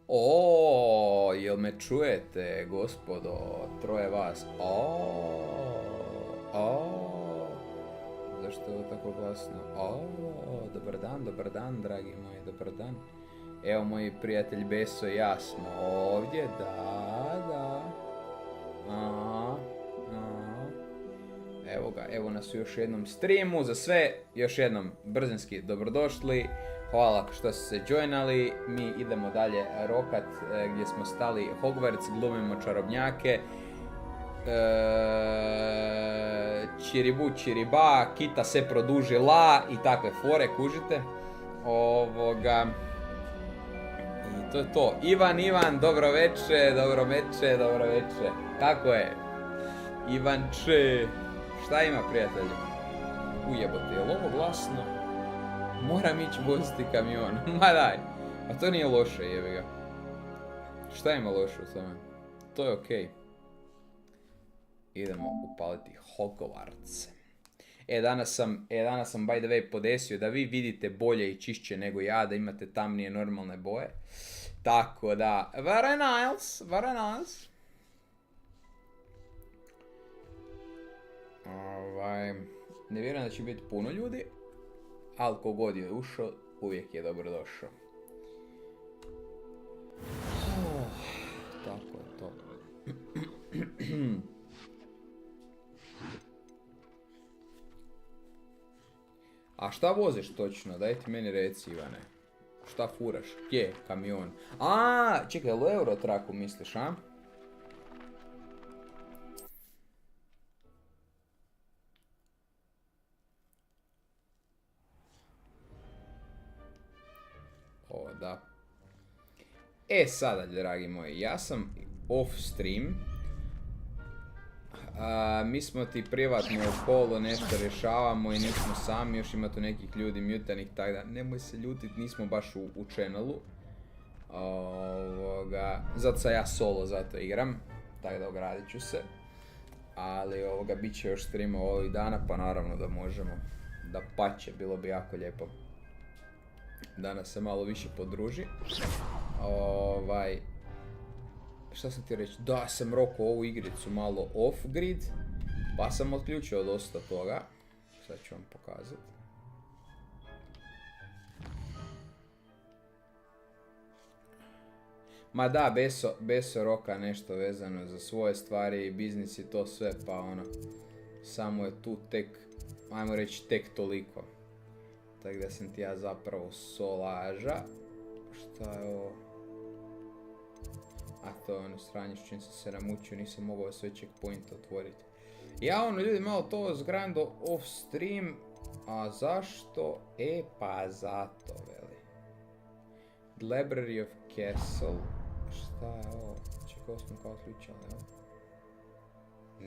O, jel me čujete, gospodo, troje vas? Zašto je ovo tako glasno? Dobar dan, dragi moji, dobar dan. Evo, moji prijatelj Beso i ja smo ovdje, da. Evo ga, evo nas u još jednom streamu, za sve još jednom brzinski dobrodošli. Hvala što ste se joinali, mi idemo dalje rokat gdje smo stali Hogwarts, glumimo čarobnjake. Čiribu čiriba, kita se produžila i takve fore, kužite. I to je to. Ivan, dobro večer. Kako je? Ivanče, šta ima, prijatelju? Ujebote, je li ovo glasno? Moram ići voziti kamion. Ma daj. A to nije loše, jebi ga. Šta ima loše u tome? To je okej. Idemo upaliti Hogwarts. Danas sam by the way podesio da vi vidite bolje i čišće nego ja, da imate tamnije normalne boje. Tako da, very nice. Ne vjerujem da će biti puno ljudi, ali kogod je ušao, uvijek je dobro došao. Tako je to. A šta voziš točno? Daj ti meni reci, Ivane. Šta furaš? Gdje? Kamion. Čekaj, u Eurotraku misliš, a? Da. Sada, dragi moji, ja sam off stream. Mi smo ti privatno u kolu nešto rješavamo i nismo sami, još ima tu nekih ljudi mutanih, tako da nemoj se ljutit, nismo baš u channelu. Zato sam ja solo, zato igram, tako da ogradit ću se. Ali bit će još streama ovih dana, pa naravno da možemo. Da pače, bilo bi jako lijepo da nas se malo više podruži. Šta sam ti reći? Da, sam rokao ovu igricu malo off-grid, pa sam otključio dosta toga. Sad ću vam pokazati. Ma da, Beso roka nešto vezano za svoje stvari i biznis i to sve, pa samo je tu tek, ajmo reći tek toliko. Tako da sam ti ja zapravo solaža. Šta je ovo? A to je ono sranje s čim sam se namučio, nisam mogao sve checkpointe otvoriti. Ja ljudi malo to zgrando off stream. A zašto? Pa zato, veli. Library of Castle. Šta je ovo? Čekao smo kao slučajno, jel?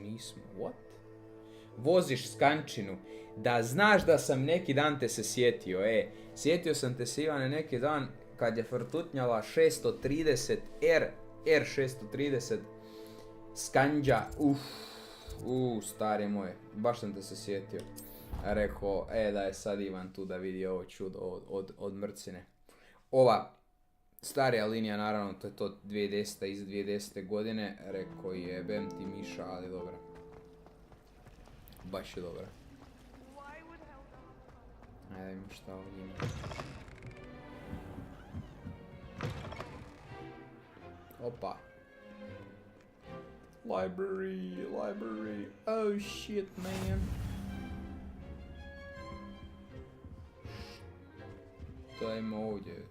Nismo, what? Voziš skančinu. Da znaš da sam neki dan te se sjetio, sjetio sam te se, Ivane, neki dan kad je frtutnjala 630 R630 skanđa, stari moj, baš sam te se sjetio. Rekao, da je sad Ivan tu da vidi ovo čudo od mrcine. Ova starija linija, naravno, to je to 2010. iz 2010. godine, rekao jebem ti Miša, ali dobra. Baš je dobra. Ajde da imam šta ovdje ima. Opa. Library. Oh shit, man. Šta ima ovdje?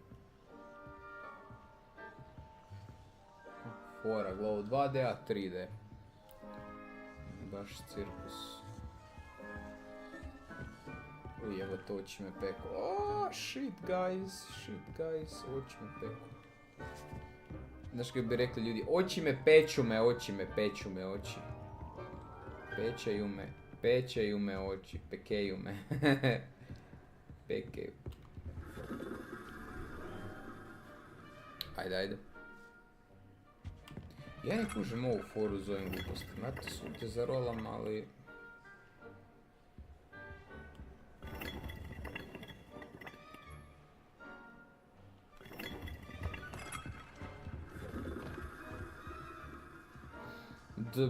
Fora, glavu 2D, a 3D. Baš cirkus. Evo to, oči me peku. Shit guys, oči me peku. Znaš kako bi rekli ljudi, oči me peču me, oči. Pečeju me oči, pekeju me. Pekeju. Ajde. Ja ne kužem ovu foru z ovim glupostima, ja to su te zarolam, ali... Ne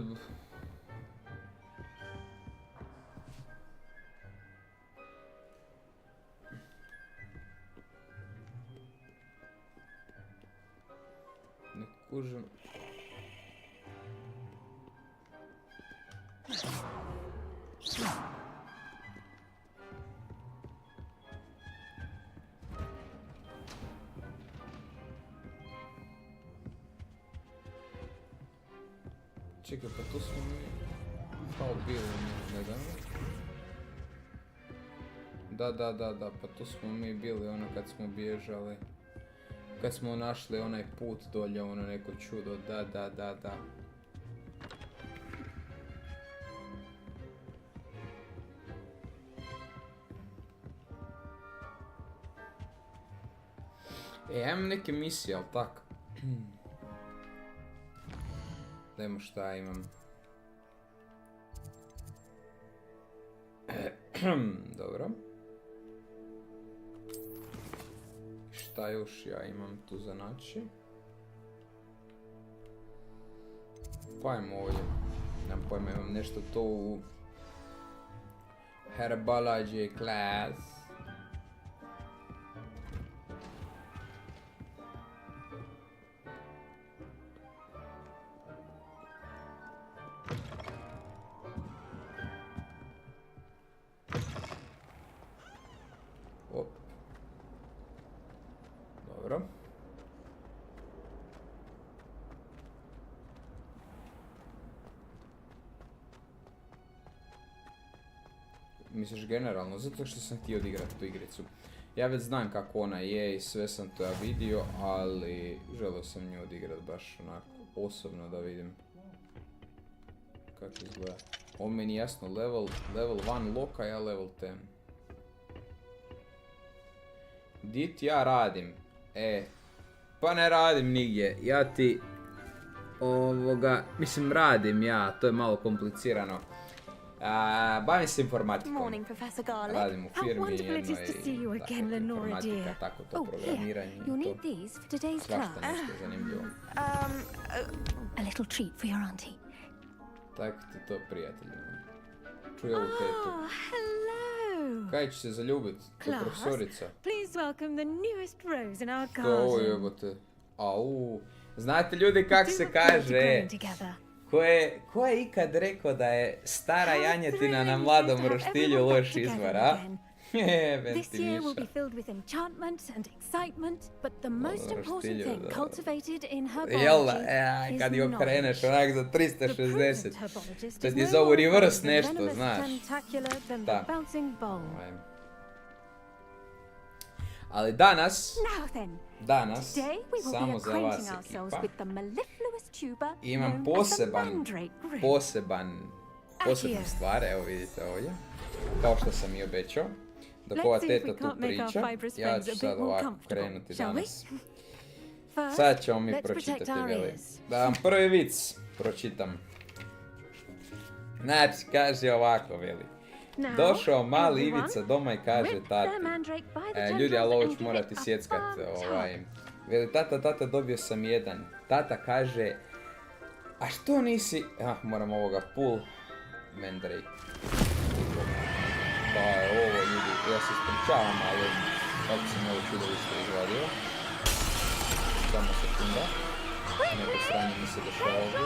kužim. Čekaj, pa tu smo mi kao bili, ne da? Da, pa tu smo mi bili ono kad smo bježali. Kad smo našli onaj put dolje, ono neko čudo, da. Ja imam neke misije, ali tak? Dajmo šta imam. Dobro. Šta još ja imam tu za naći? Pa ajmo ovdje. Nemam pojma, imam nešto to u Herbology class. Dobro. Misliš generalno, zato što sam htio odigrati tu igricu. Ja već znam kako ona je i sve sam to ja vidio, ali želio sam nju odigrati baš onako osobno da vidim kako izgleda. Ovo meni jasno, level 1 loka, ja level 10. Di ti ja radim? Pa ne radim nigdje, ja ti mislim radim ja, to je malo komplicirano. Bavim se informatikom. Radim u firmi jednoj, tako informatika, tako to programiranje i to. Svašta nešto zanimljivo. Tako ti to, prijatelji. Čuj ovu tetu. Kaj će se zaljubit? To je profesorica. To jebote. Au. Znate ljudi kako se kaže? Ko je ikad rekao da je stara janjetina na mladom roštilju loš izvor, a? Jebem ti Miša. Jel da, kad ju okreneš onak za 360. To ti zovu reverse nešto, znaš. Da. Ali danas, samo za vas ekipa, imam posebnu stvar, evo vidite ovdje, kao što sam i obećao. Dok ova teta tu priča, ja ću sad ovako krenuti danas. Sad ćemo mi pročitati, veli. Da vam prvi vic pročitam. Znači, kaže ovako, veli. Došao mali Ivica doma i kaže tati. Ljudi, ali ovo ću morati sjeckat, veli, tata, dobio sam jedan. Tata kaže, a što nisi... moram ovoga, pull mandrake. Pa je ovo, ljudi, ja se ispričavam, ali kako sam ovo čudovište izvadio. Samo sekunda. Neko sranje mi se dešava ovdje.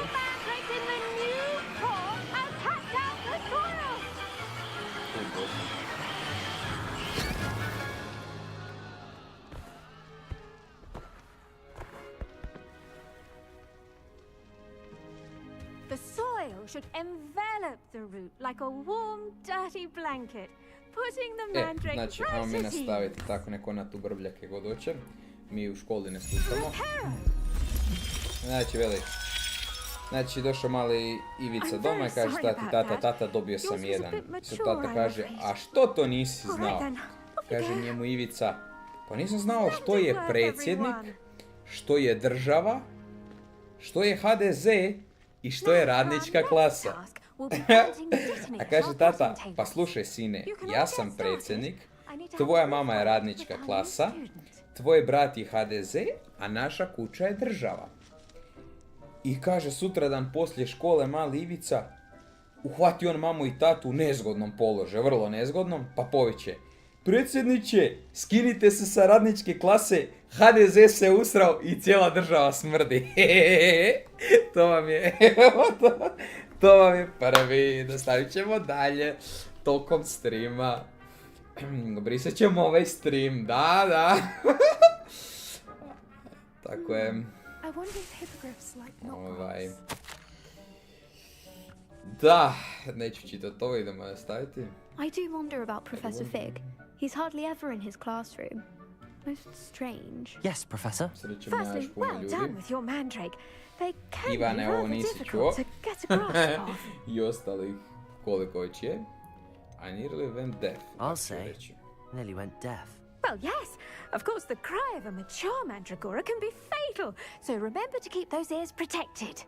The soil should envelop the root like a warm, dirty blanket, putting the mandrake right znači, ajmo mi nastaviti tako neko na tu brbljake god hoće. Mi u školi ne slušamo. Znači, veli. Znači, došao mali Ivica doma i kaže tata, dobio sam jedan. I tata kaže, a što to nisi znao? Kaže njemu Ivica, pa nisam znao što je predsjednik, što je država, što je HDZ i što je radnička klasa. A kaže tata, pa slušaj sine, ja sam predsjednik, tvoja mama je radnička klasa, tvoj brat je HDZ, a naša kuća je država. I kaže sutradan poslije škole mali Ivica, uhvati on mamu i tatu u nezgodnom položaju, vrlo nezgodnom, pa poviće: predsjedniče, skinite se sa radničke klase, HDZ se usrao i cijela država smrdi. To vam je, to vam je prvi, nastavit ćemo dalje tokom streama. Brisat ćemo ovaj stream, da. Tako je. Da, neću čitati ovo, idemo nastaviti. I do wonder about Professor Fig. He's hardly ever in his classroom. Most strange. Yes, Professor. Firstly, well done with your mandrake. They can be rather difficult to get a grasp of. I ostalih koliko već je. I nearly went deaf. I'll say, nearly went deaf. Well, yes. Of course, the cry of a mature mandragora can be fatal, so remember to keep those ears protected.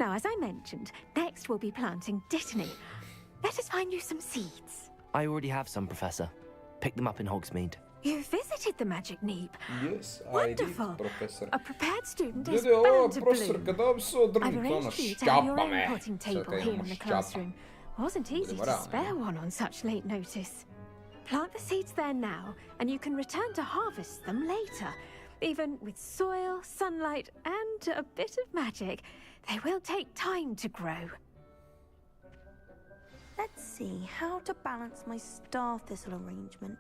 Now, as I mentioned, next we'll be planting dittany. Let us find you some seeds. I already have some, Professor. Pick them up in Hogsmeade. You visited the magic neep. Yes, Wonderful. I did, Professor. A prepared student is bound to bloom. I've arranged for you to have your own potting table here in the classroom. Wasn't easy to spare one on such late notice. Plant the seeds there now, and you can return to harvest them later. Even with soil, sunlight, and a bit of magic, they will take time to grow. Let's see how to balance my star thistle arrangement.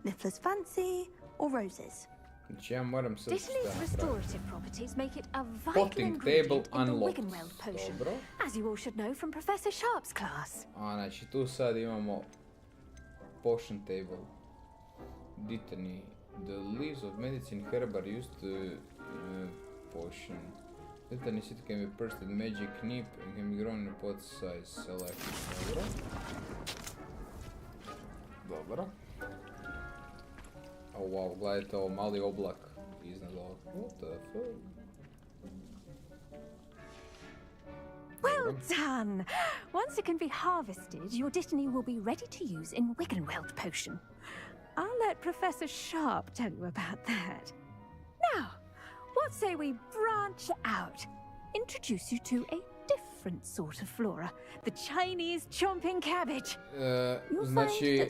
Niffler's fancy or roses? Dittany's restorative properties make it a vital Potting table ingredient in the unlocked. Wiggenweld potion, Dobro. as you all should know from Professor Sharp's class. A, znači tu sad imamo potion table. Dittany. The leaves of medicine herb are used to potion. Dittany seed can be purchased with magic nip and can be grown in a pot size. Select. Dobro. Oh wow, gledajte ovo, mali oblak iznad ovog. What the fuck? Well done! Once it can be harvested, your Dittany will be ready to use in Wiggenweld potion. I'll let Professor Sharp tell you about that. Now, what say we branch out? Introduce you to a different sort of flora, the Chinese chomping cabbage. Znači,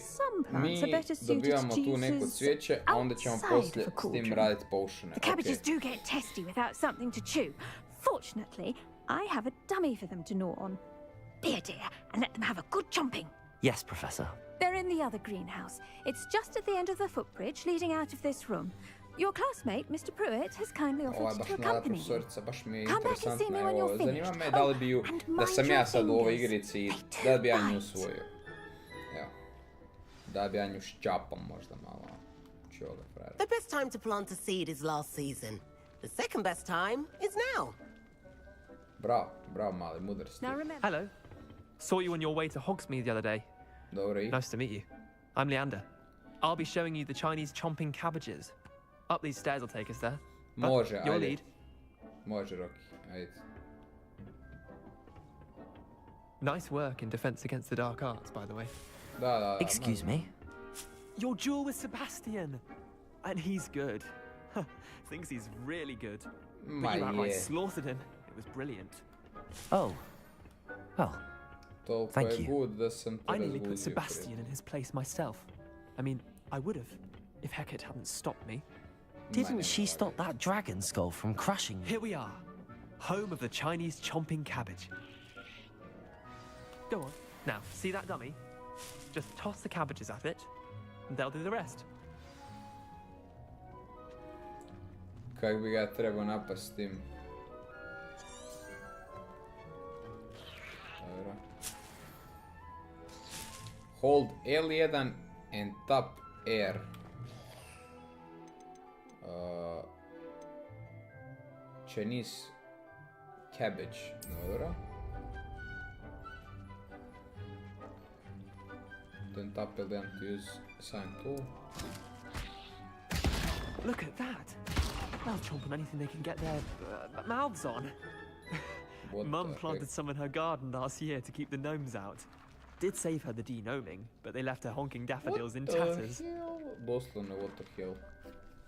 mi dobivamo tu neko cvijeće, a onda ćemo poslije s tim raditi potione. The cabbages do get testy without something to chew. Fortunately, I have a dummy for them to gnaw on. Be a dear and let them have a good chomping. Yes, Professor. They're in the other greenhouse. It's just at the end of the footbridge leading out of this room. Your classmate, Mr. Pruitt, has kindly offered to accompany you. Baš mi je Come back and see me when you're interesantna. Zanima finished. me da li bi ju, and da mind sam your ja sad u ovoj fingers. igrici i They da do bi ja nju bite. usvojio. Evo. Da bi ja nju ščapam možda malo. Čoga, frajera. The best time to plant a seed is last season. The second best time is now. Bravo, bravo mali, mudar si. Now remember, Hello. Saw you on your way to Hogsmeade the other day. Dobro i? Nice to meet you. I'm Leander. I'll be showing you the Chinese chomping cabbages. Up these stairs will take us there. But Može, your ajde. lead. Može, Rocky, ajde. Nice work in defense against the dark arts, by the way. Da. Excuse me? Your duel with Sebastian. And he's good. Thinks he's really good. Ma But you outright je. slaughtered him. It was brilliant. Oh. Well, Toliko Thank je you. good da sam te I nearly razbuzio. put Sebastian in his place myself. I mean, I would have, if Hecate hadn't stopped me. didn't she stop that dragon skull from crashing you? Here we are, home of the Chinese chomping cabbage. Go on. Now, see that dummy? Just toss the cabbages at it, and they'll do the rest. Kak bi ga trebao napast s tim? Dobro. Hold L1 and tap R. Chinese cabbage. Dobro. Then tap L1 to use sign tool. Look at that! They'll chomp on anything they can get their mouths on. What Mum the planted heck? some in her garden last year to keep the gnomes out. Did save her the de-gnoming, but they left her honking daffodils in tatters. Hell? Doslovno, what the hell?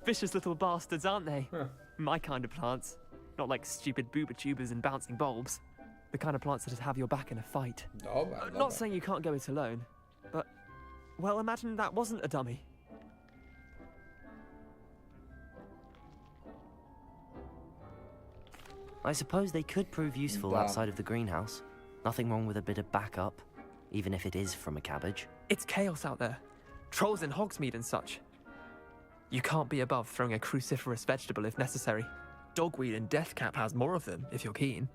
Vicious little bastards, aren't they? Huh. My kind of plants. Not like stupid booba tubers and bouncing bulbs. The kind of plants that'd have your back in a fight. Not saying you can't go it alone, but, well, imagine that wasn't a dummy. I suppose they could prove useful outside of the greenhouse. Nothing wrong with a bit of backup, even if it is from a cabbage. It's chaos out there. Trolls in Hogsmeade and such. You can't be above throwing a cruciferous vegetable if necessary. Dogweed and deathcap has more of them, if you're keen.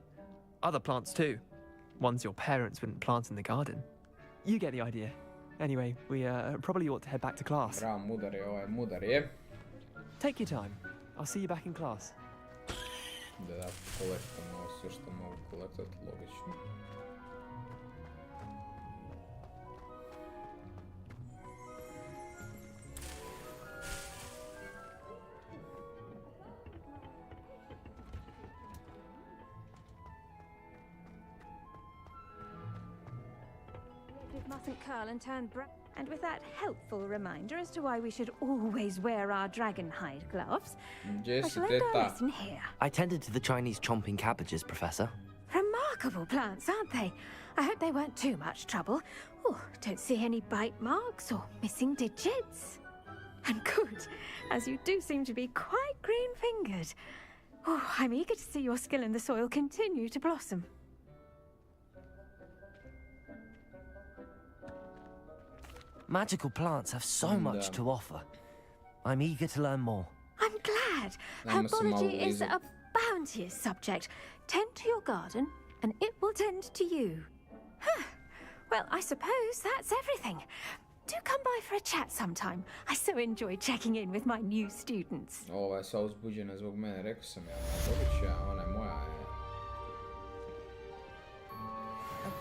Other plants too. Ones your parents wouldn't plant in the garden. You get the idea. Anyway, we probably ought to head back to class. Bravo, mudar je ovaj, mudar je. Take your time. I'll see you back in class. Da, kolektam ovo sve što mogu kolektati, logično. Mustn't curl and turn brown. And with that helpful reminder as to why we should always wear our dragon hide gloves, I shall end our lesson here. I tended to the Chinese chomping cabbages, Professor. Remarkable plants, aren't they? I hope they weren't too much trouble. Oh, don't see any bite marks or missing digits. And good, as you do seem to be quite green-fingered. Oh, I'm eager to see your skill in the soil continue to blossom. Magical plants have so much to offer. I'm eager to learn more. I'm glad. Herbology is a bounteous subject. Tend to your garden, and it will tend to you. Well, I suppose that's everything. Do come by for a chat sometime. I so enjoy checking in with my new students. Ova je sva uzbuđena zbog mene, rekao sam ja. Dobit ću ja, ona je moja.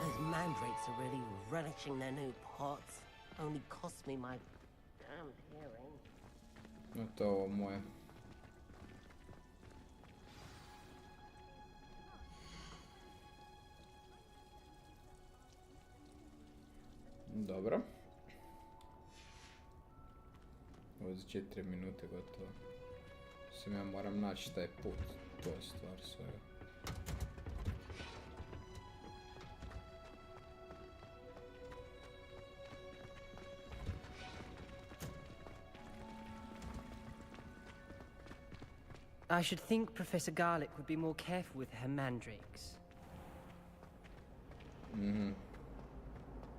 Those mandrakes are really relishing their new pots. Only cost me my damn hearing. No to ovo moje. Dobro. Ovo za 4 minute gotovo. Sam ja moram naći taj put. To je stvar svega. I should think Professor Garlick would be more careful with her mandrakes.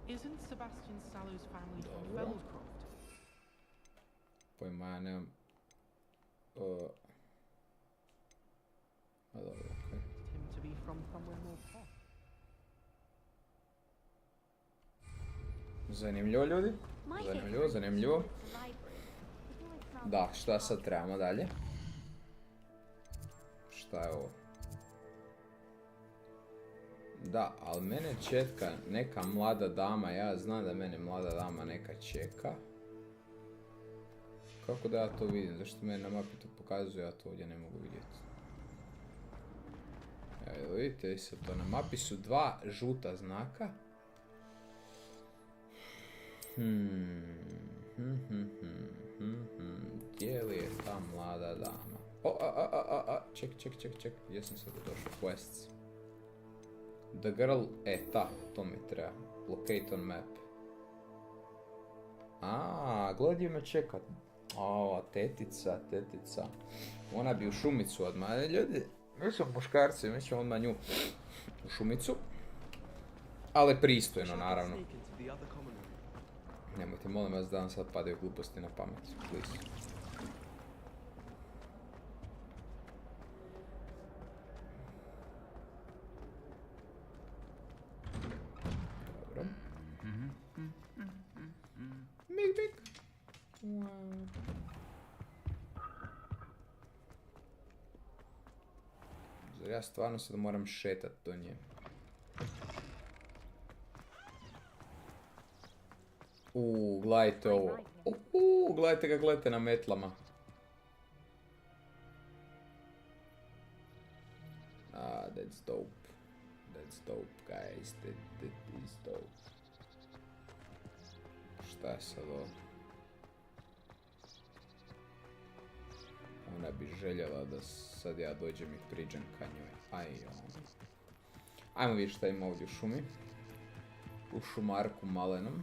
Isn't Sebastian Sallow's family from Feldcroft? Pojma, ja nemam... A dobro, okej. Him to be from somewhere more posh. Zanimljivo, ljudi. Zanimljivo, zanimljivo. Da, šta sad trebamo dalje? Šta je ovo? Da, ali mene čeka neka mlada dama, ja znam da mene mlada dama neka čeka. Kako da ja to vidim? Zašto mene na mapi to pokazuje, ja to ovdje ne mogu vidjeti. Evo vidite sad to, na mapi su dva žuta znaka. Gdje li je ta mlada dama? Ček, gdje sam sad došao? Quests. The girl, to mi treba. Locate on map. Gledaj me čekat. Tetica. Ona bi u šumicu odmah. Ljudi, mi smo muškarci, mi ćemo odmah nju u šumicu. Ali pristojno, naravno. Nemojte, molim vas da vam sad padaju gluposti na pamet. Please. Dobro. Mig. Zar ja stvarno sad moram šetat do nje? Gledajte ovo. Gledajte na metlama. That's dope. That's dope, guys. That is dope. Šta je sad ovo? Ona bi željela da sad ja dođem i priđem ka njoj. Ajmo vidjeti šta ima ovdje u šumi. U šumarku malenom.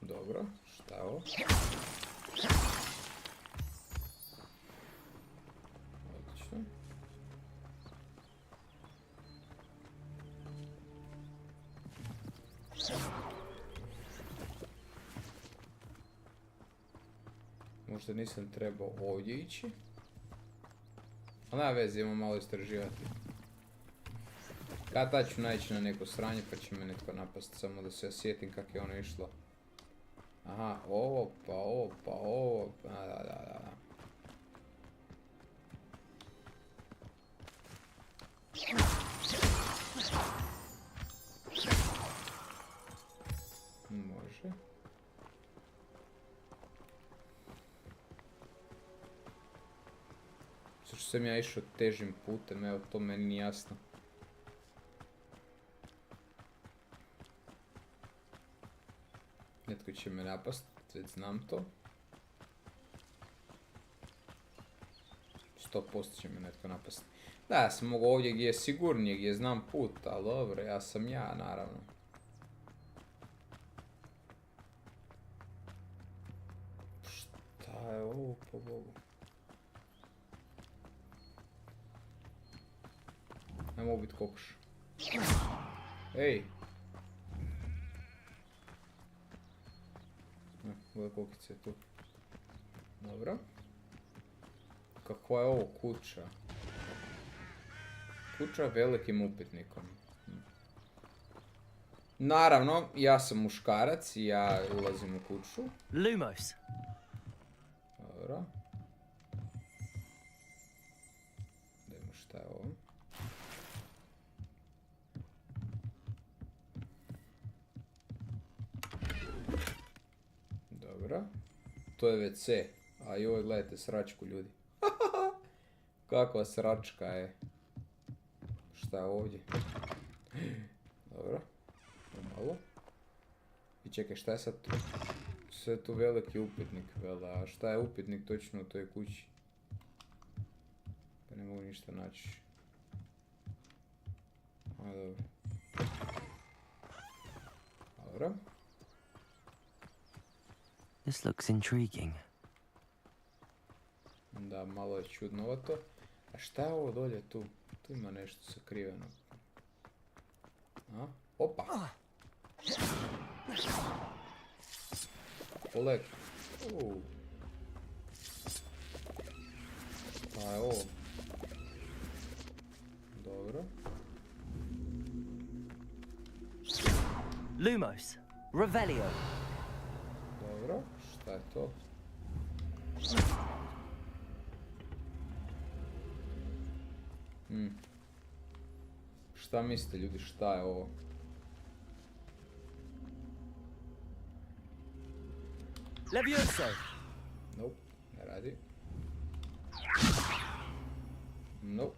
Dobro, šta je ovo? Odlično. Možda nisam trebao ovdje ići. Ali nema veze, imamo malo istraživati. Kad ću naići na neko sranje pa će me netko napast, samo da se osjetim kako je ono išlo. Aha, ovo, pa ovo, pa ovo, da. Može. Zašto sam ja išao težim putem, evo to meni nije jasno. Netko će me napast, već znam to. 100% će me netko napast. Da, ja sam mogao ovdje gdje je sigurnije, gdje znam put, ali dobro, ja sam ja, naravno. Šta je ovo, po Bogu? Ajmo ubit kokoš. Ej! Ove kokice je tu. Dobro. Kakva je ovo kuća? Kuća velikim upitnikom. Naravno, ja sam muškarac i ja ulazim u kuću. Lumos. Dobro. Dajmo šta je ovo. Dobro. To je WC. A joj, gledajte sračku, ljudi. Kakva sračka je. Šta je ovdje? Dobro. Malo. I čekaj, šta je sad tu? Sve tu veliki upitnik, vela. A šta je upitnik točno u toj kući? Pa ne mogu ništa naći. A, dobro. Dobro. This looks intriguing. Da, malo je čudnovato. A šta je ovo dolje tu? Tu ima nešto sakriveno. A? Opa! Oleg. Pa je ovo. Dobro. Lumos. Revelio. Dobro. Šta je to? Šta mislite, ljudi, šta je ovo? Levioso. Nope, ne radi. Nope.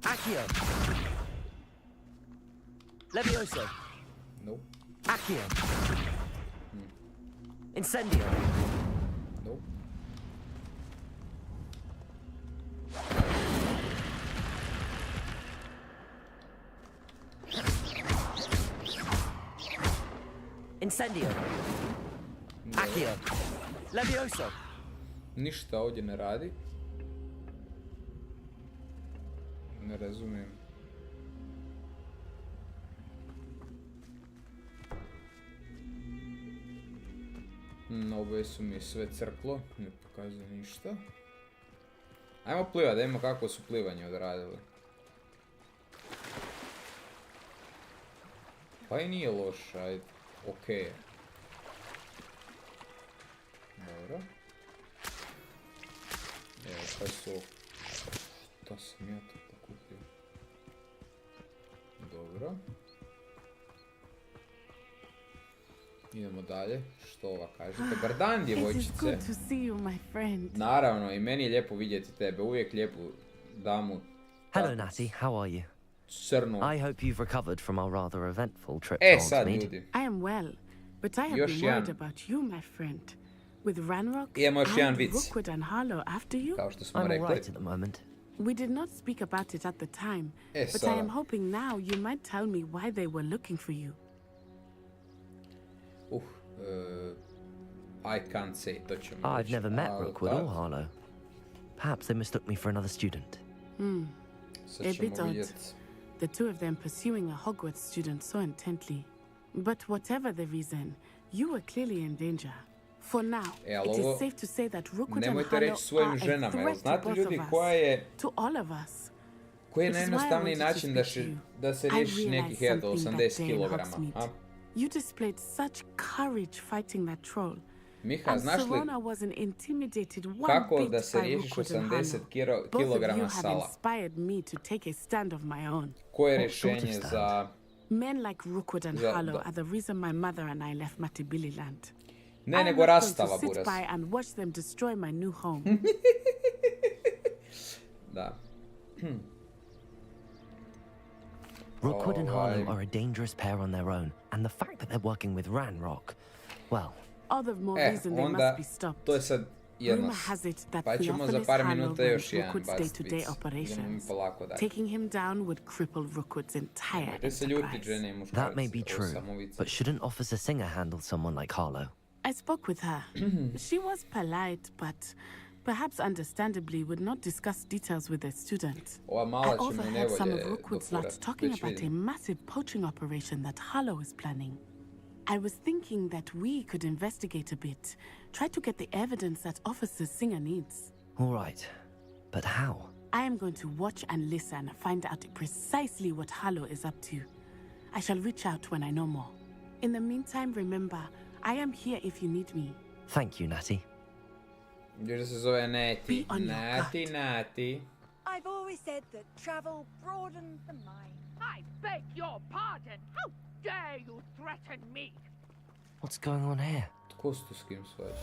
Accio. Levioso. Nope. Accio. Incendio. Nope. Incendio. Accio. Levioso. Ništa ovdje ne radi. Ne razumijem. Oboje su mi sve crklo, ne pokazuje ništa. Ajmo plivat, da imamo kako su plivanje odradili. Pa i nije loš, ajde. Okej je. Dobro. Evo, pa su... Šta sam ja to pokupio? Dobro. Idemo dalje. Što ova kaže? Dobar dan, djevojčice. Naravno, i meni je lijepo vidjeti tebe. Uvijek lijepu damu. Hello, Natty. How are you? Crnu. I hope you've recovered from our rather eventful trip E, to sad, Hogsmeade. ljudi. I am well, but I have Još been jedan. worried about you, my friend. With Ranrock Imamo još jedan and vic. Rookwood and Harlow after you? Kao što smo I'm rekli. alright at the moment. We did not speak about it at the time, E, but I sada. am hoping now you might tell me why they were looking for you. I can't say, to ćemo I've reći. never met A, Rookwood or da, Harlow. Perhaps they mistook me for another student. sad A bit ćemo odd. vidjeti. The two of them pursuing a Hogwarts student so intently. But whatever the reason, you were clearly in danger. For now, E, ali it ovo is safe to say that Rookwood and nemojte reći Harlow svojim are a ženama, jer threat to znate both ljudi of koja us. je, To all of us. koji je Which is why I najjednostavniji wanted to način speak to you. da se I riješiš realized nekih eto something 80 that day in kilograma. Hogsmeade. A? You displayed such courage fighting that troll. Miha, And znaš li Serona wasn't intimidated one kako bit da se by riješiš Rookwood and 80 Harlow. Both of kilograma you have sala? inspired me to take a stand of my own. Koje je What sort of rješenje stand? za... Men like Rookwood and Da, Harlow da. are the reason my mother and I left Matibililand. Ne, I am nego not going rastava, to sit buras. by and watch them destroy my new home. Da. Rookwood and Harlow Ovaj. are a dangerous pair on their own, and the fact that they're working with Ranrock, well, All the more reason they onda, must be stopped. to je sad jedno. Rumor has it that Pa ćemo za Theophilus par Harlow minuta runs još jedan Rookwood's bacit day-to-day vic. Idemo mi operations. polako dalje. Taking him down would cripple Rookwood's entire Nemojte se ljuti, enterprise. žene i muškarci. that may be ovo true, samo vic. but shouldn't Officer Singer handle someone like Harlow? I spoke with her. She was polite, but perhaps understandably would not discuss details with a student. Ova I mala će mi overheard some of nevolje Rookwood's lot dofurat. talking Već about a vidim. massive poaching operation that Harlow is planning. I was thinking that we could investigate a bit, try to get the evidence that Officer Singer needs. All right, but how? I am going to watch and listen, find out precisely what Harlow is up to. I shall reach out when I know more. In the meantime, remember, I am here if you need me. Thank you, Natty. Još da se zove Neti. Be on your Nati, guard. Nati. I've always said that travel broadens the mind. I beg your pardon. How dare you threaten me? What's going on here? Tko se tu s kim svađa?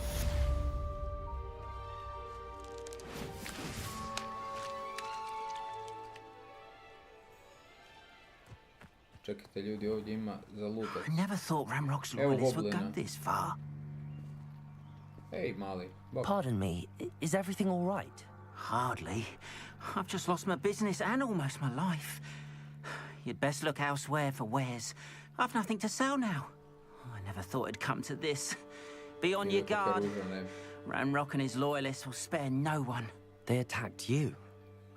Čekajte ljudi, ovdje ima za lutat. I never thought Ramrock's Evo loyalists would go goblina. this far. Ej, mali. Bok. Pardon me, is everything all right? Hardly. I've just lost my business and almost my life. You'd best look elsewhere for wares. I've nothing to sell now. I never thought it'd come to this. Be on your guard. Ranrock and his loyalists will spare no one. They attacked you.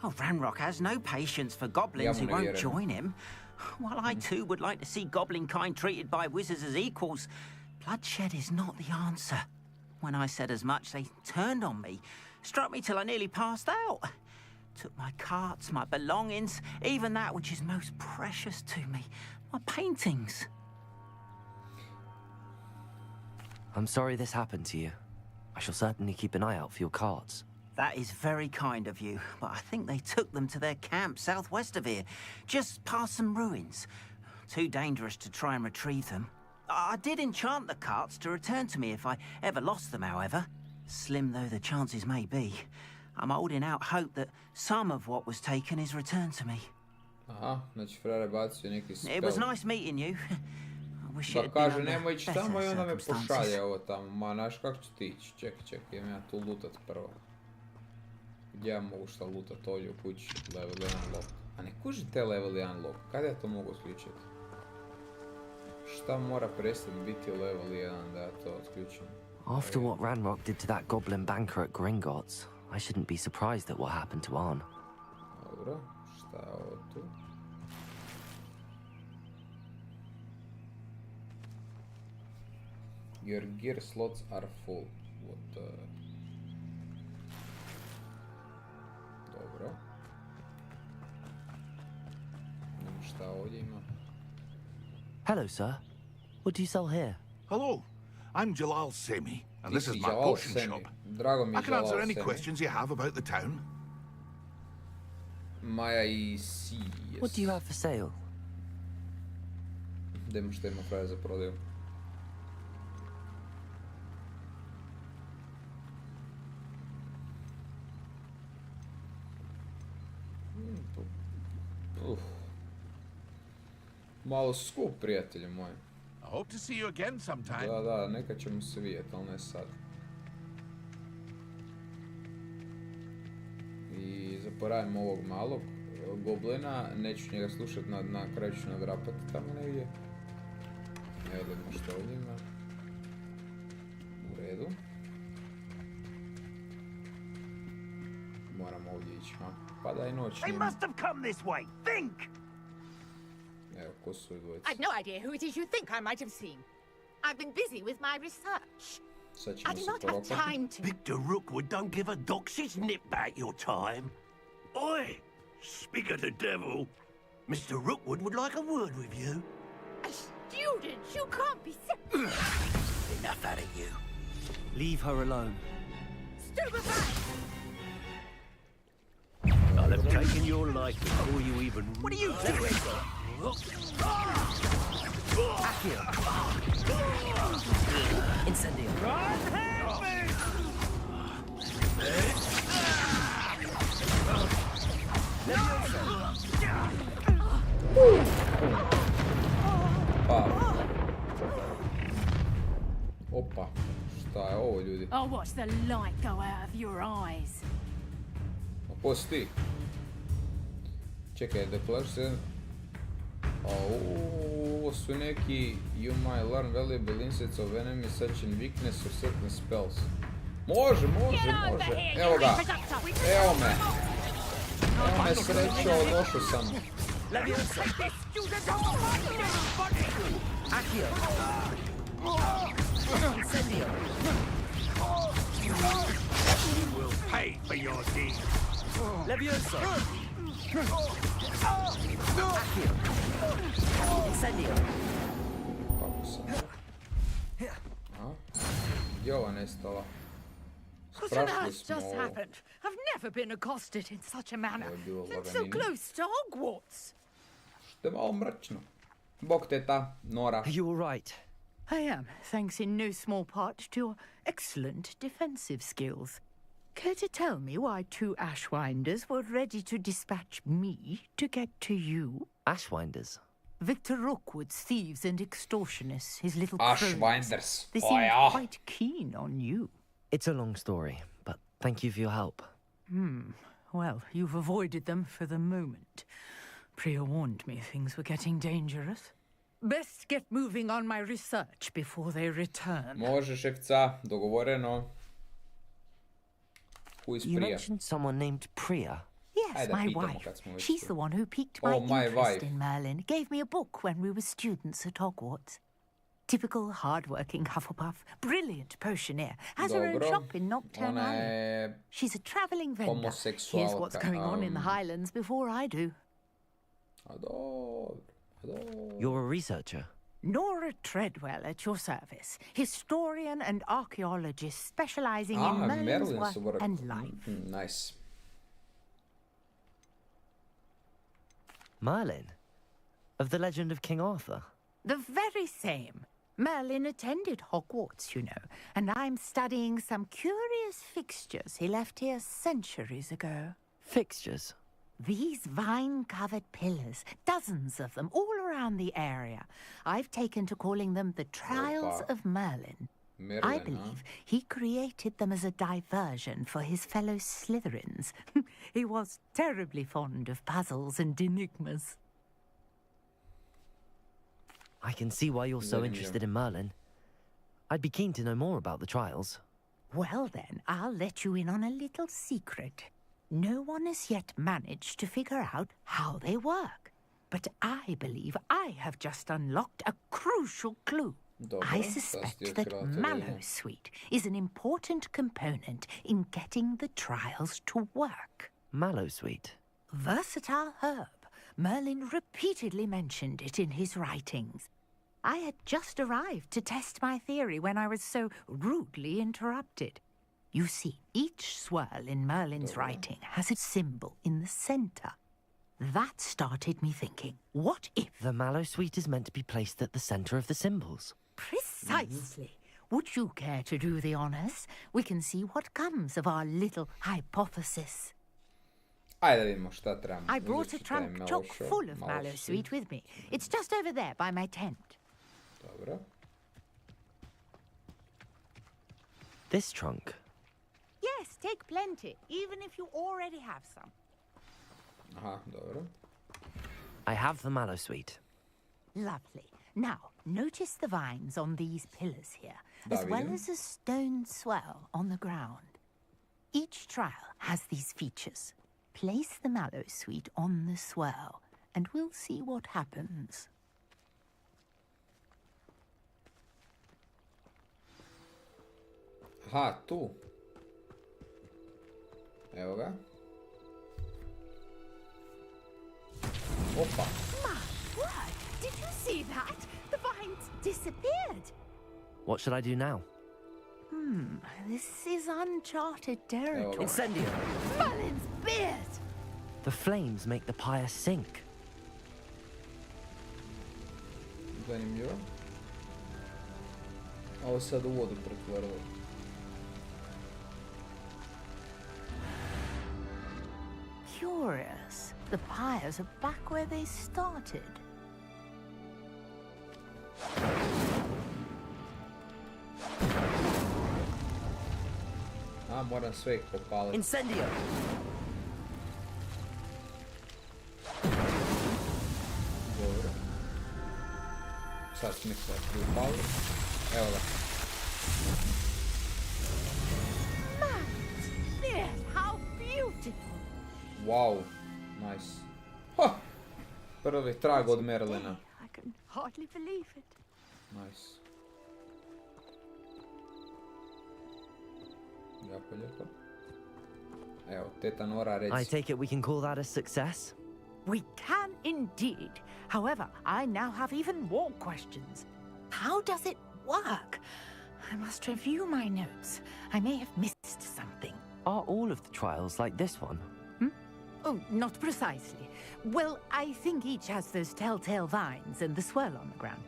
Oh, Ranrock has no patience for goblins who Ja mu ne won't vjerujem. join him. While I too would like to see goblin kind treated by wizards as equals, bloodshed is not the answer. When I said as much, they turned on me, struck me till I nearly passed out. Took my carts, my belongings, even that which is most precious to me, my paintings. I'm sorry this happened to you. I shall certainly keep an eye out for your cards. That is very kind of you, but I think they took them to their camp southwest of here, just past some ruins. Too dangerous to try and retrieve them. I did enchant the carts to return to me if I ever lost them, however. Slim though the chances may be, I'm holding out hope that some of what was taken is returned to me. Aha, znači frare bacio neki spell. It was nice meeting you. I wish it Pa had been kaže, under nemoj ići better tamo i onda me circumstances. pošalje ovo tamo. Ma, znaš kako ću ti ići? Čekaj, idem ja tu lutat prvo. Gdje ja mogu šta lutat ovdje u kući? Level 1 lock. A ne kuži te level 1 lock. Kada ja to mogu isključiti? Šta mora prestati biti level 1 da ja to isključim? After what Ranrock did to that goblin banker at Gringotts, I shouldn't be surprised at what happened to Arn. Dobro, šta je ovo tu? Your gear slots are full. What the... Dobro. Šta ovdje ima? Hello, sir. What do you sell here? Hello, I'm Jalal Semi, and this is my Jalal potion Semi. shop. Drago mi je I can answer Jalal any Semi. questions you have about the town. Maja si. What do you have for sale? Idemo što ima fraje za prodaju. Malo skup, prijatelji moji. I hope to see you again sometime. Da, nekad ćemo se vidjeti, ali ne sad. I zaporavim ovog malog goblina, neću njega slušati, na kraju ću nadrapati tamo negdje. Evo da što ovdje ima. U redu. Moram ovdje ići, ha? Pa daj noć They njima. must have come this way. Think! Evo, ko su dvojice? I've no idea who it is you think I might have seen. I've been busy with my research. Sad I ćemo do se not have porokati. time to... Victor Rookwood don't give a doxy's nip back your time. Oi, speak of the devil. Mr. Rookwood would like a word with you. A student? You can't be serious. Enough out of you. Leave her alone. Stupefy! I'll have taken your life before you even... What are you doing? Incendio. Pa. Opa, šta je ovo, ljudi? I'll watch the light go out of your eyes. A ko si ti? Čekaj, da flash se... Ovo su neki... You might learn valuable insights of enemy such in weakness or certain spells. Može! Evo ga! Evo me! Evo me srećo, došao sam. Incendio. You will pay for your deeds. Levioso. Incendio. Kako sam? A? Gdje ova nestala? What on Sprašili earth smo just ovo. happened? I've never been accosted in such a manner. Ovo je bilo And so laganini. close to Hogwarts. Što je malo mračno. Bog teta, Nora. Are you all right? I am, thanks in no small part to your excellent defensive skills. Care to tell me why two Ashwinders were ready to dispatch me to get to you? Ashwinders. Victor Rookwood's thieves and extortionists, his little cronies. Ashwinders. They Oh, seemed ja. quite keen on you. It's a long story, but thank you for your help. Well, you've avoided them for the moment. Priya warned me things were getting dangerous. Best get moving on my research before they return. Može, šefca, dogovoreno. Who is You Priya? mentioned someone named Priya. Yes, Ajde, my pitamo wife. kad smo već She's tu. the one who piqued Oh, my my interest wife. in Merlin. Gave me a book when we were students at Hogwarts. Typical hard-working Hufflepuff. Brilliant potioneer. Has her own Dobro. shop in Nocturne Ona Alley. je... She's a travelling vendor. Here's Homoseksualka, what's going on in the Highlands before I do. A dobro, a dobro. You're a researcher. Nora Treadwell at your service. Historian and archaeologist specialising in Merlin's Merlin's work work. and life. Nice. Merlin? Of the legend of King Arthur? The very same. Merlin attended Hogwarts, you know, and I'm studying some curious fixtures he left here centuries ago. Fixtures? These vine-covered pillars, dozens of them, all around the area. I've taken to calling them the Trials Opa. of Merlin. I Merlin, huh? believe he created them as a diversion for his fellow Slytherins. He was terribly fond of puzzles and enigmas. I can see why you're so Zanimljivo. interested in Merlin. I'd be keen to know more about the trials. Well then, I'll let you in on a little secret. No one has yet managed to figure out how they work. But I believe I have just unlocked a crucial clue. Dobro, I sad si ti suspect that otkrila teoriju. Mallowsweet is an important component in getting the trials to work. Mallowsweet. Versatile herb. Merlin repeatedly mentioned it in his writings. I had just arrived to test my theory when I was so rudely interrupted. You see, each swirl in Merlin's writing has a symbol in the center. That started me thinking, what if... The mallow sweet is meant to be placed at the center of the symbols. Precisely. Would you care to do the honors? We can see what comes of our little hypothesis. Ajde da vidimo šta trebamo. I brought a trunk chock full of mallow sweet with me. It's just over there by my tent. Dobro. This trunk? Yes, take plenty, even if you already have some. Aha, dobro. I have the mallow sweet. Lovely. Now, notice the vines on these pillars here, as well as a stone swell on the ground. Each trial has these features. Place the mallow sweet on the swell, and we'll see what happens. Aha, tu. Evo ga. Opa. My word! Did you see that? The vines disappeared. What should I do now? This is uncharted territory. Incendio! Merlin's beard! The flames make the pyre sink. Zanimljivo. Ovo sad u vodu pretvorilo. Curious. The pyres are back where they started. A, moram sve ih popaliti. Incendio! Dobro. Sad smisla da upali. Evo ga. How beautiful! Wow. Nice. Ha! Prvi trag od Merlina. I can hardly believe it. Nice. Jako lijepo. Evo, teta Nora reci. I take it we can call that a success? We can indeed. However, I now have even more questions. How does it work? I must review my notes. I may have missed something. Are all of the trials like this one? Oh, not precisely. Well, I think each has those telltale vines and the swirl on the ground.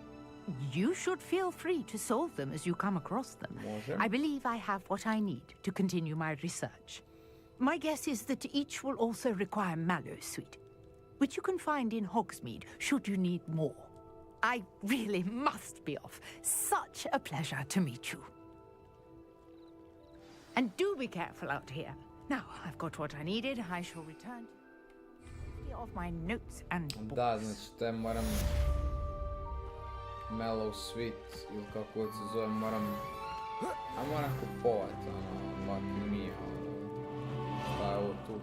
You should feel free to solve them as you come across them. I believe I have what I need to continue my research. My guess is that each will also require mallow sweet, which you can find in Hogsmeade should you need more. I really must be off. Such a pleasure to meet you. And do be careful out here. Now, I've got what I needed. I shall return to of my notes and books. Da, znači te moram Mellow Sweet ili kako god se zove, moram kupovat, ovak nije, šta je ovo tu?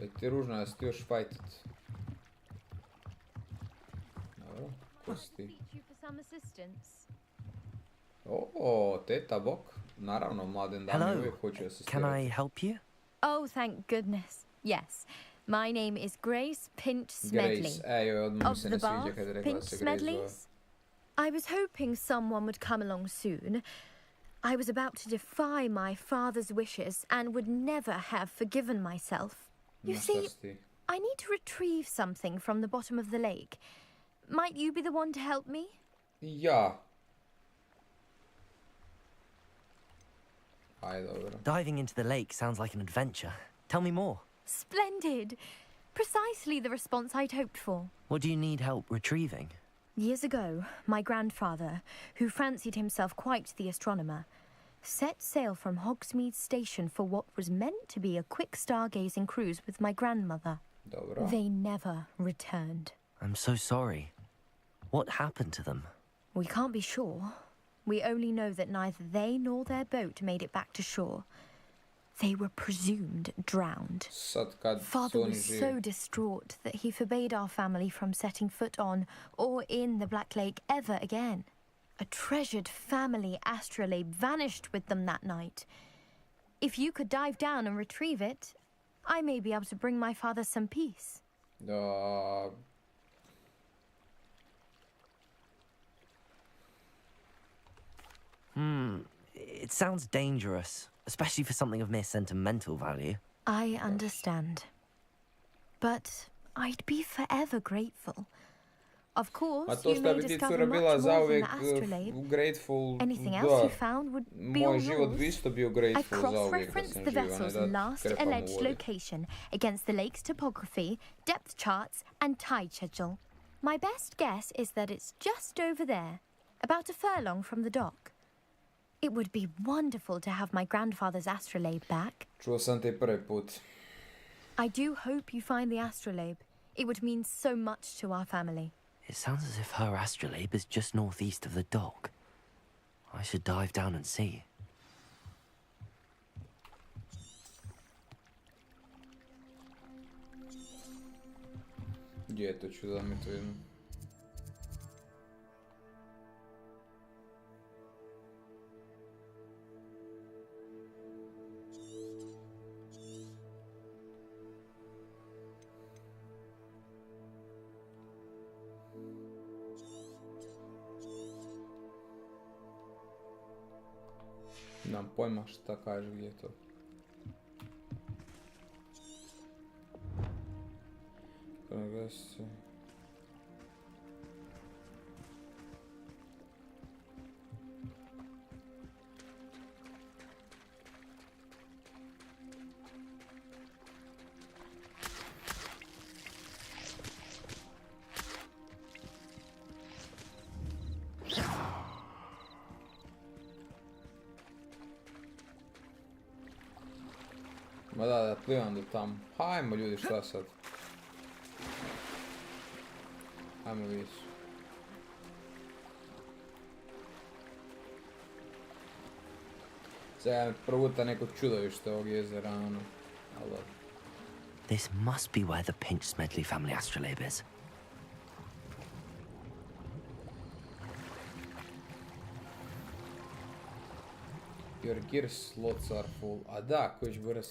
Je ti ružno da si ti još fajtit. Dobro, ko si ti? O, teta bok. Naravno, mladen dan uvijek hoću asistirati. Can I help you? Oh, thank goodness. Yes. My name is Grace Pinch Smedley. Grace, odmah mi se ne sviđa kad je rekla Pinch se Grace zove. I was hoping someone would come along soon. I was about to defy my father's wishes and would never have forgiven myself. You see, I need to retrieve something from the bottom of the lake. Might you be the one to help me? Ja. Aj, dobro. Diving into the lake sounds like an adventure. Tell me more. Splendid. Precisely the response I'd hoped for. What do you need help retrieving? Years ago, my grandfather, who fancied himself quite the astronomer, set sail from Hogsmeade Station for what was meant to be a quick stargazing cruise with my grandmother. Dobro. They never returned. I'm so sorry. What happened to them? We can't be sure. We only know that neither they nor their boat made it back to shore. They were presumed drowned. Father was so distraught that he forbade our family from setting foot on or in the Black Lake ever again. A treasured family astrolabe vanished with them that night. If you could dive down and retrieve it, I may be able to bring my father some peace. It sounds dangerous, especially for something of mere sentimental value. I understand. But I'd be forever grateful. Of course, you may discover much more from the astrolabe. Anything else you found would be all yours. I've cross-referenced the vessel's last alleged location against the lake's topography, depth charts, and tide schedule. My best guess is that it's just over there, about a furlong from the dock. It would be wonderful to have my grandfather's astrolabe back. Čuo sam te prvi put. I do hope you find the astrolabe. It would mean so much to our family. It sounds as if her astrolabe is just northeast of the dock. I should dive down and see. Gdje je to, ću da mi to jedno. Nemam pojma šta kaže, gdje je to. Ma da plivam do tamo. Hajmo ljudi, šta sad? Hajmo vidjeti. Sad ja proguta neko čudovište ovog jezera, ono. Ali... This must be where the Pinch Smedley family astrolabe is. Your gear slots are full. A da, kojiš brz.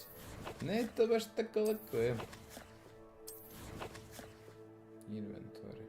Ne, to baš tako lako je. Inventory.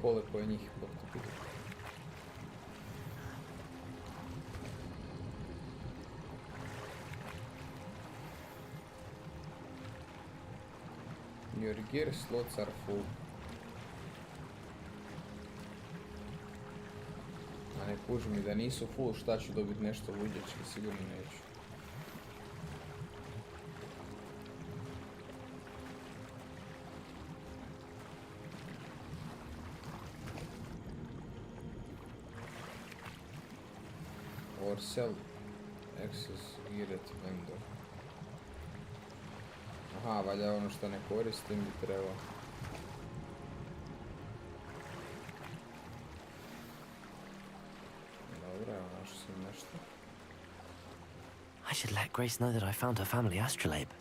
Koliko je njih potopiti. Your gear slots are full. A ne kuži mi da nisu full, šta ću dobiti nešto luđački, sigurno neću. Or sell access geared vendor. Aha, valja ono što ne koristim bi trebao. Dobro, evo našao sam nešto. I should let Grace know that I found her family astrolabe.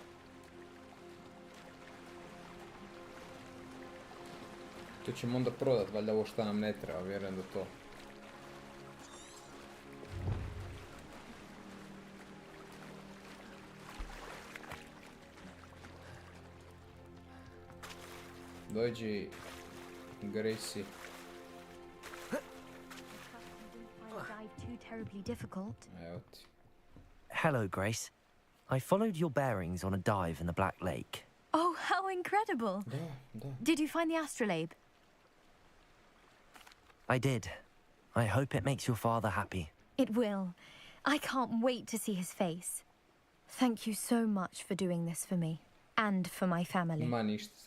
To ćemo onda prodat, valjda ovo što nam ne treba, vjerujem da to. Dođi, Gracie. Evo ti. Hello, Grace. I followed your bearings on a dive in the Black Lake. Oh, how incredible! Da. Did you find the astrolabe? I did. I hope it makes your father happy. It will. I can't wait to see his face. Thank you so much for doing this for me. And for my family.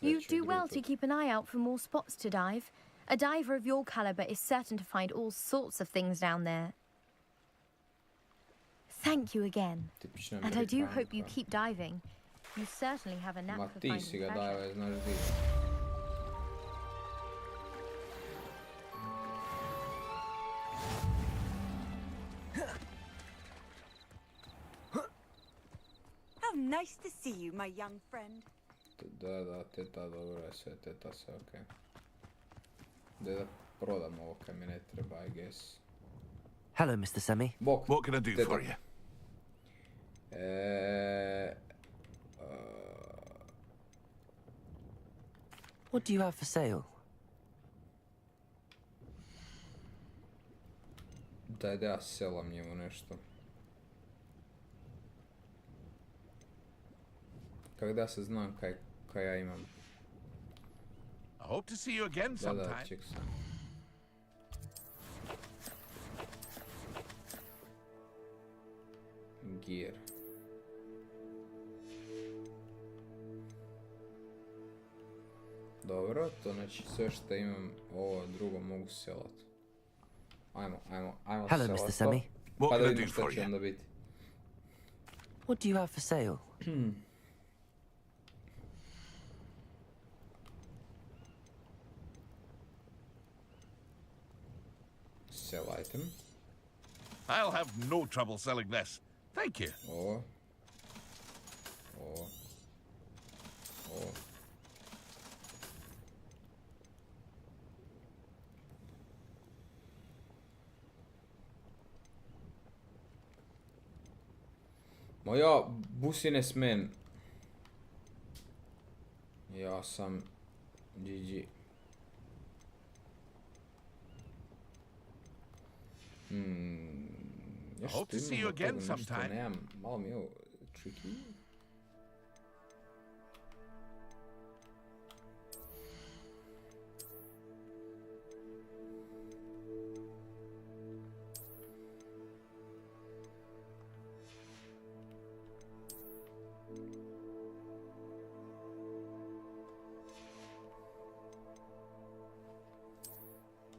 You do well to keep an eye out for more spots to dive. A diver of your caliber is certain to find all sorts of things down there. Thank you again. And I do hope you keep diving. You certainly have a knack for finding treasure. Nice to see you, my young friend. Da, teta, dobro je sve, teta, sve okej. Da prodam ovo kaj mi ne treba, I guess. Hello, Mr. Semi. Bok, What can I do teta. for you? What do you have for sale? Daj da ja selam njemu nešto. Kako da se znam kaj ja imam? I hope to see you again sometime. Da, ček sam. Gear. Dobro, to znači sve što imam, ovo drugo mogu selat. Ajmo Hello, selat Mr. Semi. Pa da vidimo što će onda biti. What do you have for sale? Sell item. I'll have no trouble selling this. Thank you. Ovo. Moja busine smen. Ja sam GG. I hope to see you again sometime. Nemam, malo mi je ovo tricky.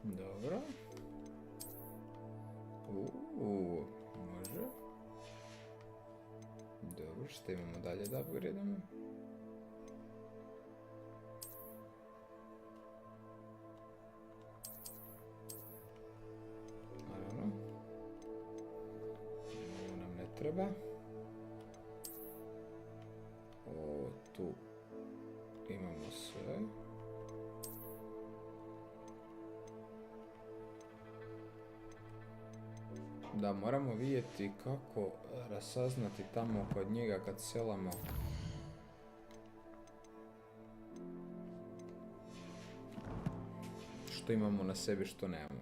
Dobro. Može. Dobro, što imamo dalje da upgradamo? Naravno. Ovo nam ne treba. Ovo tu imamo sve. Da, moramo vidjeti kako rasaznati tamo kod njega kad selamo. Što imamo na sebi, što nemamo.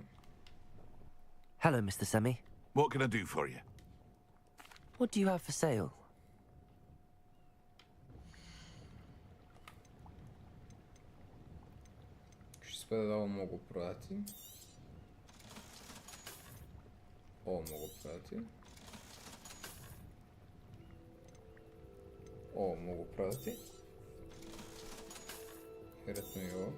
Hello, Mr. Semi. What can I do for you? What do you have for sale? Spada da ovo mogu prodati. Ovo mogu prodati. Ovo mogu prodati. Vjerojatno i ovo.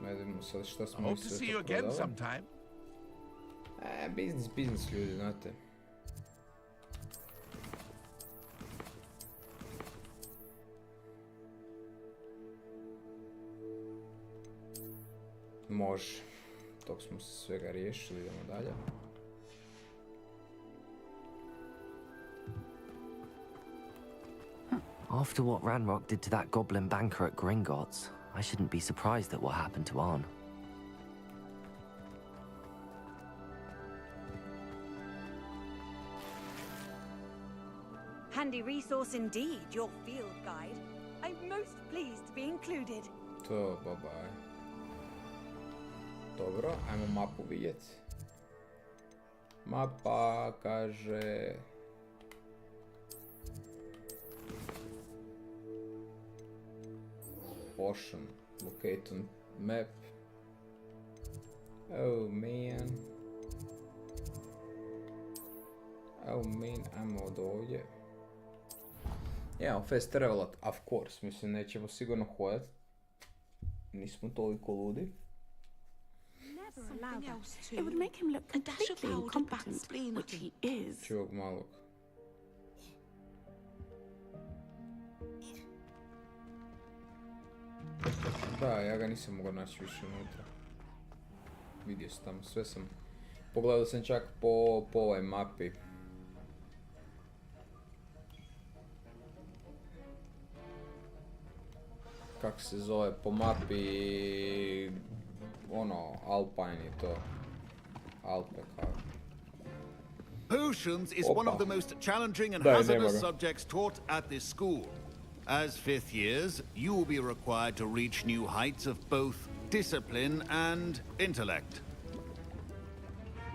Najdemo sad šta smo mi sve to prodali. Biznis ljudi, znate. Može. Tog smo se svega riješili, idemo dalje. After what Ranrock did to that goblin banker at Gringotts, I shouldn't be surprised at what happened to Arn. Handy resource indeed, your field guide. I'm most pleased to be included. To, bye-bye. Dobro, ajmo mapu vidjeti. Mapa kaže... Ocean, locate on map. Oh man. Oh man, ajmo od ovdje. Fast travelat, of course, mislim nećemo sigurno hodati. Nismo toliko ludi. It would make him look completely incompetent, which he is. Čuvog malog. Da, ja ga nisam mogao naći više unutra. Vidio sam tamo, sve sam... Pogledao sam čak po ovoj mapi. Kako se zove, po mapi... Ono, Alpine i to. Alpe kao. Potions is one of the most challenging and hazardous subjects taught at this school. As fifth years, you will be required to reach new heights of both discipline and intellect.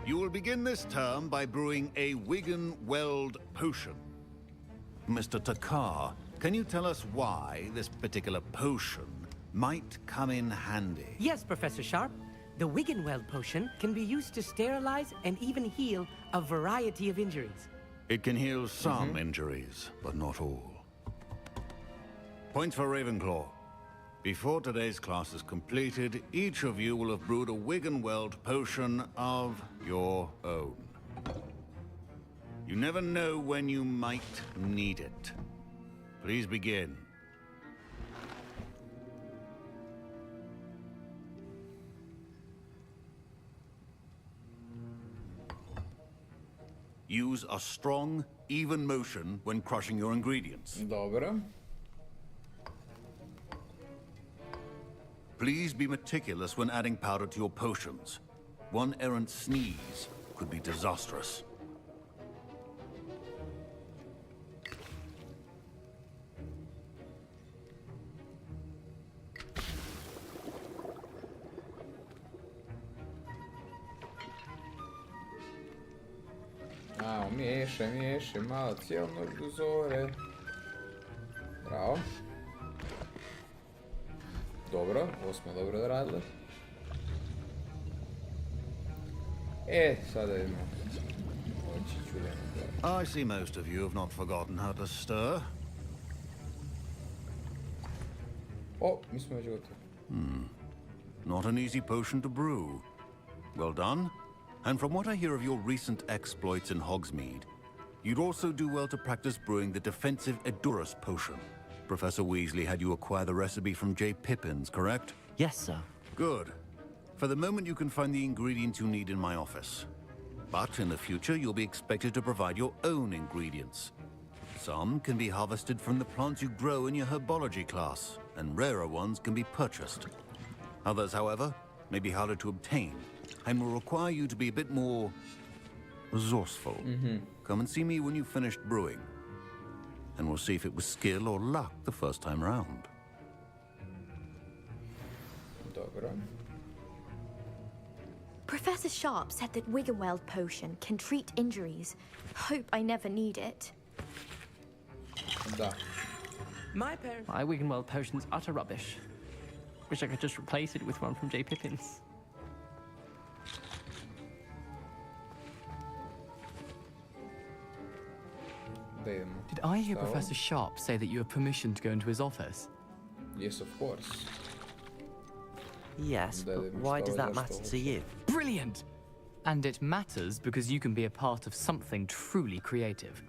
You will begin this term by brewing a Wiggenweld potion. Mr. Takar, can you tell us why this particular potion might come in handy? Yes, Professor Sharp. The Wiggenweld potion can be used to sterilize and even heal a variety of injuries. It can heal some injuries, but not all. Points for Ravenclaw. Before today's class is completed, each of you will have brewed a Wiggenweld potion of your own. You never know when you might need it. Please begin. Use a strong, even motion when crushing your ingredients. Dobro. Please be meticulous when adding powder to your potions. One errant sneeze could be disastrous. Miješaj malo cijelu noć do zore. Bravo. Dobro, ovo smo dobro odradili. Sada idemo. I see most of you have not forgotten how to stir. Mi smo već gotovi. Not an easy potion to brew. Well done. And from what I hear of your recent exploits in Hogsmeade, you'd also do well to practice brewing the defensive Edurus potion. Professor Weasley had you acquire the recipe from J. Pippin's, correct? Yes, sir. Good. For the moment, you can find the ingredients you need in my office. But in the future, you'll be expected to provide your own ingredients. Some can be harvested from the plants you grow in your herbology class, and rarer ones can be purchased. Others, however, may be harder to obtain, and will require you to be a bit more resourceful. Come and see me when you've finished brewing, and we'll see if it was skill or luck the first time round. Dobro. Professor Sharp said that Wiggenweld potion can treat injuries. Hope I never need it. Da. My Wiggenweld potion's utter rubbish. Wish I could just replace it with one from J. Pippin's. Did I hear Professor Sharp say that you have permission to go into his office? Yes, of course. Yes, but why does that matter to you? Brilliant! And it matters because you can be a part of something truly creative.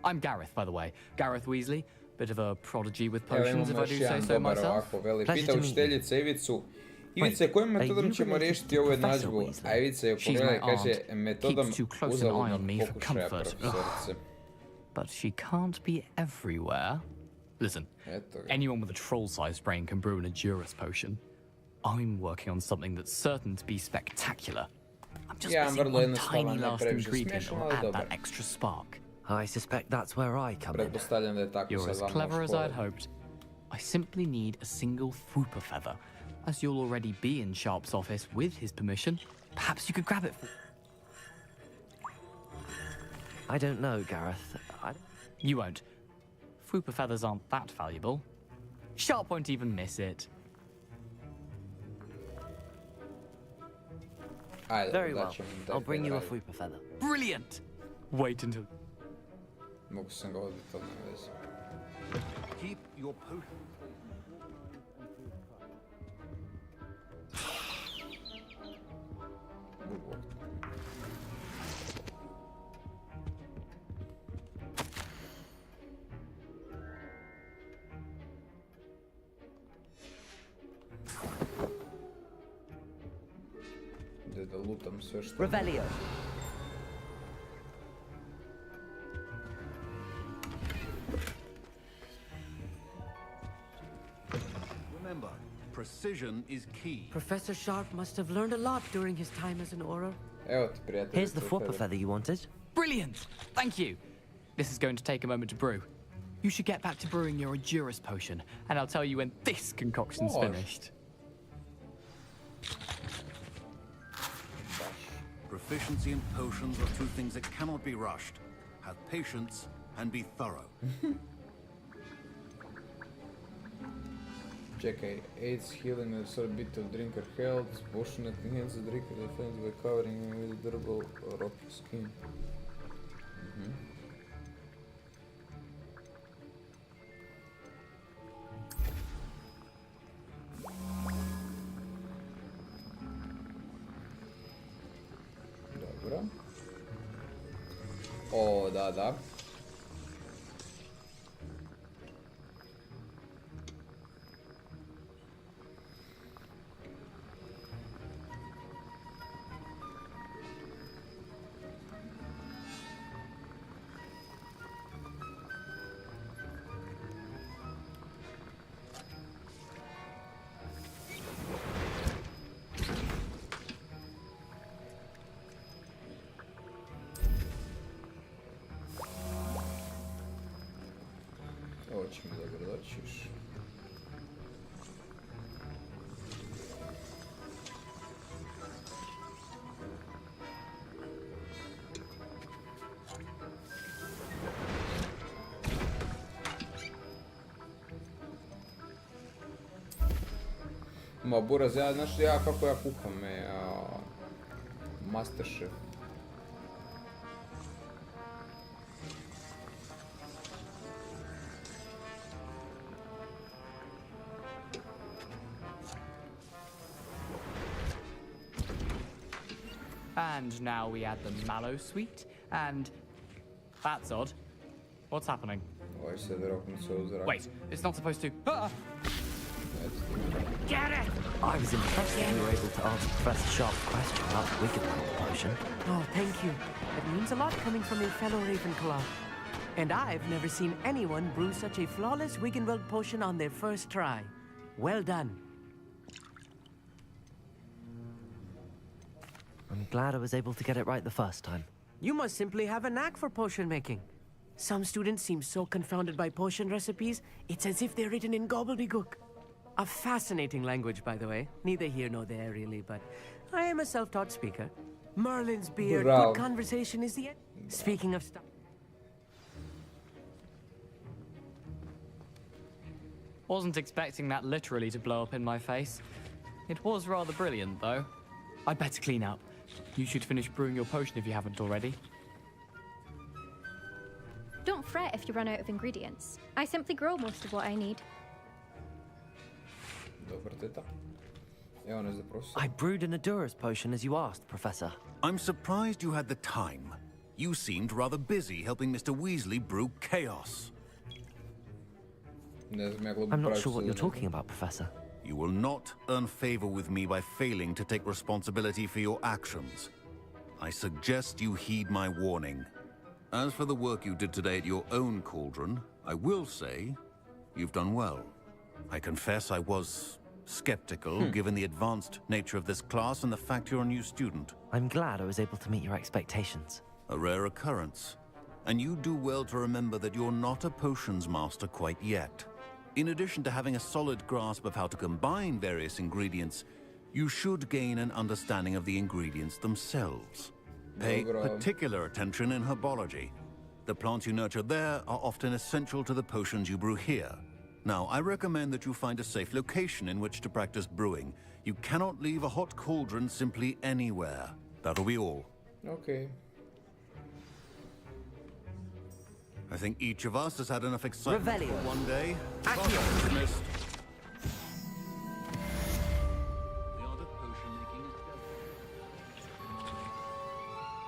I'm Gareth, by the way. Gareth Weasley. Bit of a prodigy with potions, if I do say so myself. Pita učiteljica Ivicu. Ivice, kojom metodom ćemo riješiti ovu jednadžbu? A Ivica je pogledala i kaže, metodom uzaludnog pokušaja, profesorice. But she can't be everywhere. Listen, anyone with a troll-sized brain can brew an Edurus potion. I'm working on something that's certain to be spectacular. I'm just missing one tiny last ingredient that will add that extra spark. I suspect that's where I come in. You're as clever as I'd hoped. I simply need a single Fwooper feather. As you'll already be in Sharp's office with his permission, perhaps you could grab it for... I don't know, Gareth. You won't. Fwooper feathers aren't that valuable. Sharp won't even miss it. Very well. I'll bring you a Fwooper feather. Brilliant! Wait until... Mogu sam ga odbiti, ali ne vezi. Keep your potion. Ajde da lutam sve što... Revelio. Remember, precision is key. Professor Sharp must have learned a lot during his time as an Auror. Evo ti, prijatelj. Here's the four feather you wanted. Brilliant! Thank you. This is going to take a moment to brew. You should get back to brewing your Endurus potion, and I'll tell you when this concoction's finished. Proficiency in potions are two things that cannot be rushed. Have patience and be thorough. Čekaj, aids healing and absorb bit of drinker health, potion that enhances the drinker defense by covering him with durable rock skin. Dobro. O, da. Ovo će mi dobro doći još. Ma buraz, znaš kako ja kuham, Masterchef. And now we add the mallow sweet, and that's odd. What's happening? Wait, it's not supposed to. Ah! Get it! I was impressed that you were able to answer Professor Sharp's question about the Wiggenweld potion. Oh, thank you. It means a lot coming from a fellow Ravenclaw. And I've never seen anyone brew such a flawless Wiggenweld potion on their first try. Well done. I'm glad I was able to get it right the first time. You must simply have a knack for potion making. Some students seem so confounded by potion recipes, it's as if they're written in gobbledygook. A fascinating language, by the way. Neither here nor there, really, but I am a self-taught speaker. Merlin's beard, good conversation is the end. Speaking of stuff... Wasn't expecting that literally to blow up in my face. It was rather brilliant, though. I'd better clean up. You should finish brewing your potion if you haven't already. Don't fret if you run out of ingredients. I simply grow most of what I need. I brewed an Endurus potion as you asked, Professor. I'm surprised you had the time. You seemed rather busy helping Mr. Weasley brew chaos. I'm not sure what you're talking about, Professor. You will not earn favor with me by failing to take responsibility for your actions. I suggest you heed my warning. As for the work you did today at your own cauldron, I will say you've done well. I confess I was skeptical, given the advanced nature of this class and the fact you're a new student. I'm glad I was able to meet your expectations. A rare occurrence. And you do well to remember that you're not a potions master quite yet. In addition to having a solid grasp of how to combine various ingredients, you should gain an understanding of the ingredients themselves. Pay particular attention in herbology. The plants you nurture there are often essential to the potions you brew here. Now, I recommend that you find a safe location in which to practice brewing. You cannot leave a hot cauldron simply anywhere. That'll be all. Okay. I think each of us has had enough excitement for one day. Dismissed.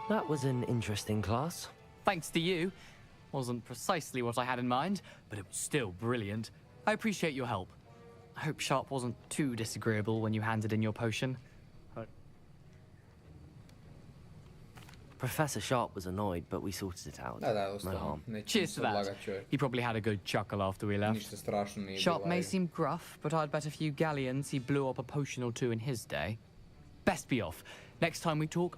That was an interesting class. Thanks to you. Wasn't precisely what I had in mind, but it was still brilliant. I appreciate your help. I hope Sharp wasn't too disagreeable when you handed in your potion. Professor Sharp was annoyed, but we sorted it out. No harm. Cheers to that. He probably had a good chuckle after we left. Sharp may seem gruff, but I'd bet a few galleons he blew up a potion or two in his day. Best be off. Next time we talk,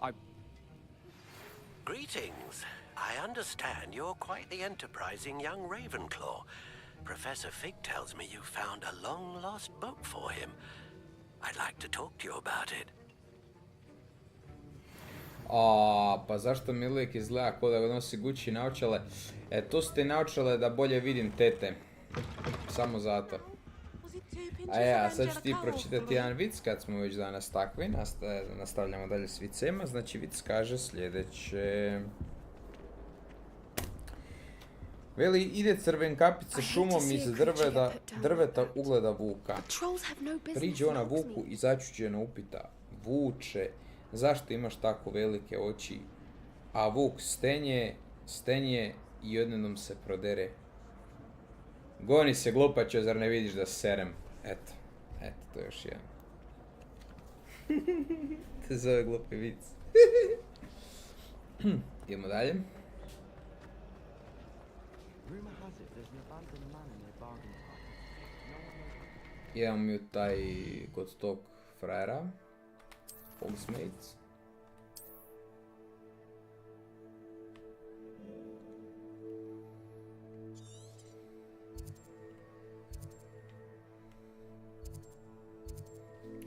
Greetings. I understand you're quite the enterprising young Ravenclaw. Professor Fig tells me you found a long-lost book for him. I'd like to talk to you about it. Pa zašto mi uvijek izgleda kao da nosi Gucci naočale? To su te naočale da bolje vidim tete. Samo zato. A sad ću ti pročitati jedan vic kad smo već danas takvi. Nastavljamo dalje s vicema. Znači vic kaže sljedeće. Veli, ide Crvenkapica šumom iz drveta ugleda vuka. Priđe ona vuku i začuđeno upita: Vuče, zašto imaš tako velike oči? A vuk stenje i odjednom se prodere. Goni se glupačo, zar ne vidiš da serem? Eto, to je još jedan. To zove glupi vic. Idemo dalje. Idemo mi u taj kod tog frajera. Hogsmates.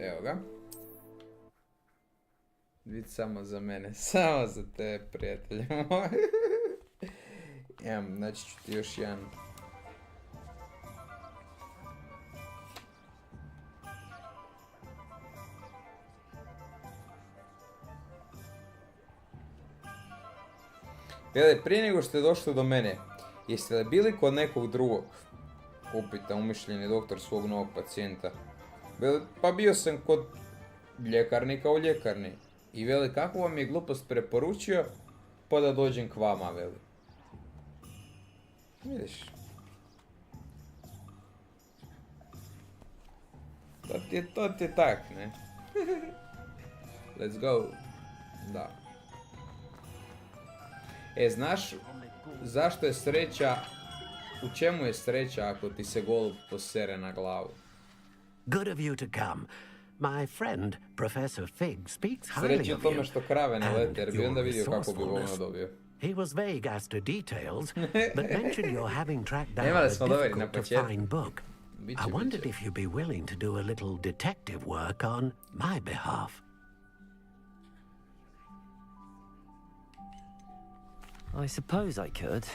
Evo ga. Vid samo za mene, samo za te, prijatelje moji. Znači ću ti još jedan. Gledaj, prije nego ste došli do mene, jeste li bili kod nekog drugog? Upita umišljeni doktor svog novog pacijenta. Pa bio sam kod ljekarnika u ljekarni. I veli, kako vam je glupost preporučio, pa da dođem k vama, veli. Vidiš. To ti je tak, ne? Let's go. Da. Znaš zašto je sreća, u čemu je sreća ako ti se golub posere na glavu? Good of you to come. My friend, Professor Fig, speaks highly Sreće of tome you. što krave ne lete, jer bi onda vidio kako bi ono dobio. He was vague as to details, but mentioned your having tracked down a difficult to find book. I wondered if you'd be willing to do a little detective work on my behalf. I suppose I could.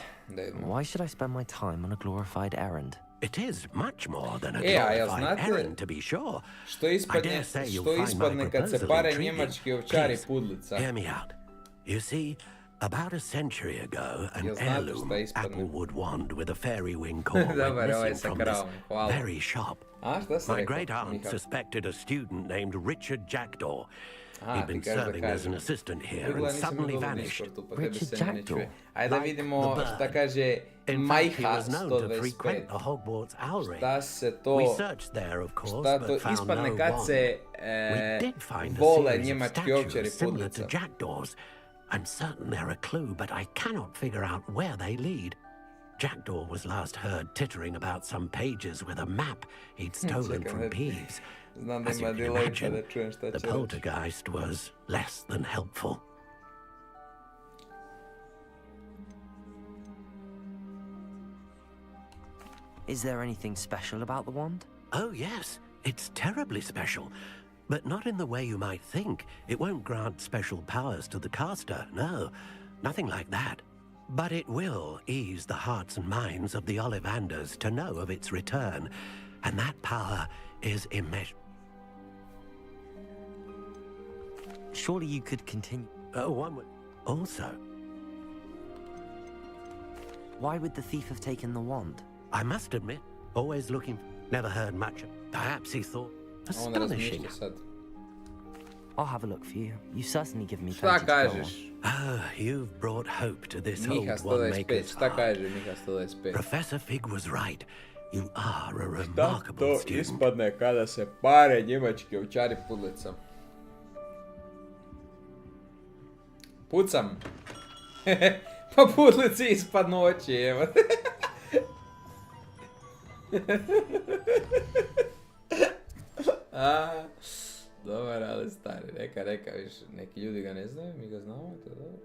Why should I spend my time on a glorified errand? It is much more than a glorified errand, to be sure. Što ispadne kad se pare njemački ovčari pudlica? Hear me out. You see, about a century ago, an heirloom applewood wand with a fairy wing core went missing from this very shop. My great aunt suspected a student named Richard Jackdaw. He'd been serving as an assistant here and suddenly vanished. Richard Jackdaw? Ajde da vidimo šta kaže Majha 125. Šta se to... Šta to ispadne kad se vole njemački ovčari pudlica. I'm certain they're a clue, but I cannot figure out where they lead. Jackdaw was last heard tittering about some pages with a map he'd stolen from Peeves. As you can imagine, the poltergeist was less than helpful. Is there anything special about the wand? Oh, yes. It's terribly special. But not in the way you might think. It won't grant special powers to the caster, no. Nothing like that. But it will ease the hearts and minds of the Ollivanders to know of its return. And that power is immeasurable. Surely you could continue. Oh, one would. Also. Why would the thief have taken the wand? I must admit, always looking. Never heard much. Perhaps he thought. Astonishing. I'll have a look for you. You certainly give me plenty to go on. Ah, you've brought hope to this old one-maker's heart. Professor Fig was right. You are a remarkable student. Šta to ispadne kada se pare njemački ovčari pudlica? Pucam. Pa putlici ispad noći, evo. Dobar, ali stari, neka, više. Neki ljudi ga ne znaju, mi ga znamo, to je dobro.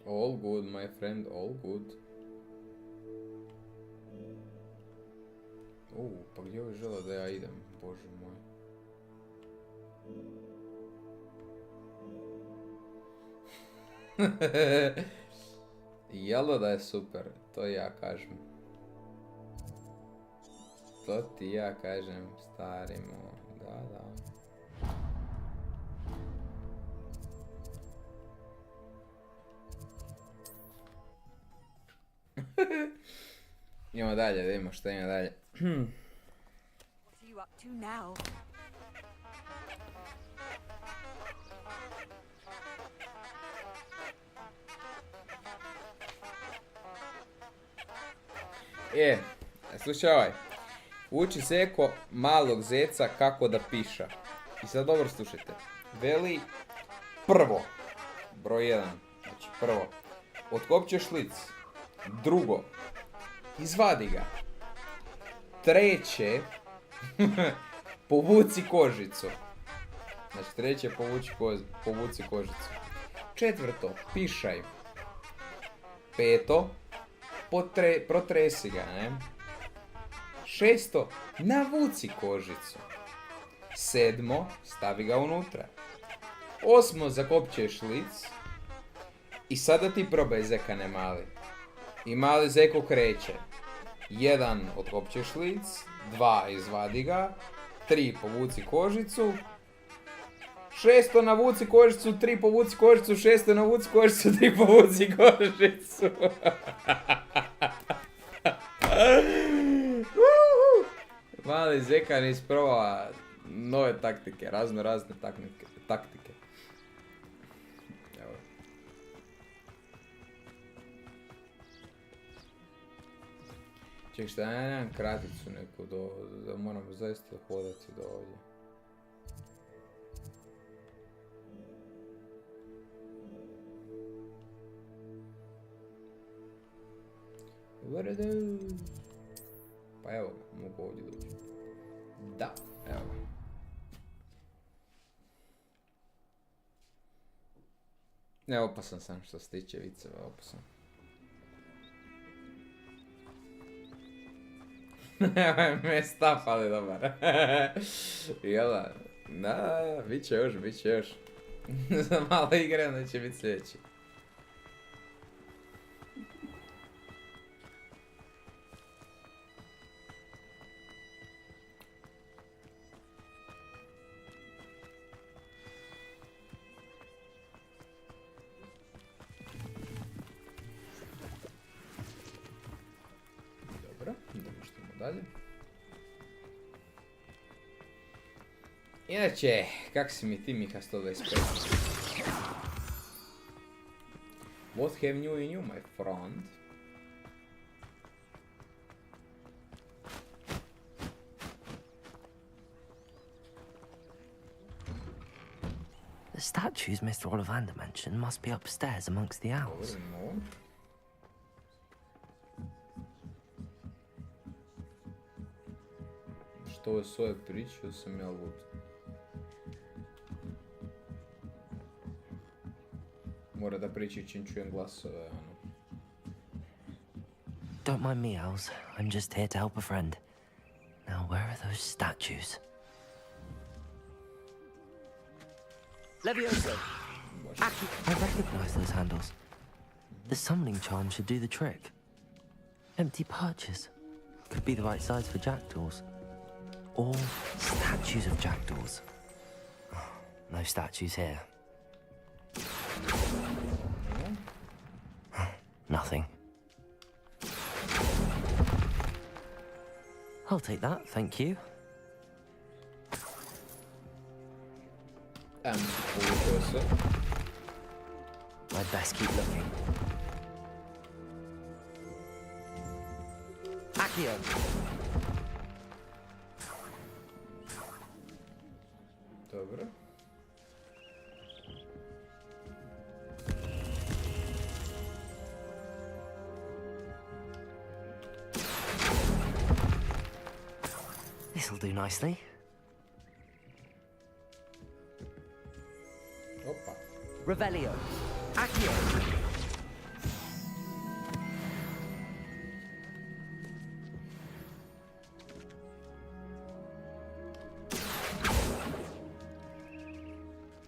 All good, my friend, all good. Pa gdje ovo žele da ja idem, bože moj. Jelo da je super, to ja kažem. To ti ja kažem, stari moj, da. Idemo dalje, da vidimo što ima dalje. What are you up to now? Slušaj ovaj. Uči Zeko malog zeca kako da piša. I sad dobro slušajte. Veli prvo. Broj 1. Znači prvo. Otkopčeš lic. Drugo. Izvadi ga. Treće. Povuci kožicu. Znači treće povuci kožicu. Četvrto. Pišaj. Peto. Protresi ga, ne? Šesto. Navuci kožicu. Sedmo. Stavi ga unutra. Osmo. Zakopčeš lic. I sada ti probaj zekane mali. I mali Zeko kreće. 1. Otkopčeš lic. 2. Izvadi ga. 3. Povuci kožicu. 6. Navuci kožicu. 3. Povuci kožicu. 6. Navuci kožicu. 3. Povuci kožicu. Mali Zekan isprobava nove taktike. Razne taktike. Evo. Ček, šta ja nemam kraticu neku da moram zaista hodati do ovdje. Pa evo ga, mogu ovdje doći. Da, evo ga. Ne, opasan sam što se tiče viceva, opasan. Me staf, ali dobar. Jela, da, bit će još. Za malo igre, onda će biti sljedeći. Dalje. Inače, kak si mi ti Miha 125? What have new in you, my friend? The statues Mr. Ollivander mentioned must be upstairs amongst the owls. Što je svoje pričao sam ja lud. Mora da priča čim čujem glasove, ono. Don't mind me, owls. I'm just here to help a friend. Now, where are those statues? Levioso! I recognize those handles. The summoning charm should do the trick. Empty perches. Could be the right size for jackdaws. Or statues of jackdaws. No statues here. Nothing. I'll take that, thank you. Povučio se. I'd best keep looking. Accio. Dobro. This'll do nicely. Opa. Revelio. Accio.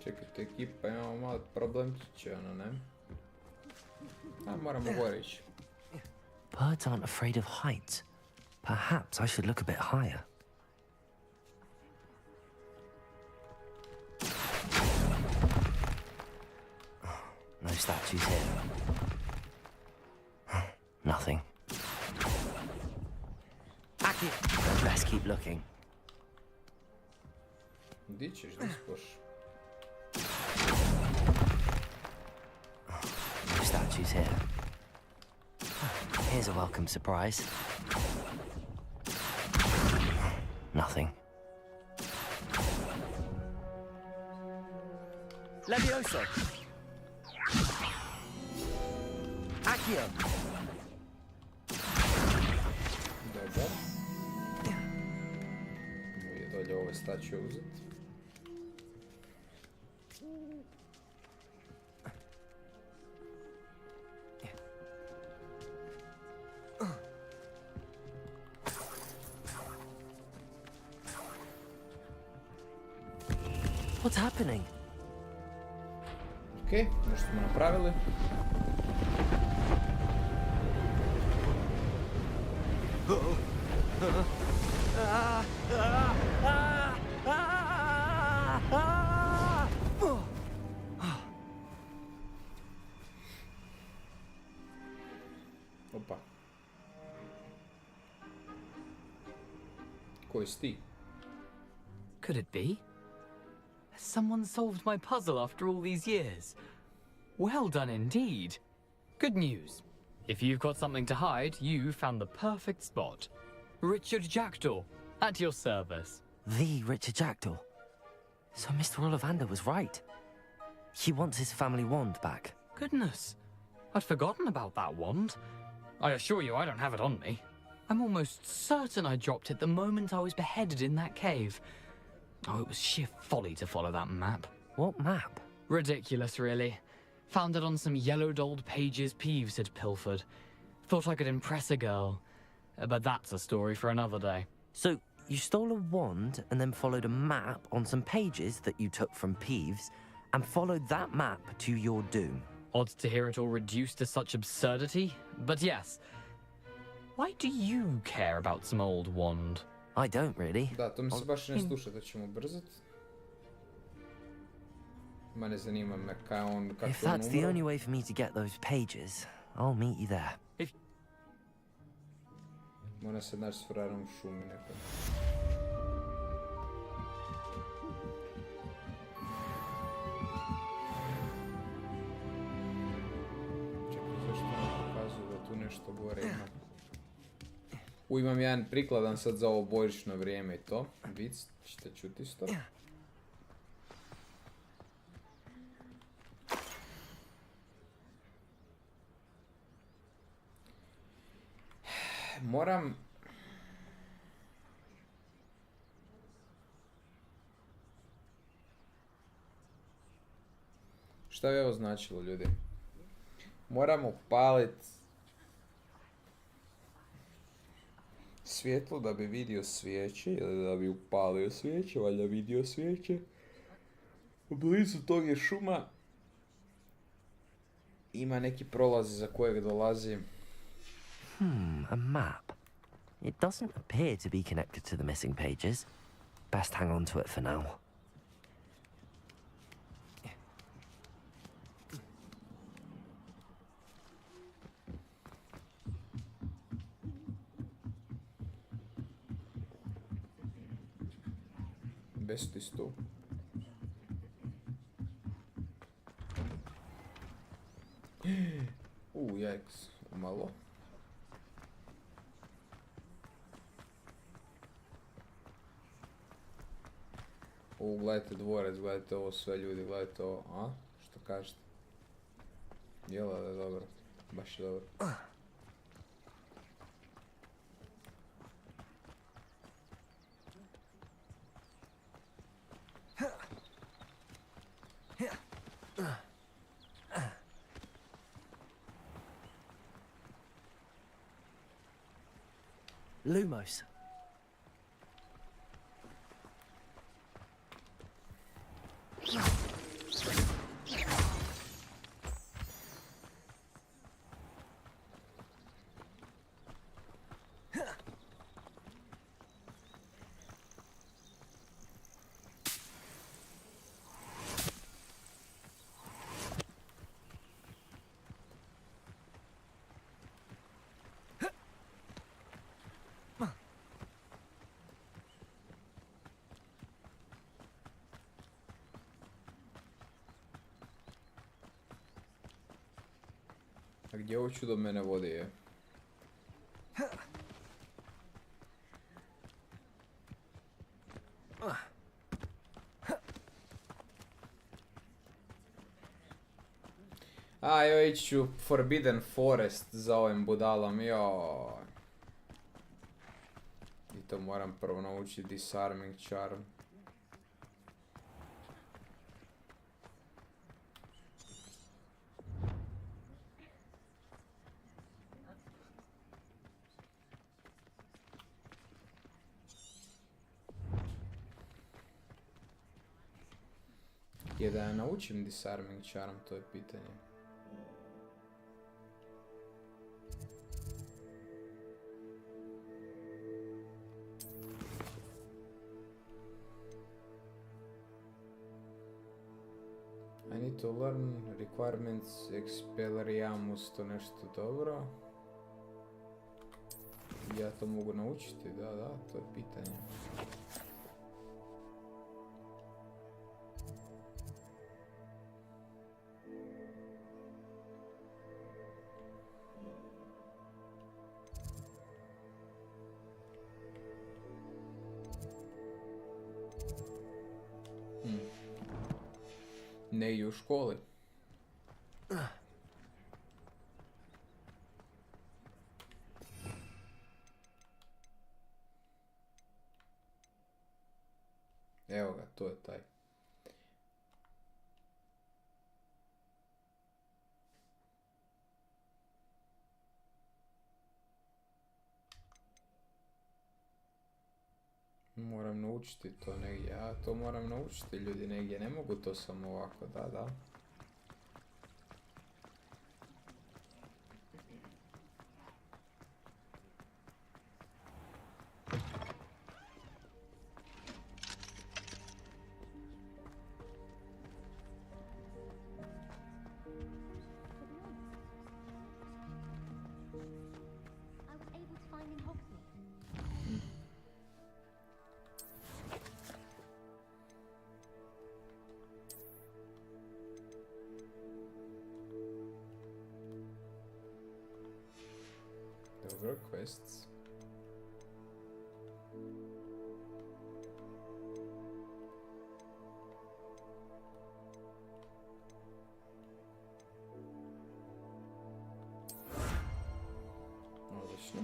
Čekajte, ekipa, imamo malo problemčiće, ono, ne? A, moramo gore ići. Birds aren't afraid of heights. Perhaps I should look a bit higher. No statues here. Nothing. Accio. I'd best keep looking. Di ćeš da spoš? No statues here. Here's a welcome surprise. Nothing. Levioso. Accio. Dobar. Moje dolje ove staće uzeti. What's happening? Okej, nešto smo napravili. Opa. Koji si ti? Could it be? Has someone solved my puzzle after all these years? Well done indeed. Good news. If you've got something to hide, you found the perfect spot. Richard Jackdaw, at your service. The Richard Jackdaw. So Mr. Ollivander was right. He wants his family wand back. Goodness, I'd forgotten about that wand. I assure you I don't have it on me. I'm almost certain I dropped it the moment I was beheaded in that cave. Oh, it was sheer folly to follow that map. What map? Ridiculous, really. Found it on some yellowed old pages Peeves had pilfered. Thought I could impress a girl. But that's a story for another day. So, you stole a wand and then followed a map on some pages that you took from Peeves and followed that map to your doom. Odd to hear it all reduced to such absurdity, but yes. Why do you care about some old wand? I don't really. Da, to mi se baš ne sluša, da ćemo brzat. Ma ne zanima me kako on umro. If that's the only way for me to get those pages, I'll meet you there. Mora se naći s frajerom u šumi nekako. Čekaj, zašto ne pokazuju da tu nešto gore ima? Imam jedan prikladan sad za ovo božićno vrijeme i to. Vic, ćete čuti isto. Moram... Šta je ovo značilo, ljudi? Moram upalit svjetlo da bi vidio svijeće, ili da bi upalio svijeće, valjda vidio svijeće. U blizu tog je šuma. Ima neki prolaz za kojeg dolazim. A map. It doesn't appear to be connected to the missing pages. Best hang on to it for now. Best is tu. Jajks, malo. Gledajte dvorec, gledajte ovo sve ljudi, gledajte ovo, a? Što kažete? Jela da je dobro, baš je dobro. Lumos. A gdje ovo čudo mene vodi je? A joj, ići ću Forbidden Forest za ovim budalom, joj. I to moram prvo naučiti Disarming Charm. Je da ja naučim Disarming Charm, to je pitanje. I need to learn requirements expelliarmus, to nešto dobro. Ja to mogu naučiti, da, to je pitanje. Ne i u školi. Evo ga, to je taj. Moram naučiti to negdje, ja to moram naučiti ljudi negdje, ne mogu to samo ovako, da. Dobro, quests. Odlično.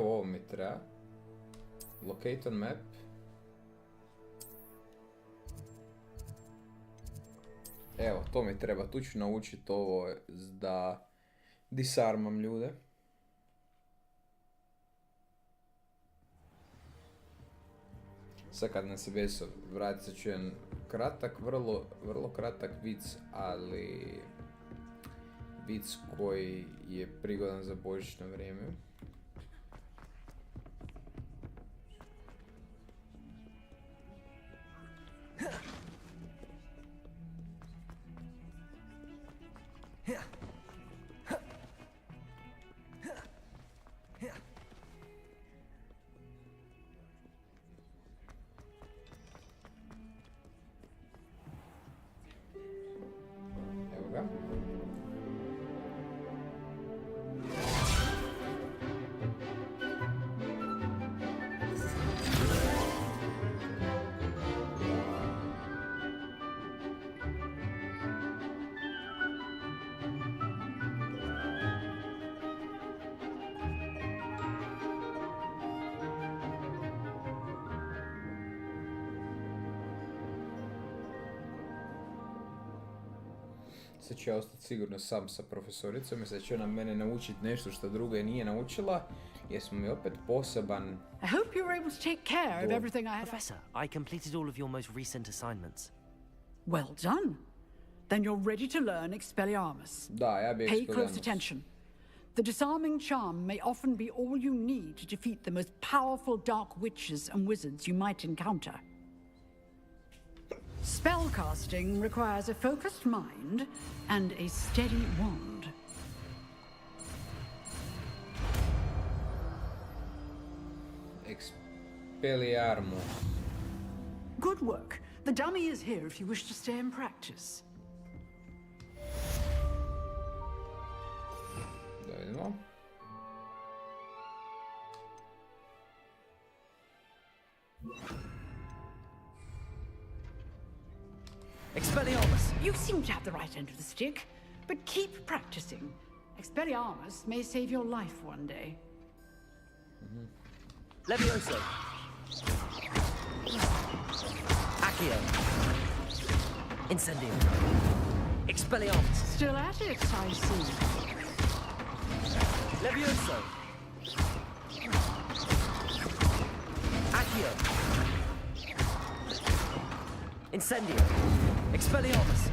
Evo, ovo mi treba. Locate on map. Evo, to mi treba. Tu ću naučiti ovo da disarmam ljude. Sad kad nam se beso, vratit se ću jedan kratak, vrlo kratak vic, ali vic koji je prigodan za božićno vrijeme. Evo ga. Sad ću ja ostati sigurno sam sa profesoricom i sad će ona mene naučiti nešto što druga nije naučila, jer smo mi opet poseban... I hope you were able to take care of everything I had... Professor, I completed all of your most recent assignments. Well done. Then you're ready to learn Expelliarmus. Da, ja bi Pay close attention. The disarming charm may often be all you need to defeat the most powerful dark witches and wizards you might encounter. Spellcasting requires a focused mind and a steady wand. Expelliarmus. Good work. The dummy is here if you wish to stay and practice. Da vidimo. Expelliarmus! You seem to have the right end of the stick, but keep practicing. Expelliarmus may save your life one day. Levioso. Accio. Incendio. Expelliarmus. Still at it, I see. Levioso. Accio. Incendio. Expelliarmus.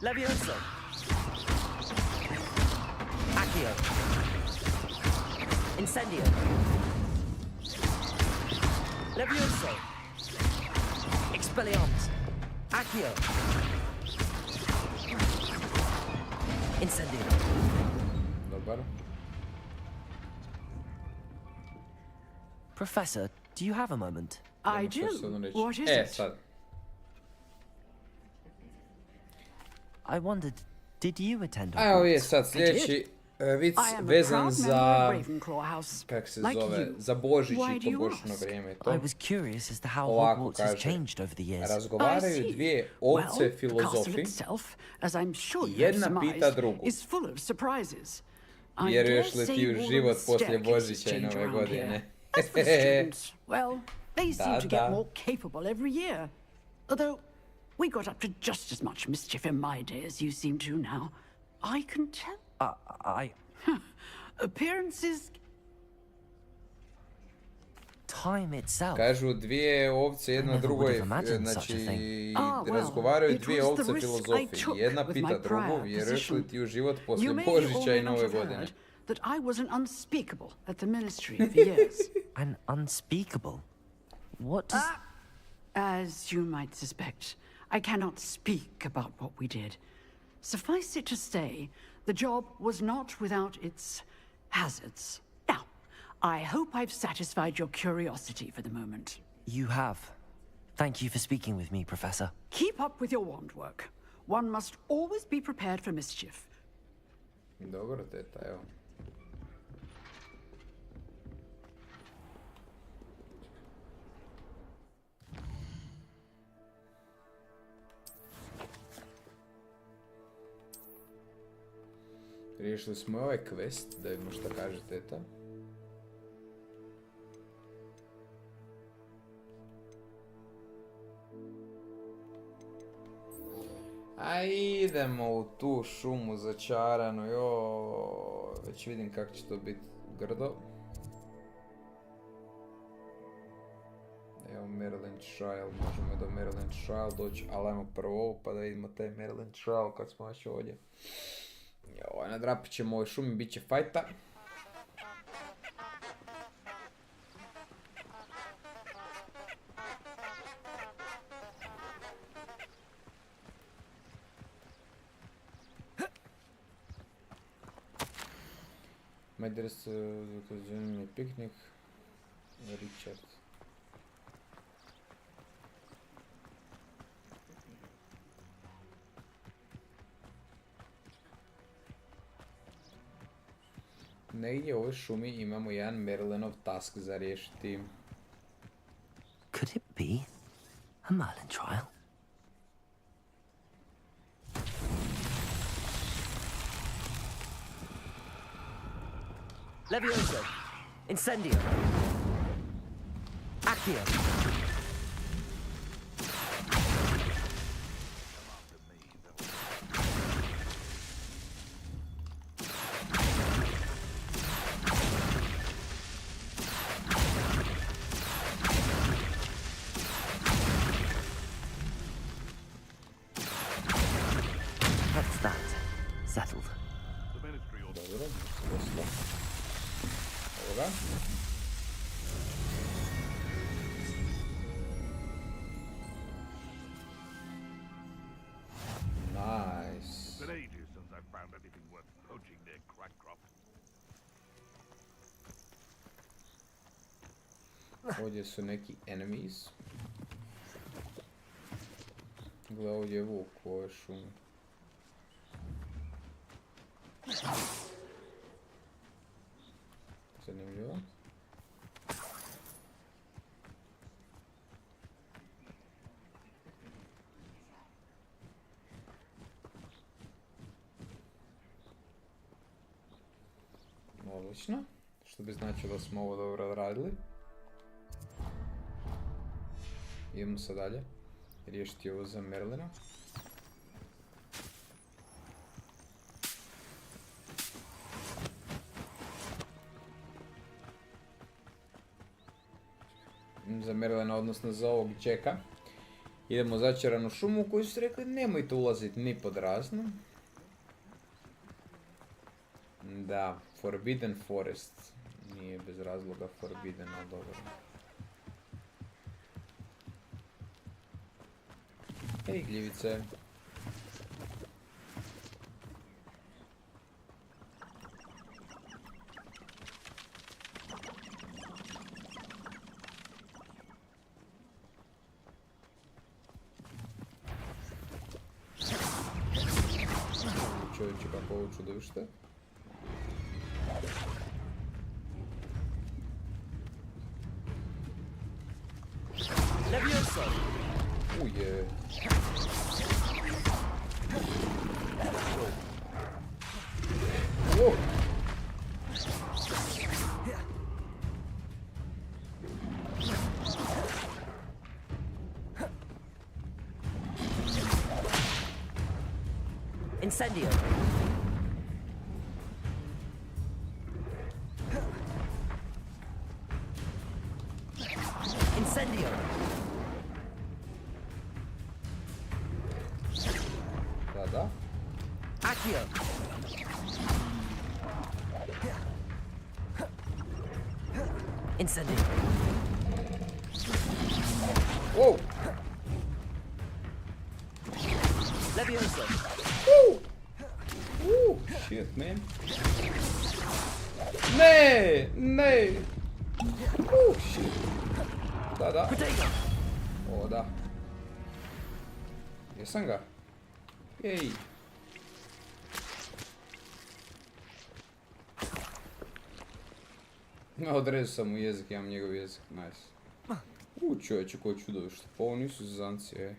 Levioso. Accio. Incendio. Levioso. Expelliarmus. Accio. Incendio. Dobar. Professor, do you have a moment? I do. What is it? Sad. I wondered, did you attend A evo je Hogwarts? sad sljedeći vic vezan za, kak se zove, za Božić i to božićno vrijeme. I was curious as to how Ovako Hogwarts has kaže, changed over the years. razgovaraju dvije ovce filozofi i jedna pita drugu. Vjeruješ li ti u život poslije Božića i Nove godine? Well, they seem to get more capable every year. Although, we got up to just as much mischief in my day as you seem to now. I can tell. Appearances... Time itself. Kažu dvije ovce, jedna drugoj, znači, razgovaraju dvije ovce filozofi. Jedna pita drugu, vjeruješ li ti u život poslije Božića i Nove godine? That I was an unspeakable at the ministry for years. An unspeakable? What does... As you might suspect, I cannot speak about what we did. Suffice it to say, the job was not without its hazards. Now, I hope I've satisfied your curiosity for the moment. You have. Thank you for speaking with me, Professor. Keep up with your wand work. One must always be prepared for mischief. Dobro, teta, evo. Riješili smo ovaj quest, da vidimo šta kaže teta. idemo u tu šumu začaranu, jo, već vidim kako će to biti grdo. Evo Maryland Trial, možemo do Maryland Trial doći, ali ajmo prvo ovo pa da vidimo taj Maryland Trial kad smo još ovdje. Jo, nadrapit ćemo ovoj šumi, bit će fajta. My dress, mi piknik, Richard. Negdje u ovoj šumi imamo jedan Merlinov task za riješiti. Could it be a Merlin trial? Levioso. Incendio. Accio. That's that. Settled. Dobro, posla. Ovoga. Nice. It's been ages since I've found anything worth poaching near Crackcrop. Ovdje su neki enemies. Gle, ovdje je vuk u ovoj šumi. Zanimljivo. Odlično. Što bi značilo da smo ovo dobro odradili. Idemo sad dalje. Riješiti ovo za Merlina. Za Merlina, odnosno za ovog Jacka. Idemo u začaranu šumu u koju su rekli nemojte ulaziti ni pod razno. Da, Forbidden Forest. Nije bez razloga Forbidden, ali dobro. Ej, gljivice. Čovječe, kako ovo čudovišta. Levioso. Uje. Oh. Incendio. Incendio. Da. Accio. Incendio. Wow. Levioso. Shit, man. Ne, ne. Shit. Da. O, da. Jesam ga? Jej. Odrezao sam mu jezik, imam njegov jezik, nice. Čovječe, koji čudovište, pa ovo nisu zazanci, ej.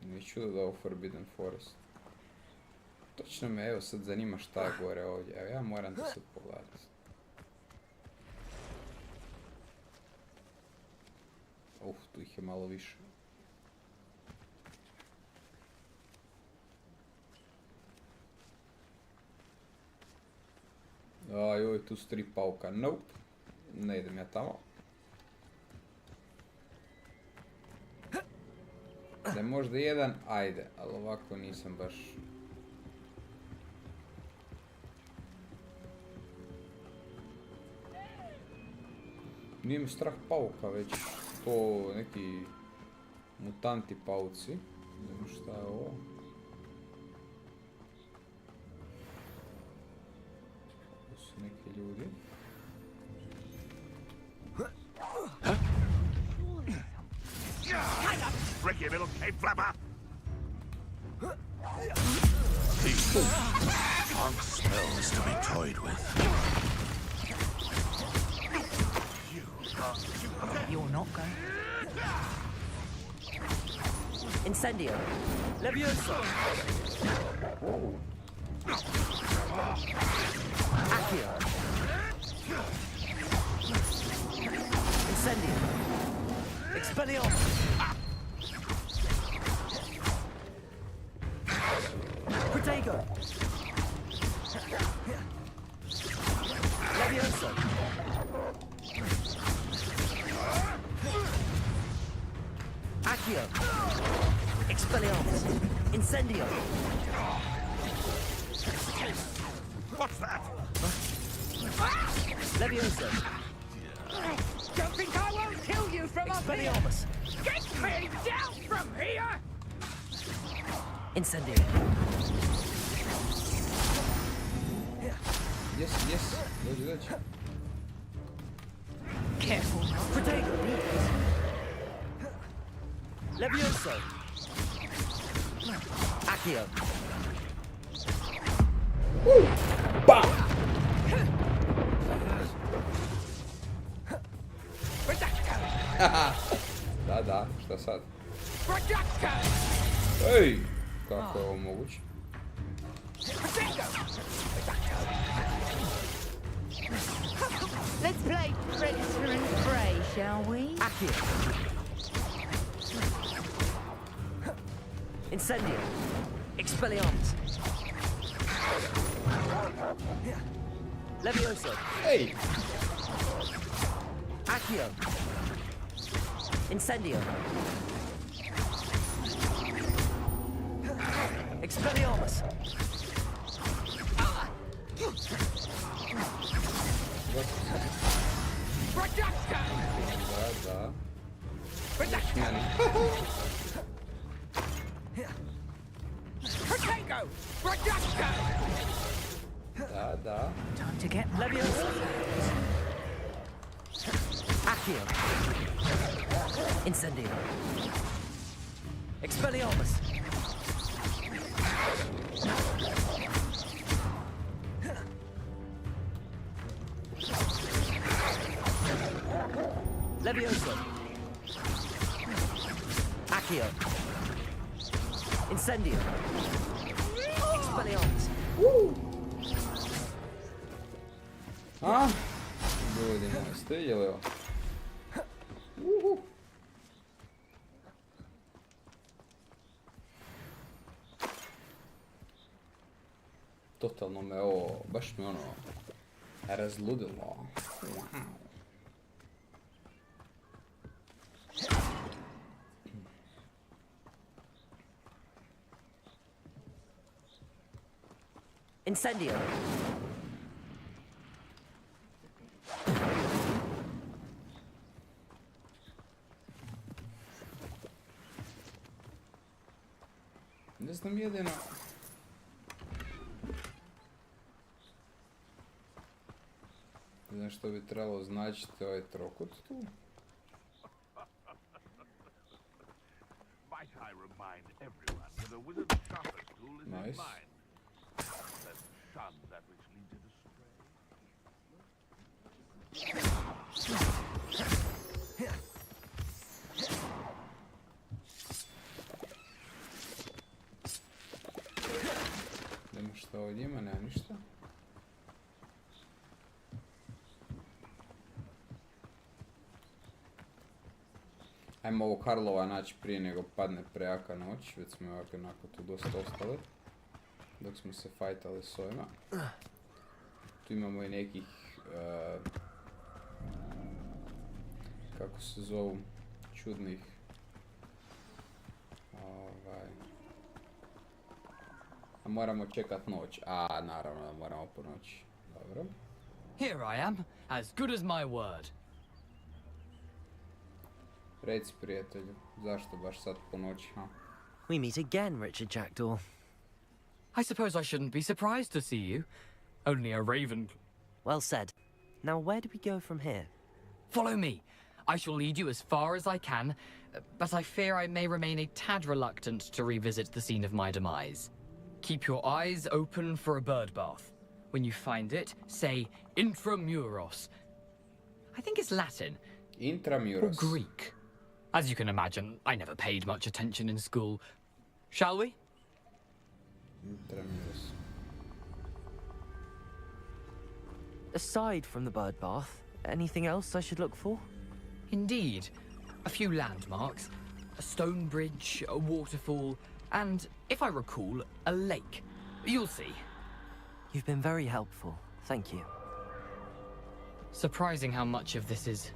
Nije čudo da ovo Forbidden Forest. Točno me, evo sad zanima šta je gore ovdje, evo ja moram da sad pogledati. Tu ih je malo više. Joj, tu su 3 pauka. Nope. Ne idem ja tamo. Da je možda jedan, ajde, ali ovako nisam baš... Nije mi strah pauka, već to neki mutanti pauci. Ne znam šta je ovo. To su neki ljudi. Tricky little cave flapper! Punk smells to be toyed with. You're not going. Incendio. Levioso. Accio. Incendio. Expelliarmus. Protego. Levioso. Accio. Expelliarmus. Incendio. What's that? Levioso. Don't think I won't kill you from up here! Expelliarmus. Get me down from here! Incendio. Yes, dođi. Careful. Protego. Levioso. Accio. Da, šta sad? Ej, kako je ovo moguće? Let's play predator and prey, shall we? Accio. Incendio. Expelliarmus. Levioso. Ej! Accio. Incendio. Expelliarmus. Da. Da. Time to get Levioso. Accio. Incendio. Expelliarmus. Levioso. Accio. Incendio. Expelliarmus. A? Ljudi moji, ste vidjeli ovo? Totalno me ovo, baš me ono, razludilo. Wow. Incendio. Ne znam jedino... Ne znam što bi trebalo značiti ovaj trokut tu. Might I remind everyone that a wizard's sharpest tool is his mind. Let's shun that which leads it astray. Nema šta ovdje ima, nema ništa. Ajmo ovog Harlova naći prije nego padne prejaka noć, već smo ovako onako tu dosta ostali. Dok smo se fajtali s ovima. Tu imamo i nekih, kako se zovu, čudnih. A moramo čekat noć. A, naravno da moramo po noći. Dobro. Here I am, as good as my word. Reci, prijatelju, zašto baš sad po noći, ha? We meet again, Richard Jackdaw. I suppose I shouldn't be surprised to see you. Only a raven. Well said. Now where do we go from here? Follow me. I shall lead you as far as I can, but I fear I may remain a tad reluctant to revisit the scene of my demise. Keep your eyes open for a bird bath. When you find it, say intramuros. I think it's Latin. Intramuros. Or Greek. As you can imagine, I never paid much attention in school. Shall we? Intramuros. Aside from the bird bath, anything else I should look for? Indeed. A few landmarks. A stone bridge, a waterfall, and, if I recall, a lake. You'll see. You've been very helpful. Thank you. Surprising how much of this is,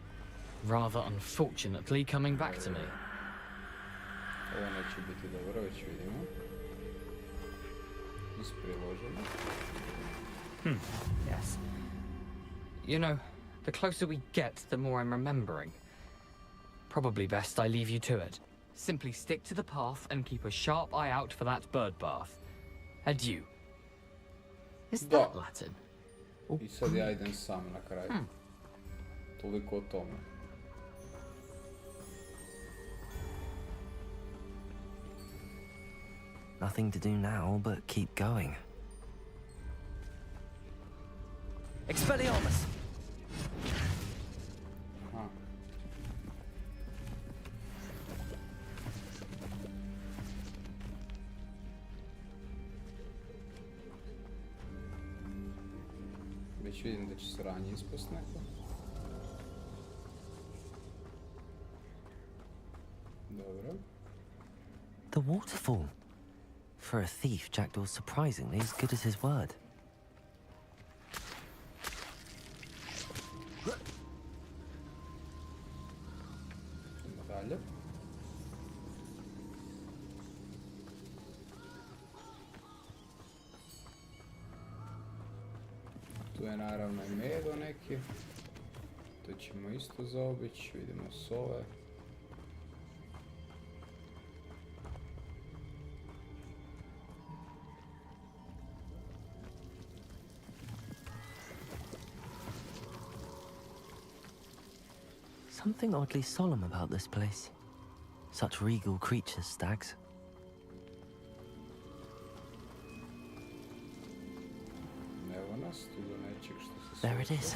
rather unfortunately, coming back to me. Ovo neće biti dobro, već vidimo. Ispriloženo. Yes. You know, the closer we get, the more I'm remembering. Probably best I leave you to it. Simply stick to the path and keep a sharp eye out for that bird bath. Adieu. Is that Latin? I sad ja idem sam na kraju. Toliko o tome. Nothing to do now but keep going. Expelliarmus! Već vidim da će se ranije ispast neko. Dobro. The waterfall. For a thief, Jackdaw's surprisingly as good as his word. Dalje. Tu je naravno i medo neki. To ćemo isto zaobići, vidimo sove. Something oddly solemn about this place. Such regal creatures, stags. There it is,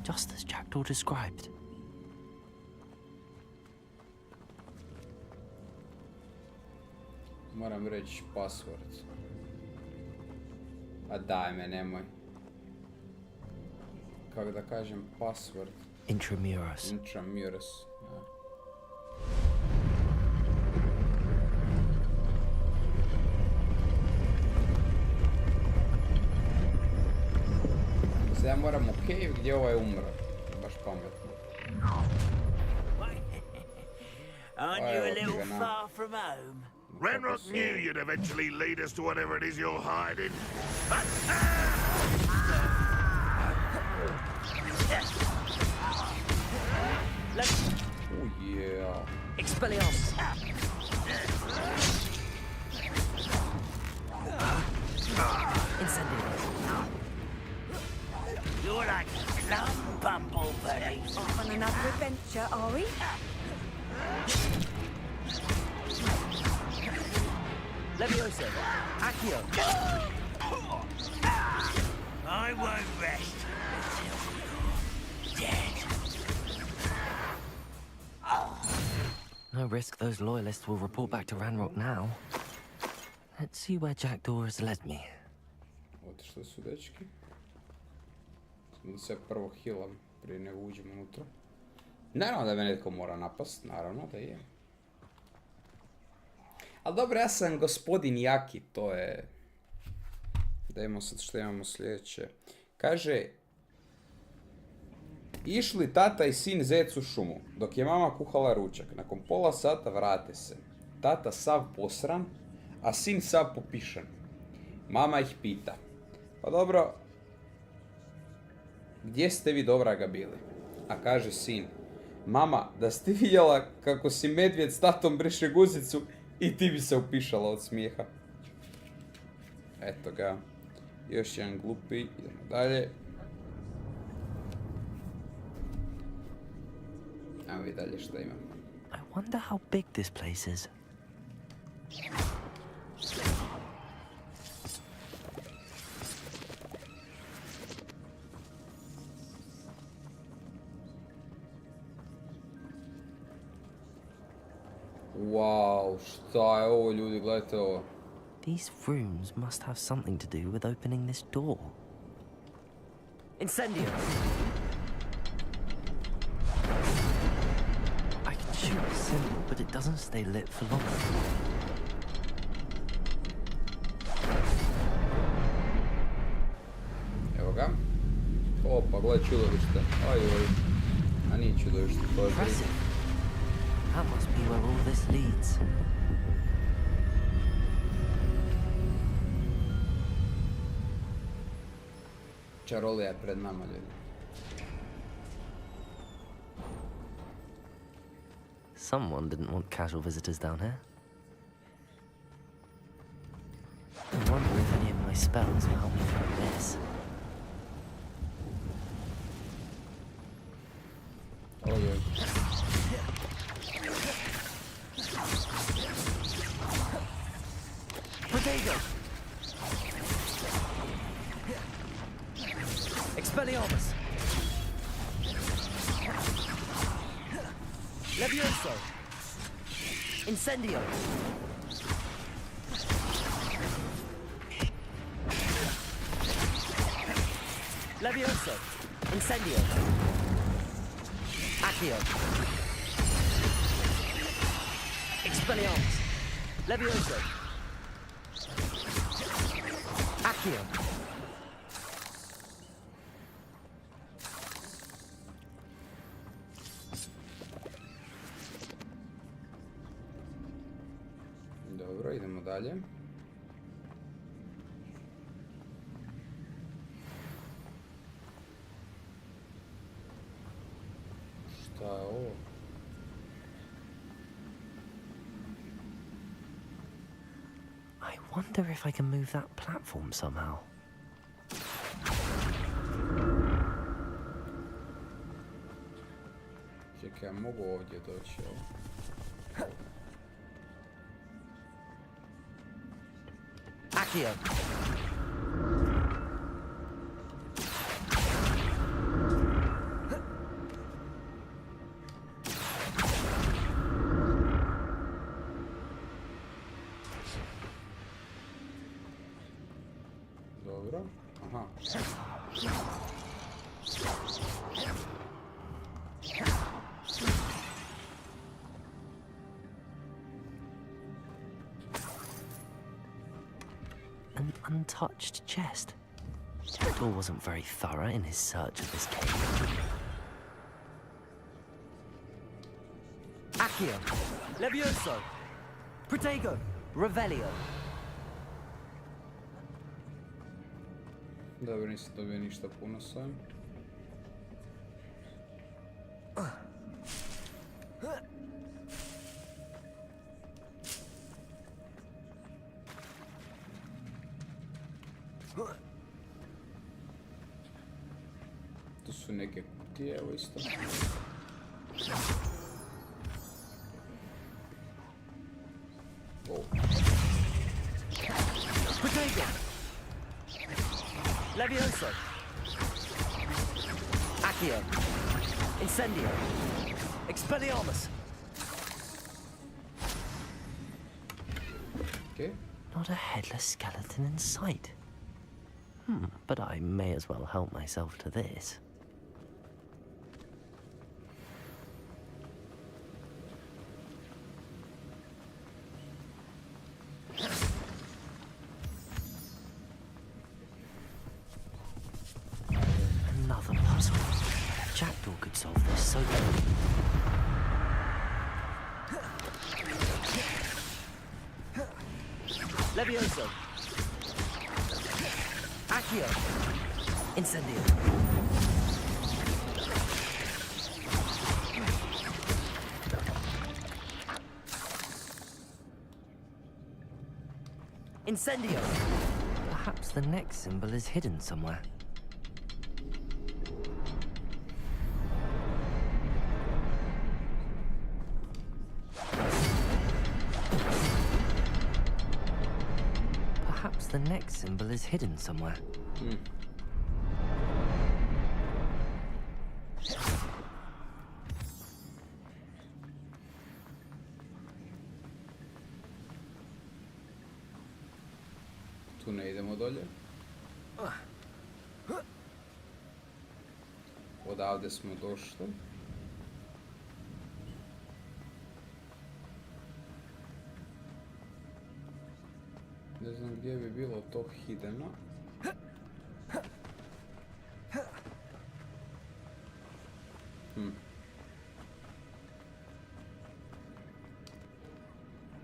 just as Jackdaw described. Moram reći password. A daj me, nemoj. Kako da kažem password? Intramuros. Intramuros, ja. Sad ja moram u cave gdje ovaj umro. Baš pametno. Aren't you a little far from home? Renrock knew you'd eventually lead us to whatever it is you're hiding. Oh yeah. Expelliarmus. Incendiary. You're like a plum bumblebee. Off on another adventure, are we? Levioso. Accio. I won't rest until you're dead. No risk those loyalists will report back to Ranrock now. Let's see where Jackdaw has led me. Otišli su dečki. Da se prvo healam prije nego uđem unutra. Naravno da me netko mora napast, naravno da je. Ali dobro, ja sam gospodin Jaki, to je... Dajmo sad što imamo sljedeće. Kaže... Išli tata i sin zec u šumu, dok je mama kuhala ručak. Nakon pola sata vrate se. Tata sav posran, a sin sav popišan. Mama ih pita. Pa dobro, gdje ste vi dobraga bili? A kaže sin. Mama, da ste vidjela kako si medvjed s tatom briše guzicu i ti bi se upišala od smijeha. Eto ga. Još jedan glupi. Idemo dalje. Ajmo i dalje što imamo. I wonder how big this place is. Wow, šta je ovo ljudi, gledajte ovo. These rooms must have something to do with opening this door. Incendio! I can shoot a symbol, but it doesn't stay lit for long. Evo ga. Opa, gledaj čudovište. Ajoj. A nije čudovište, to je... That must be where all this leads. Čarolija je pred nama, ljudi. Someone didn't want casual visitors down here. I wonder if any of my spells will help me through this. Ojoj. Potato! Expelliarmus! Levioso! Incendio! Levioso! Incendio! Accio! Expelliarmus! Levioso! Accio! Dobro, idemo dalje. Šta je ovo? I wonder if I can move that platform somehow. Čekaj, ja mogu ovdje doći, evo. Accio! Dobro, aha. An untouched chest. Jackdaw wasn't very thorough in his search of this cave. Accio! Levioso! Protego! Revelio! Dobro, nisam dobio ništa puno s ovim. Tu su neke kutije, evo isto. Oh. Protego! Levioso! Accio! Incendio! Expelliarmus! Okay. Not a headless skeleton in sight. But I may as well help myself to this. puzzle. Jackdaw could solve this so well. Levioso. Accio. Incendio. Incendio. Perhaps the next symbol is hidden somewhere. Perhaps the next symbol is hidden somewhere. Tu ne idemo dolje. Odavde smo došli. Ne znam gdje bi bilo to hideno.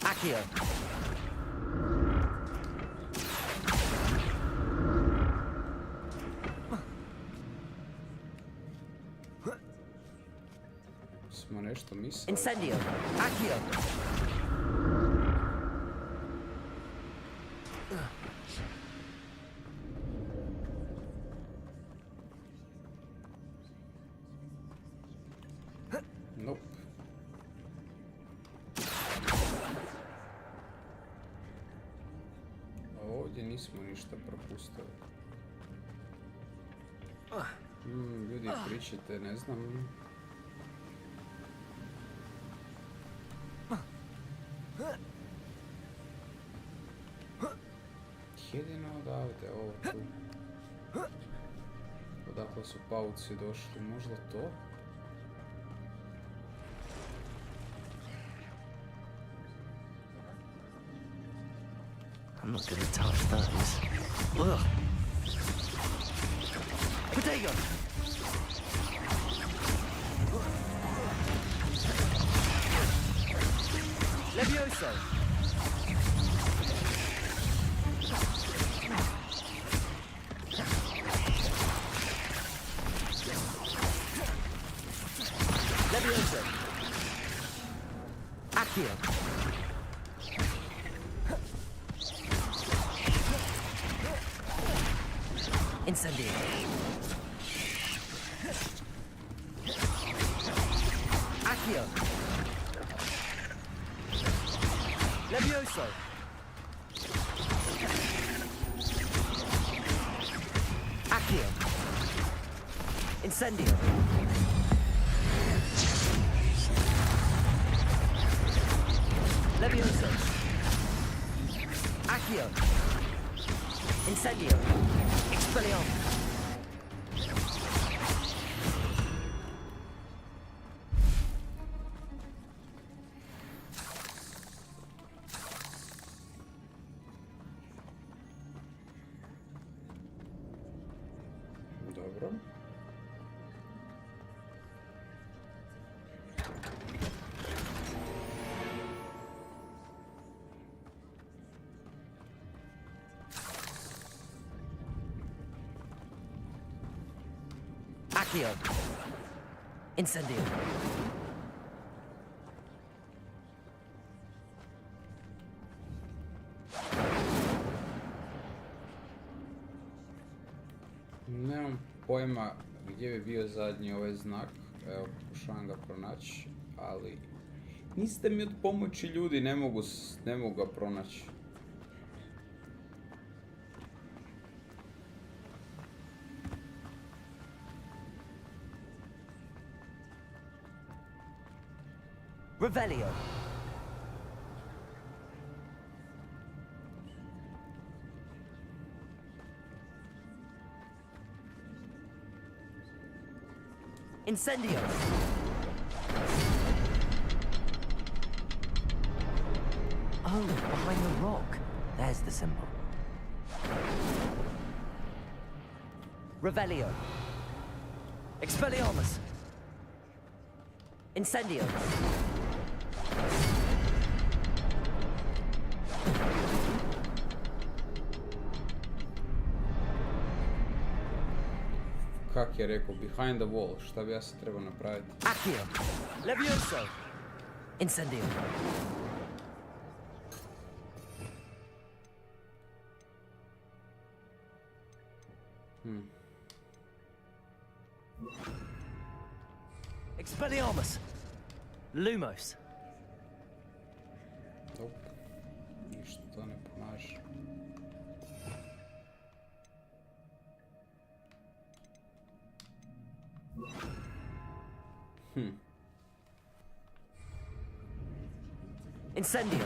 Accio. Smo nešto mislili. Incendio. Accio. Nope. A ovdje nismo ništa propustili. Ljudi, pričajte, ne znam. Jedino odavde, ovo tu. Odakle su pauci došli, možda to? I'm not gonna touch those. Ugh. Potato. Levioso. Levioso. Accio. Incendio. Accio. Levioso. Accio. Incendio. Levioso. Accio. Incendio. Expelliarmus. Dobro. Accio. Incendio. Nemam pojma gdje bi bio zadnji ovaj znak. Evo, pokušavam ga pronaći, ali niste mi od pomoći, ljudi, ne mogu ga pronaći. Revelio. Incendio. Oh, behind the rock. There's the symbol. Revelio. Expelliarmus! Incendio! Kak je rekao? Behind the wall. Šta bi ja se trebao napraviti? Accio! Levioso! Incendio! Expelliarmus! Lumos! Nope. Ništa to ne pomaže. Incendio!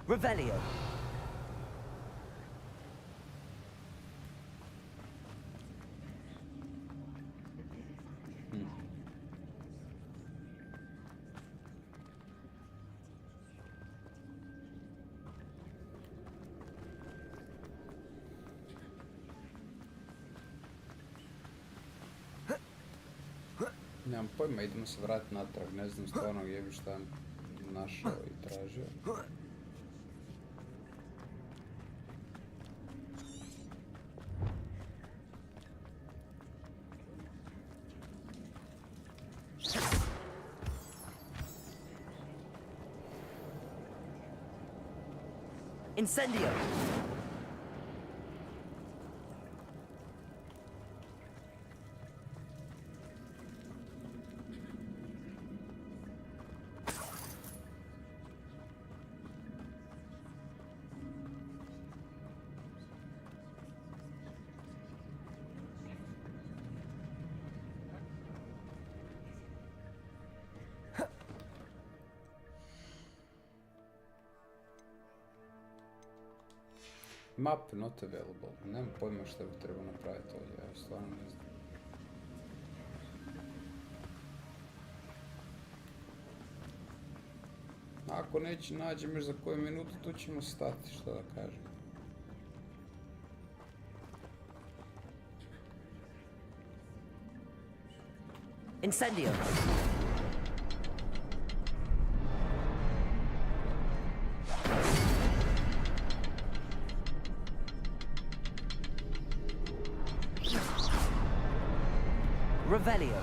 Revelio. Nemam pojma, idemo se vratiti natrag, ne znam stvarno gdje bi šta našao i tražio. Incendio! Map not available. Nemam pojma što bi trebao napraviti ovdje, ja stvarno ne znam. Ako neće nađem još za koju minutu, tu ćemo stati, što da kažem. Incendio! Revelio.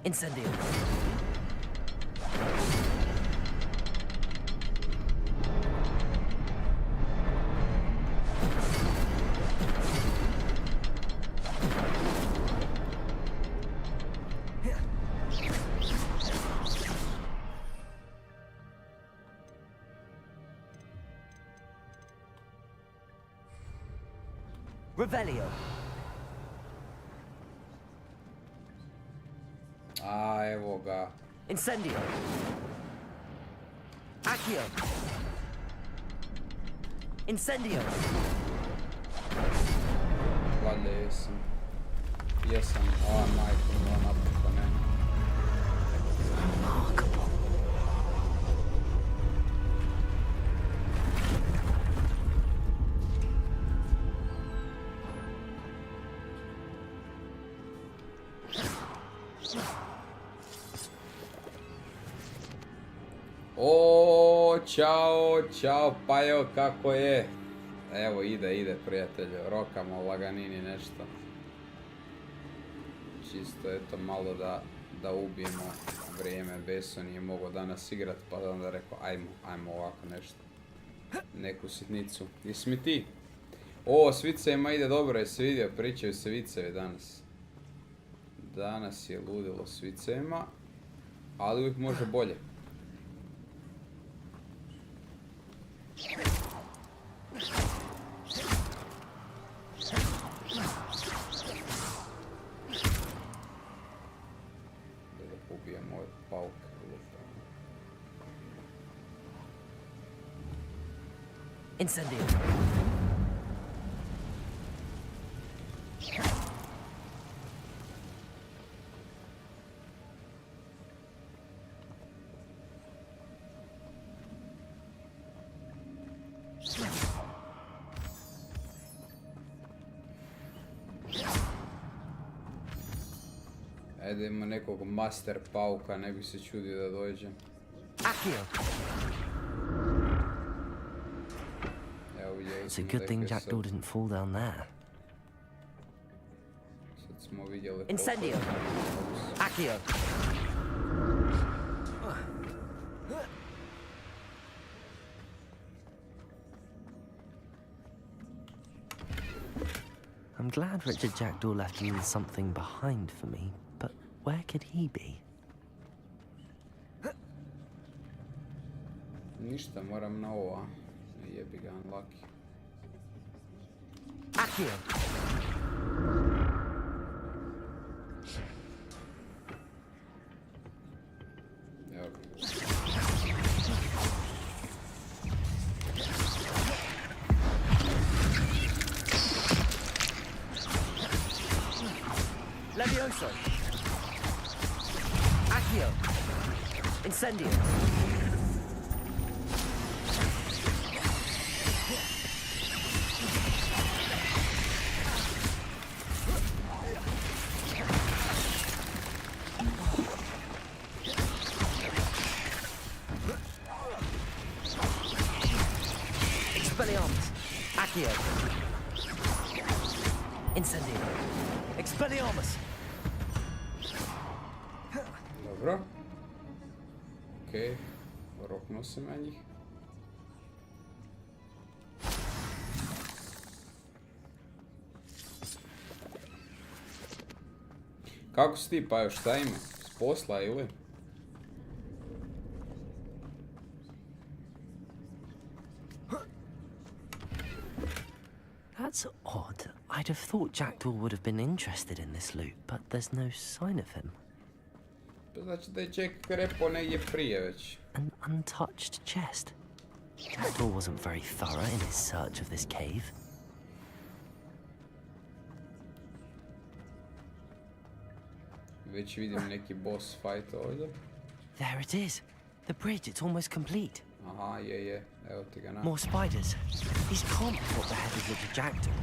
Incendio. Revelio. A, evo ga. Incendio. Accio. Incendio. Valjda jesam. Jesam. A, majko, moja napuka, ne. Remarkable. O, čao, pa evo kako je. Evo ide prijatelju, rokamo laganini nešto. Čisto eto malo da ubijemo vrijeme, Beso nije mogao danas igrat pa onda rekao ajmo ovako nešto. Neku sitnicu. Jesi mi ti? O, s vicevima ide dobro, jesi vidio, pričaju se vicevi danas. Danas je ludilo s vicevima, ali uvijek može bolje. pauke. Incendio. Ajde, ima nekog master pauka, ne bi se čudio da dođe. Evo, vidjeli It's a smo good thing neke Jackdaw didn't fall down there. Sad smo vidjeli... Incendio. Accio. I'm glad Richard Jackdaw left a little something behind for me, but where could he be? Ništa, moram na ova. Jebi ga, unlucky. Accio. Evo. Levioso. Accio. Incendio. Expelliarmus. Accio. Incendio. Expelliarmus. Dobro. Okej, roknuo sam na njih. Kako si ti, pa još šta ime? S posla ili? That's odd. I'd have thought Jackdaw would have been interested in this loot, but there's no sign of him. Pa znači da je Jack krepo negdje prije već. An untouched chest. Jackdaw wasn't very thorough in his search of this cave. Već vidim neki boss fight ovdje. There it is. The bridge, it's almost complete. Aha, je. Evo ti ga na. More spiders. These can't be what the head of Richard Jackdaw.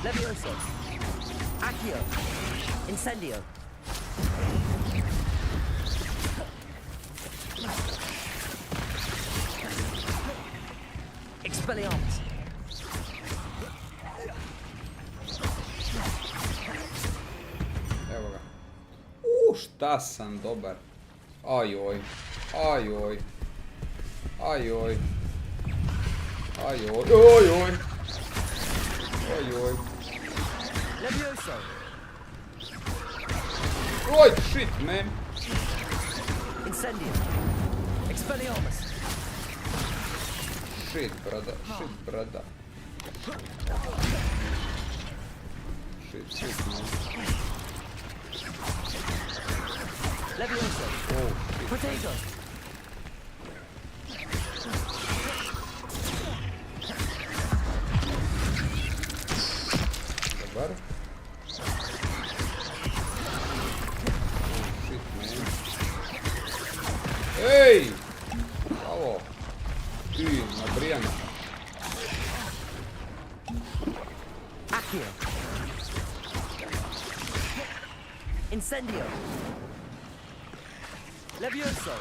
Levioso. Accio. Incendio. Expelliarmus. Evo ga. Šta sam dobar. Ajoj. Ajoj. Ajoj. Ajoj. Ajoj. Ajoj. Levioso. Oj, shit, man. Incendio. Expelliarmus. Shit, brada. Shit, brada. Shit, man. Levioso. Oh, shit. Potato. Dobar. Oh, shit, man. Ej! Alo. Ti, nabrijana. Accio. Incendio. Levioso.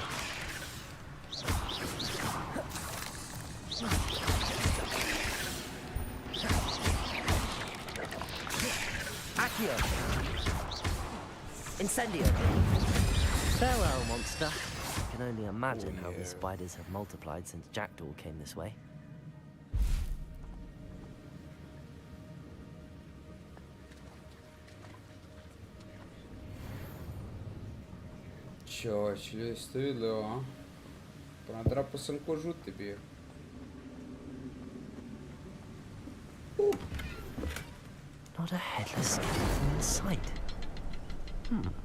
Accio. Incendio. Farewell, monster. I can only imagine how these spiders have multiplied since Jackdaw came this way. Čovječ, ljudi ste vidjeli ovo, a? Pa nadrapao sam ko žuti bio. Not a headless skeleton in sight.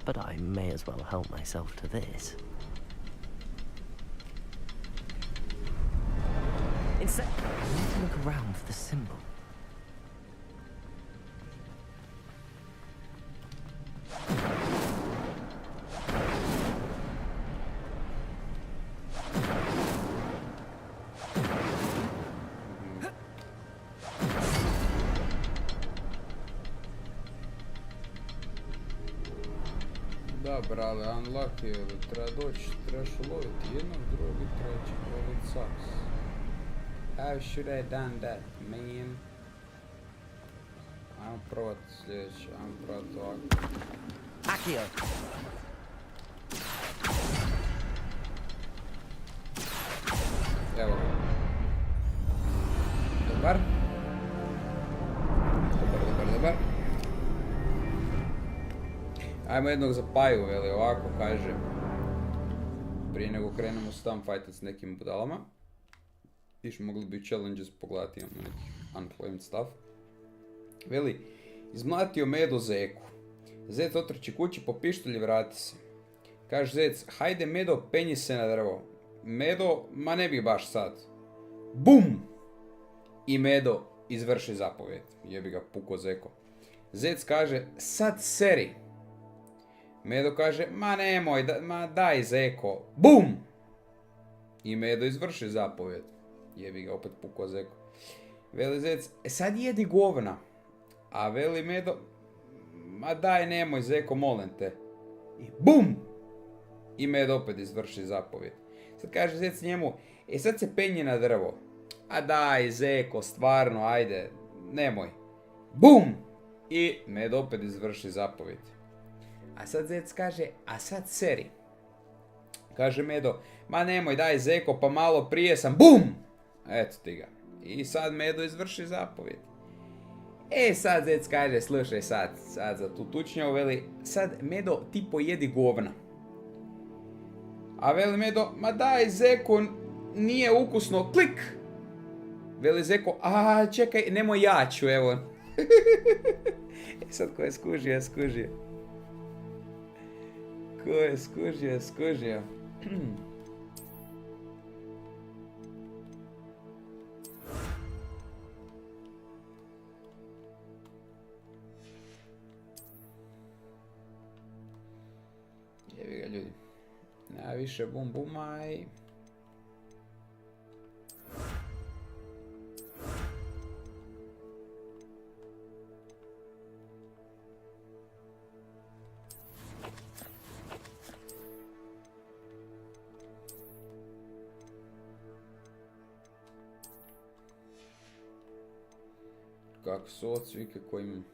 But I may as well help myself to this. Instead, I need to look around for the symbol. Da, brale, unlucky, treba doći, trebaš uloviti jednog, drugog, trećeg, uloviti saks. How should I done that, man? Ajmo provat sljedeće, ajmo provat ovako. Akio! Evo ga. Dobar. Dobar. Ajmo jednog za paju, veli ovako, kaže. Prije nego krenemo s tam fajtat s nekim budalama. Tiš mogli bi challenges pogledati, imamo neki unclaimed stuff. Veli, izmlatio Medo zeku. Zec otrči kući, po pištolj vrati se. Kaže zec, hajde Medo, penji se na drvo. Medo, ma ne bih baš sad. Bum! I Medo izvrši zapovjed. Jebi ga puko zeko. Zec kaže, sad seri. Medo kaže, ma nemoj, ma daj zeko. Bum! I Medo izvrši zapovjed. Jebi ga opet puko zeko. Veli zec, sad jedi govna. A veli Medo, ma daj nemoj zeko, molim te. I bum! I Medo opet izvrši zapovjed. Sad kaže zec njemu, sad se penji na drvo. A daj zeko, stvarno, ajde, nemoj. Bum! I Medo opet izvrši zapovjed. A sad zec kaže, a sad seri. Kaže Medo, ma nemoj, daj zeko, pa malo prije sam, bum! Eto ti ga. I sad Medo izvrši zapovjed. Sad zec kaže, slušaj sad za tu tučnjavu, veli, sad Medo ti pojedi govna. A veli Medo, ma daj zeko, nije ukusno, klik! Veli zeko, a čekaj, nemoj ja ću, evo. Sad ko je skužio. Ko je skužio. Jevi ga ljudi. Najviše bum bumaj. Kako su odsvike koji imam.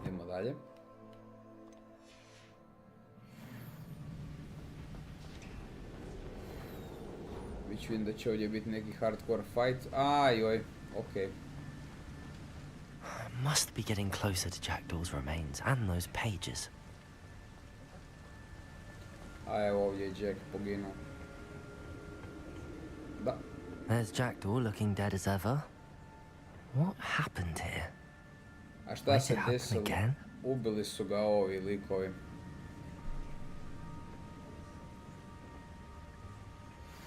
Idemo dalje. Već vidim da će ovdje biti neki hardcore fight. Ajoj, okej. Must be getting closer to Jackdaw's remains and those pages. A evo ovdje je Jack poginuo. Da. There's Jackdaw looking dead as ever. What happened here? A šta se desilo? Ubili su ga ovi likovi.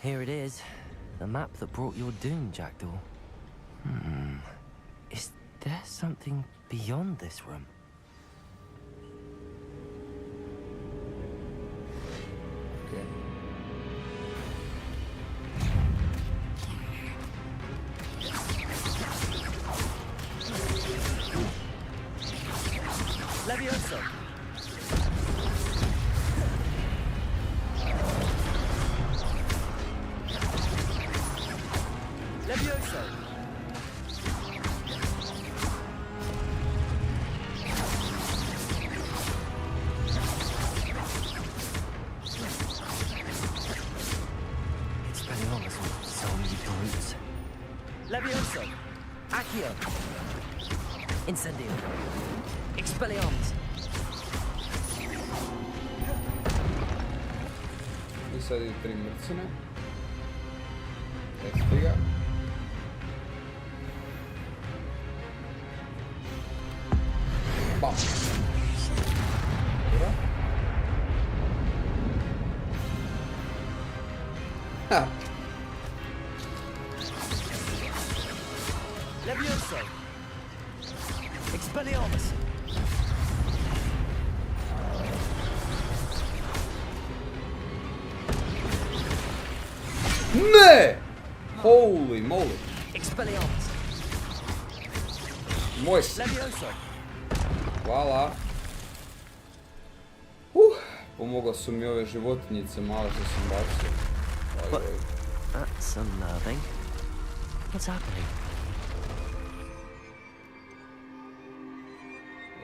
Here it is. The map that brought your doom, Jackdaw. Is there something beyond this room? Okay. Levioso! Levioso! Expelliarmus with so many brutes. Levioso! Accio! Incendio! Expelliarmus! I sad idu 3 mrcine. Eto ga. Bam! Dobro. Ha! Levioso! Expelliarmus! Ne! Holy moly! Expelliarmus! Moj si. Levioso! Hvala. Pomogla su mi ove životinjice male što sam bacio. That's unnerving. What's happening?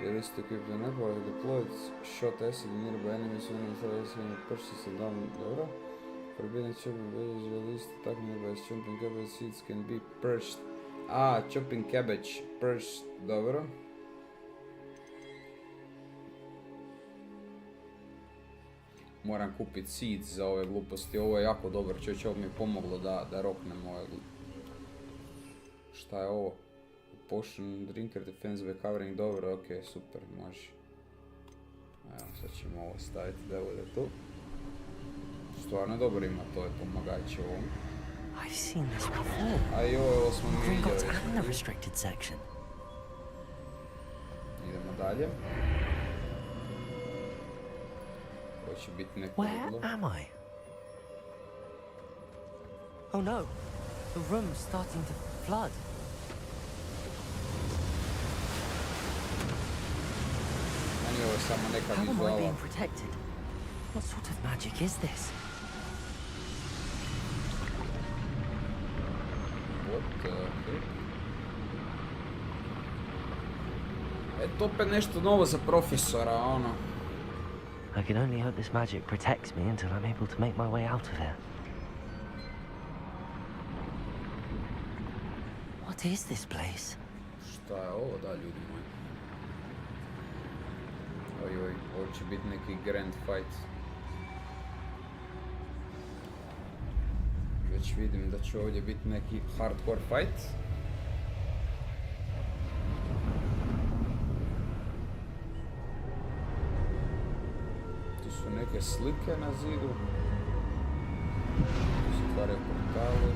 Realistic equip the network deployed shot acid nearby enemies when you shot acid and pushes it down. Dobro. Forbidden chopping veggies released attack nearby chopping cabbage seeds can be purged. Chopping cabbage purged. Dobro. Moram kupiti seeds za ove gluposti. Ovo je jako dobro, čovječe, ovo mi je pomoglo da roknem ove gluposti. Šta je ovo? Potion, drinker, defense, covering, dobro, ok, super, može. Evo, sad ćemo ovo staviti da bude tu. Stvarno dobro ima to je pomagač ovom. I've seen this before. A i ovo smo mi vidjeli. In the restricted section. Idemo dalje. Ovo će biti neko Where am I? Oh no, the room's starting to flood. How am I being protected? What sort of magic is this? What the heck? Eto opet nešto novo za profesora, ono. I can only hope this magic protects me until I'm able to make my way out of here. What is this place? Šta je ovo da, ljudi moji? Ojoj, ovo će biti neki grand fight. Već vidim da će ovdje biti neki hardcore fight. Tu su neke slike na zidu. Tu se stvaraju portali.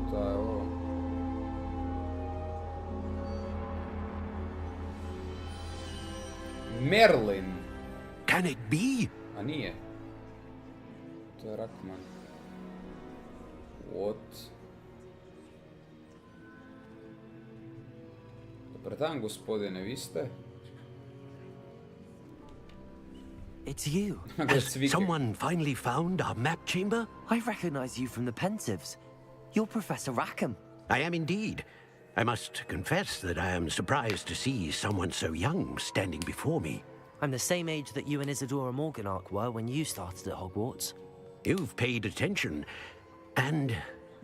Šta je ovo? Merlin. Can it be? A nije. To je Rakman. What? Dobar dan, gospodine, vi ste? It's you. Has someone finally found our map chamber? I recognize you from the Pensieves. You're Professor Rackham. I am indeed. I must confess that I am surprised to see someone so young standing before me. I'm the same age that you and Isadora Morganach were when you started at Hogwarts. You've paid attention, and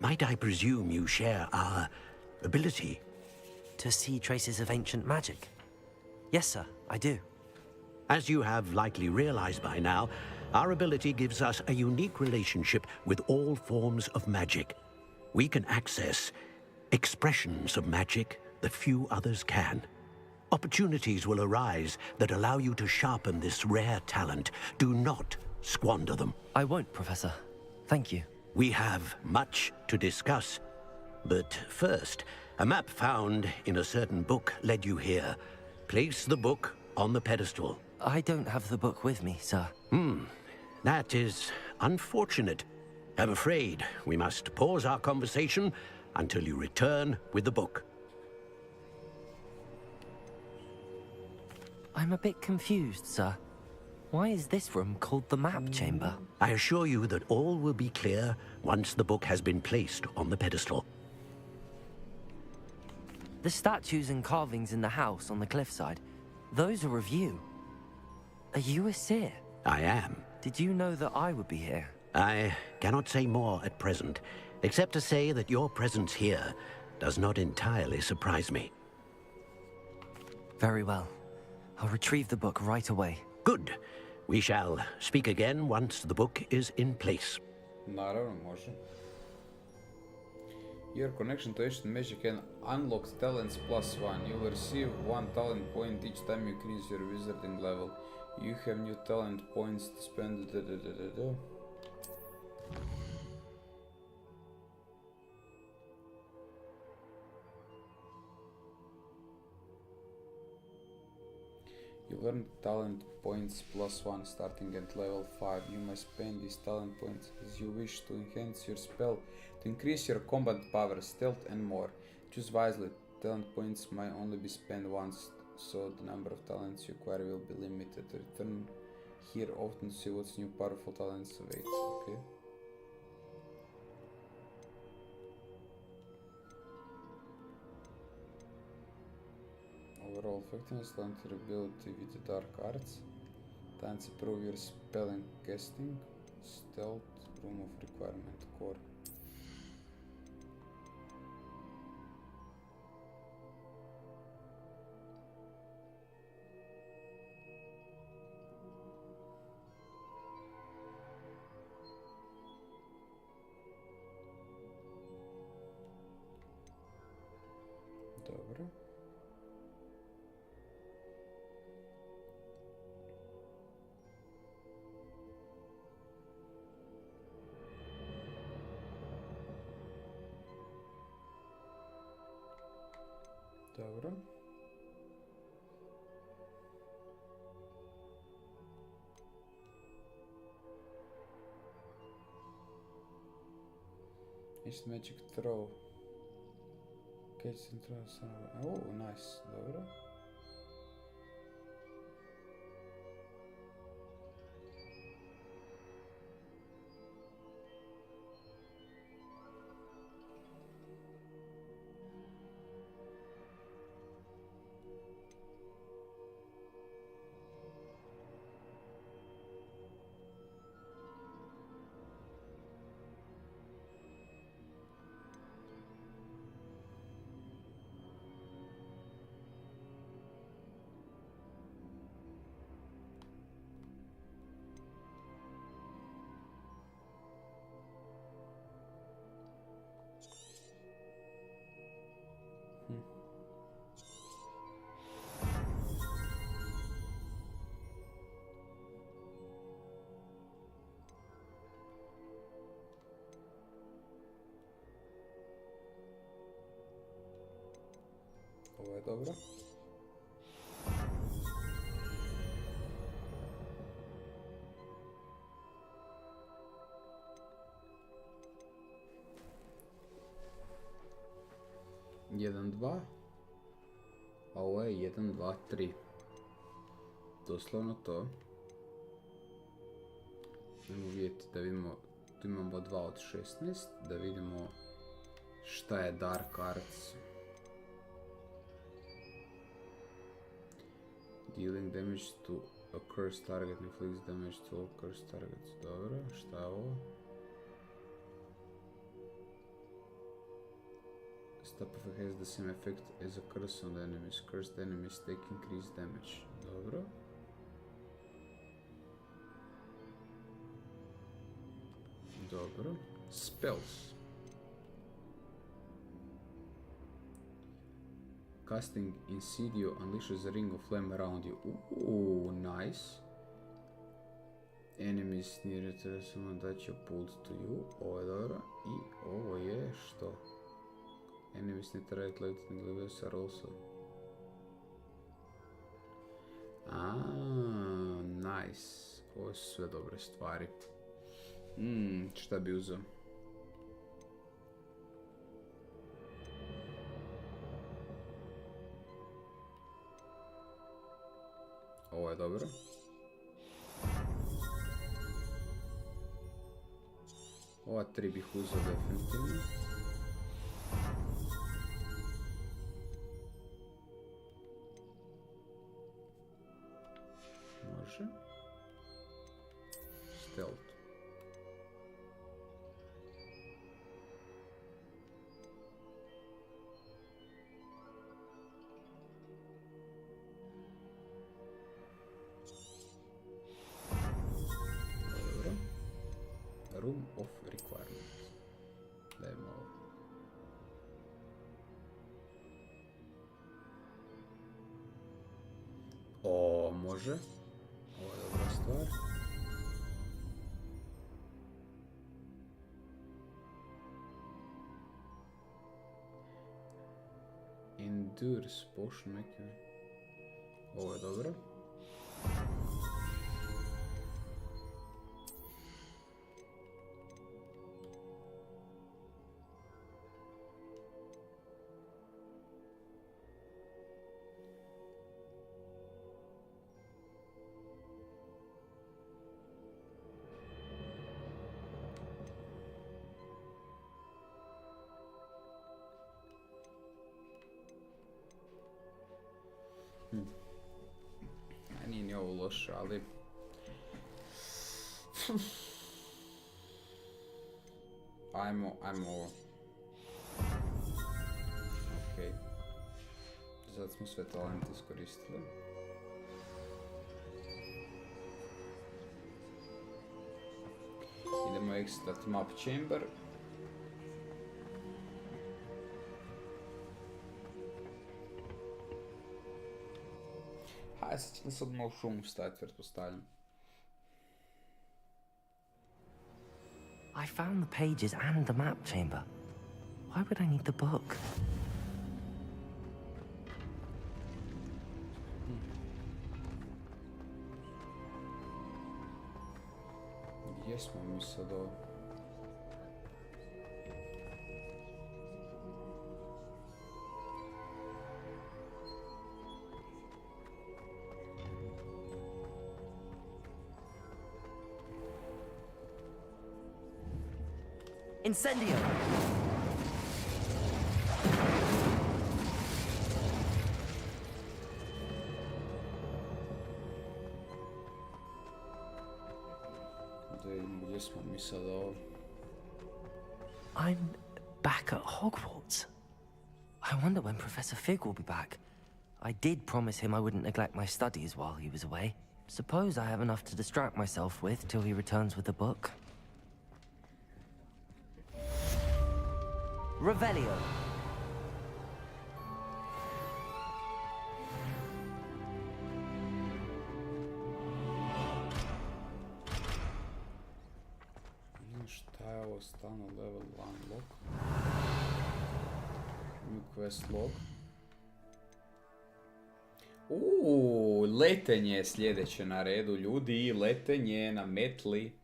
might I presume you share our ability? To see traces of ancient magic? Yes, sir, I do. As you have likely realized by now, our ability gives us a unique relationship with all forms of magic. We can access expressions of magic that few others can. Opportunities will arise that allow you to sharpen this rare talent. Do not squander them. I won't, Professor. Thank you. We have much to discuss. But first, a map found in a certain book led you here. Place the book on the pedestal. I don't have the book with me, sir. That is unfortunate. I'm afraid we must pause our conversation until you return with the book. I'm a bit confused, sir. Why is this room called the map chamber? I assure you that all will be clear once the book has been placed on the pedestal. The statues and carvings in the house on the cliffside, those are of you. Are you a seer? I am. Did you know that I would be here? I cannot say more at present, except to say that your presence here does not entirely surprise me. Very well. I'll retrieve the book right away. Good. We shall speak again once the book is in place. Naravno, može. Your connection to ancient magic can unlock talents +1. You will receive 1 talent point each time you increase your wizarding level. You have new talent points to spend. You learn talent points +1 starting at level 5. You must spend these talent points as you wish to enhance your spell, to increase your combat power, stealth and more. Choose wisely. Talent points might only be spent once, so the number of talents you acquire will be limited. Return here often to see what's new powerful talents awaits. Okay. Overall effectiveness, talent ability with the dark arts. Talents improve your spell and casting. Stealth, room of requirement, core. Dobro. Dobro. It's magic throw. Catch and throw some. Oh, nice. Dobro. Ovo je dobro. Jedan, dva. A ovo je 1, 2, 3. Doslovno to. Idemo vidjeti da vidimo, tu imamo 2 od 16, da vidimo šta je Dark Arts. Dealing damage to a cursed target, inflicts damage to all cursed targets. Dobro, šta je ovo? Stop effect has the same effect as a curse on the enemies. Cursed enemies take increased damage. Dobro. Dobro. Spells. Casting Insidio unleashes a ring of flame around you. Ooh, nice. Enemies near to someone that you pulled to you. Ovo je dobro. I ovo je što? Enemies need to right lightning levels are also. Nice. Ovo su sve dobre stvari. Šta bi uzeo? Ovo je dobro. Ova 3 bih uzeo definitivno. Može. Stealth. Dobro. Room of requirements. Dajmo ovo. O, može. Ovo je dobra stvar. Endures potion neki. Ovo je dobro. Nije ni ovo loše, ali... Ajmo ovo. Okej. Sad smo sve talente iskoristili. Idemo extract map chamber. Hajde, sad ćemo se odmah u šumu staviti, pretpostavljam. I found the pages and the map chamber. Why would I need the book? Gdje smo mi sad ovo? Incendio! Gdje smo mi sad ovo? I'm back at Hogwarts. I wonder when Professor Fig will be back. I did promise him I wouldn't neglect my studies while he was away. Suppose I have enough to distract myself with till he returns with the book. Revelio. Šta je ovo stalno level 1 log? New quest log. Letenje je sljedeće na redu, ljudi, letenje na metli.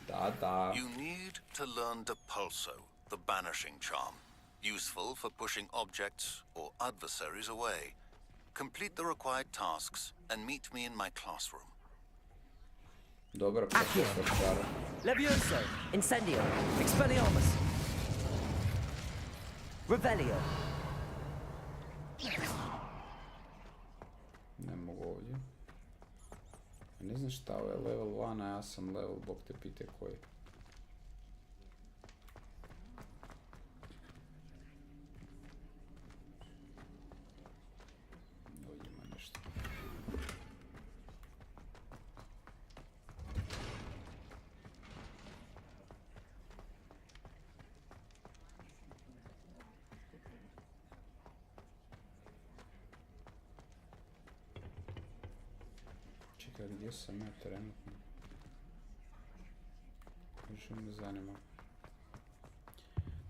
Da. You need to learn Depulso, the banishing charm, useful for pushing objects or adversaries away. Complete the required tasks and meet me in my classroom. Dobro, profesor Čaro. Levioso, Incendio, Expelliarmus. Revelio. Ne mogu ovdje. Ne znam šta, ovo je level 1, a ja sam level, bog te pite koji. Ovdje ima nešto. Čekaj, gdje sam ja trenutno? Više me zanima.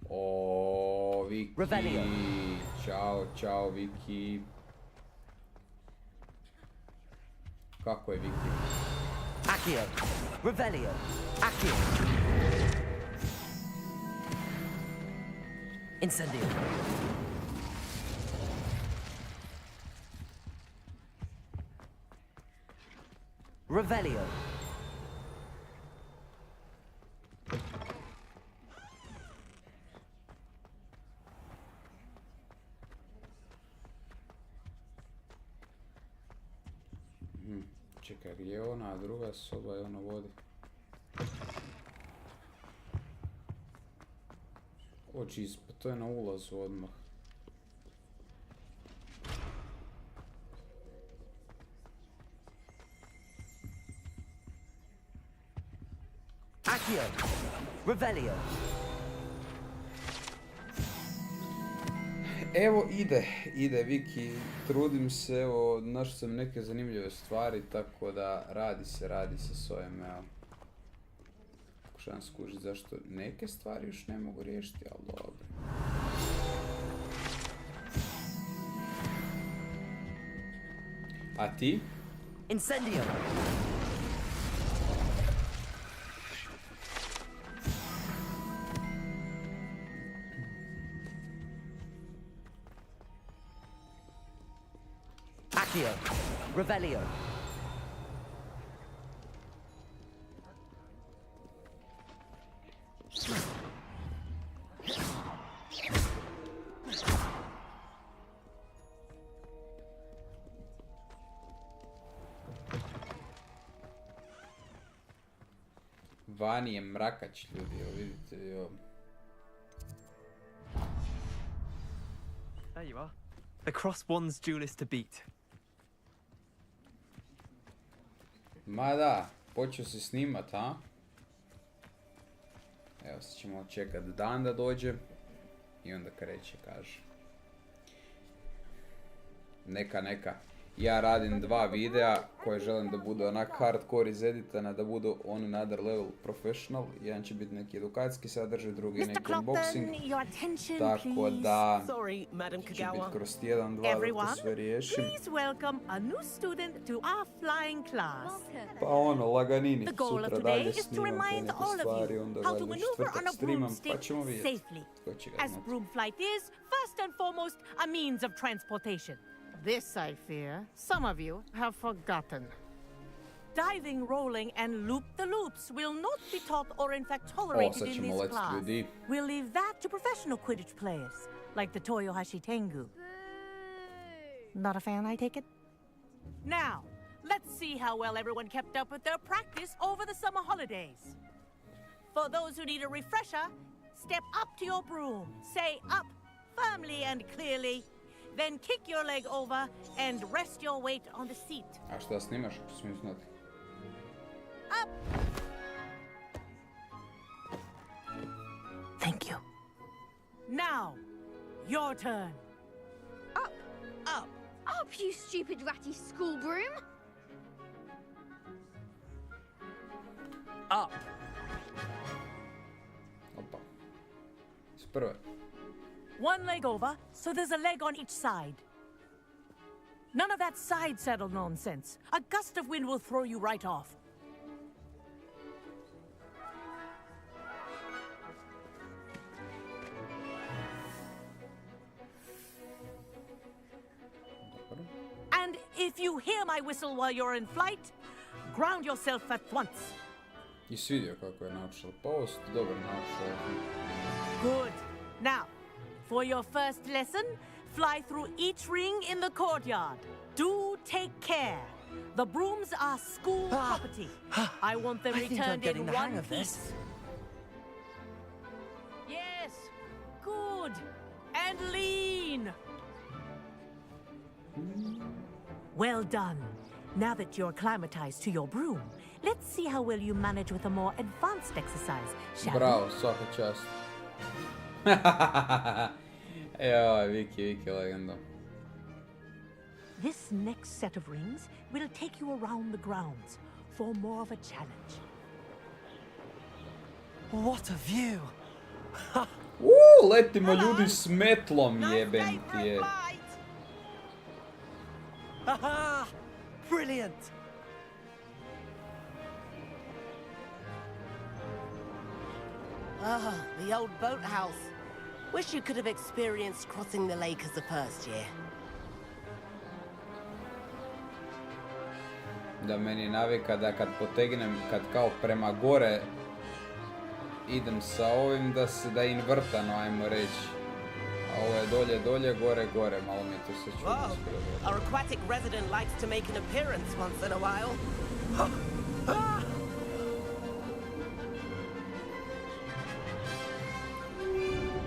O, Viki. Ćao, Viki. Kako je Viki? Accio. Revelio. Accio. Incendio. Revelio. Čekaj, gdje je ona druga soba i ona vodi? O, jeez, pa to je na ulazu odmah. Accio! Revelio! Evo ide Viki, trudim se, evo, našao sam neke zanimljive stvari, tako da radi se s ovim, evo. Pokušavam skužiti zašto neke stvari još ne mogu riješiti, ali dobro. A ti? Incendio! Accio! Revelio! Vani je mrakač, ljudi, evo vidite, jo. There you are. The cross one's duelist to beat. Ma da, počeo si snimat, a? Evo, sad ćemo čekat dan da dođe i onda kreće, kaže. Neka. Ja radim 2 videa koje želim da budu onak hardcore izeditana, da budu on another level professional. Jedan će biti neki edukacijski sadržaj, drugi neki unboxing. Tako da će biti kroz 1-2 da to sve riješim. Pa ono, laganini, sutra dalje snimam te neke stvari, onda valjda četvrtak streamam, pa ćemo vidjeti. Ko će ga znati. This, I fear, some of you have forgotten. Diving, rolling, and loop-the-loops will not be taught or in fact tolerated in this class. We'll leave that to professional Quidditch players, like the Toyohashi Tengu. Not a fan, I take it? Now, let's see how well everyone kept up with their practice over the summer holidays. For those who need a refresher, step up to your broom, say up firmly and clearly, then kick your leg over and rest your weight on the seat. A šta snimaš, ako smijem znati? Up! Thank you. Now, your turn. Up! Up, you stupid ratty school broom! Up! Opa. Sprve. One leg over, so there's a leg on each side. None of that side saddle nonsense. A gust of wind will throw you right off. And if you hear my whistle while you're in flight, ground yourself at once. I svidio kako je naučila. Pa ovo ste dobro naučila. Good. Now, for your first lesson, fly through each ring in the courtyard. Do take care. The brooms are school property. I want them returned in one piece. Yes, good. And lean. Well done. Now that you're acclimatized to your broom, let's see how well you manage with a more advanced exercise, shall we? Bravo, svaka čast. Joj, Viki legenda. This next set of rings will take you around the grounds for more of a challenge. What a view! Letimo ljudi s metlom, jebem ti je. Aha! Brilliant! Ah, the old boathouse. Wish you could have experienced crossing the lake as a first year. Da meni navika da kad potegnem, kad kao prema gore idem sa ovim, da je invrtano, ajmo reći. A ovo je dolje, dolje, gore, gore. Malo mi je to se čudno Whoa, skoro. our aquatic resident likes to make an appearance once in a while.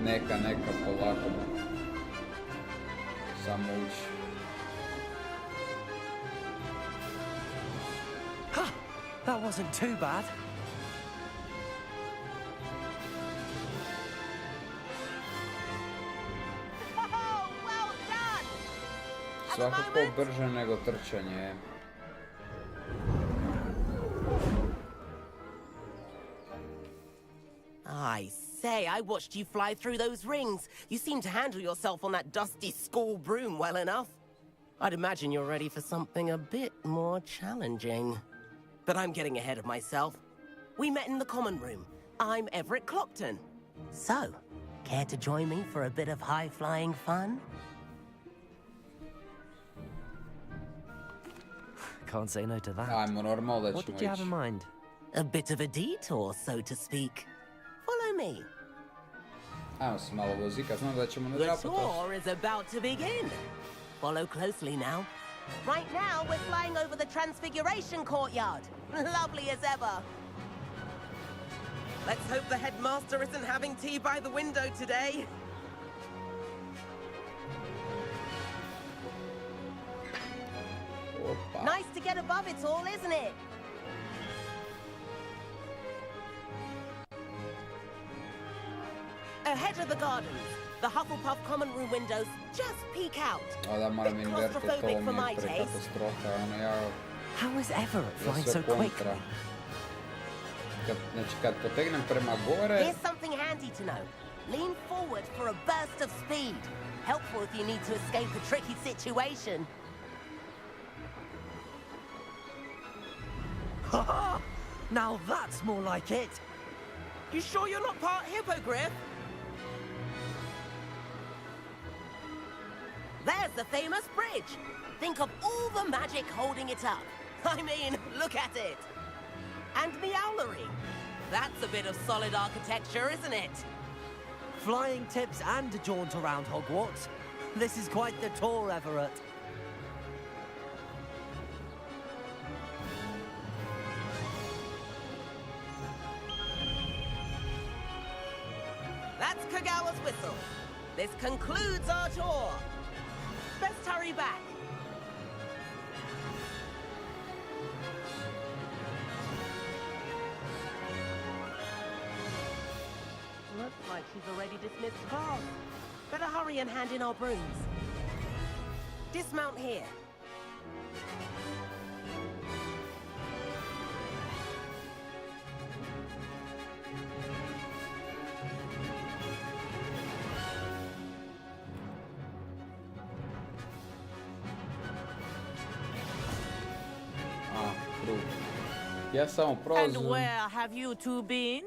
Neka, polako. Samo uči. That wasn't too bad. Svakako brže nego trčanje. I say, I watched you fly through those rings. You seem to handle yourself on that dusty school broom well enough. I'd imagine you're ready for something a bit more challenging. But I'm getting ahead of myself. We met in the common room. I'm Everett Clockton. So, care to join me for a bit of high-flying fun? Can't say no to that. Ajmo, normalno da What ćemo did you have in ići. mind? A bit of a detour, so to speak. Follow me. Ajmo se malo vozika, znam da ćemo The nadrapati. tour is about to begin. Follow closely now. Right now, we're flying over the Transfiguration Courtyard. Lovely as ever. Let's hope the headmaster isn't having tea by the window today. Opa. Nice to get above it all, isn't it? Ahead of the gardens, the Hufflepuff common room windows just peek out. A da moram Bit invertiti, to claustrophobic for mi my je taste. prekatastrofa, ono ja... How is Everett Ja flying sve so quick? kontra. Znači kad potegnem prema gore... Here's something handy to know. Lean forward for a burst of speed. Helpful if you need to escape a tricky situation. Now that's more like it. You sure you're not part hippogriff? There's the famous bridge. Think of all the magic holding it up. I mean, look at it. And the owlery. That's a bit of solid architecture, isn't it? Flying tips and a jaunt around Hogwarts. This is quite the tour, Everett. That's Kagawa's whistle. This concludes our tour. Best hurry back. Looks like she's already dismissed class. Better hurry and hand in our brooms. Dismount here. Ja samo prolazim. And where have you two been?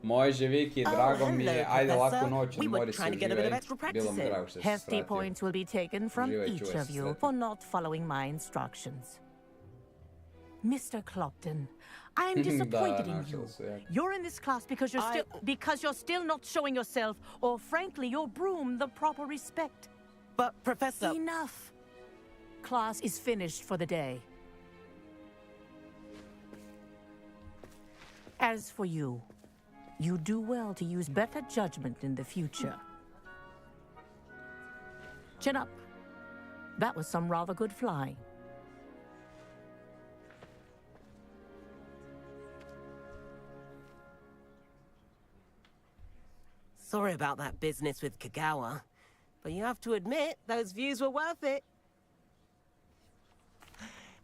Može, Viki, drago mi je. Ajde, laku noć, mori se, trying to get a bit of uživaj. extra Bilo practice mi in. drago što se Hefty svratio. points will be taken from Uživaj, each čuvaj of se, you sretno. for not following my instructions. Mr. Clopton, I am disappointed in you. You're in this class because you're still not showing yourself, or frankly, your broom, the proper respect. But Professor... Enough. Class is finished for the day. As for you, you do well to use better judgment in the future. Chin up. That was some rather good flying. Sorry about that business with Kagawa, but you have to admit, those views were worth it.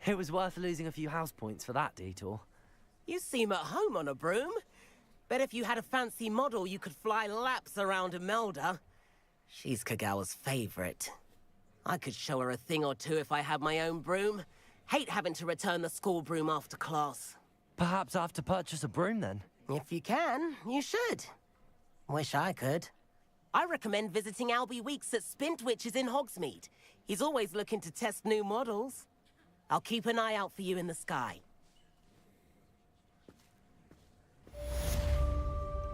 It was worth losing a few house points for that detour. You seem at home on a broom. Bet if you had a fancy model, you could fly laps around Imelda. She's Kagawa's favorite. I could show her a thing or two if I had my own broom. Hate having to return the school broom after class. Perhaps I have to purchase a broom then? If you can, you should. Wish I could. I recommend visiting Albie Weeks at Spintwitches in Hogsmeade. He's always looking to test new models. I'll keep an eye out for you in the sky.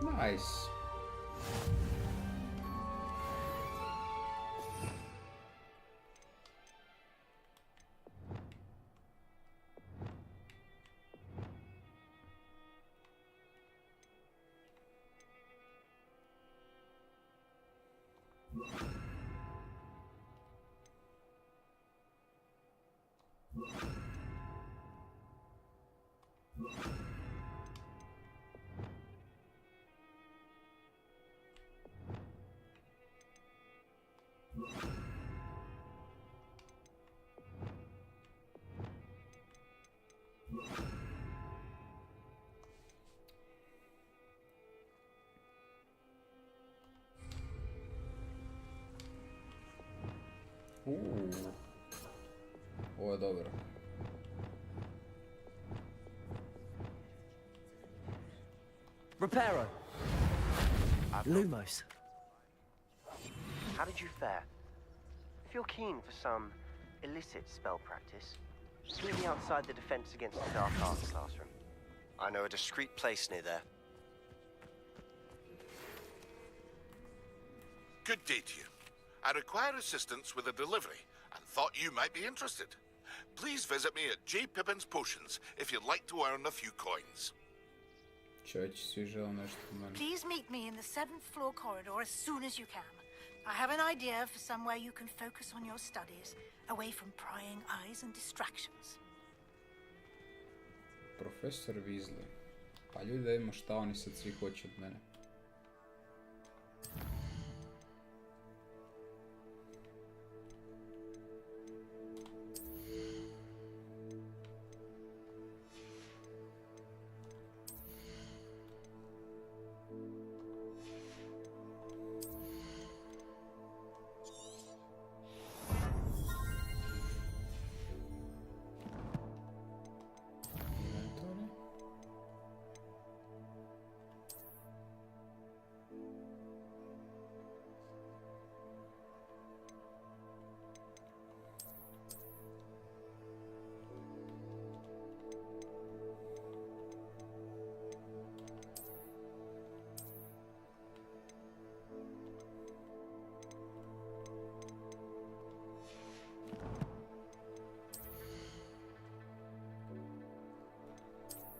Nice. Ovo je dobro. Reparo. Lumos. How did you fare? If you're keen for some illicit spell practice, meet me outside the Defense Against the Dark Arts classroom. I know a discreet place near there. Good day to you. I require assistance with a delivery and thought you might be interested. Please visit me at J. Pippin's Potions if you'd like to earn a few coins. Please meet me in the 7th floor corridor as soon as you can. I have an idea for somewhere you can focus on your studies, away from prying eyes and distractions. Profesor Weasley. Pa ljudi, da vidimo šta oni sad svi hoće od mene.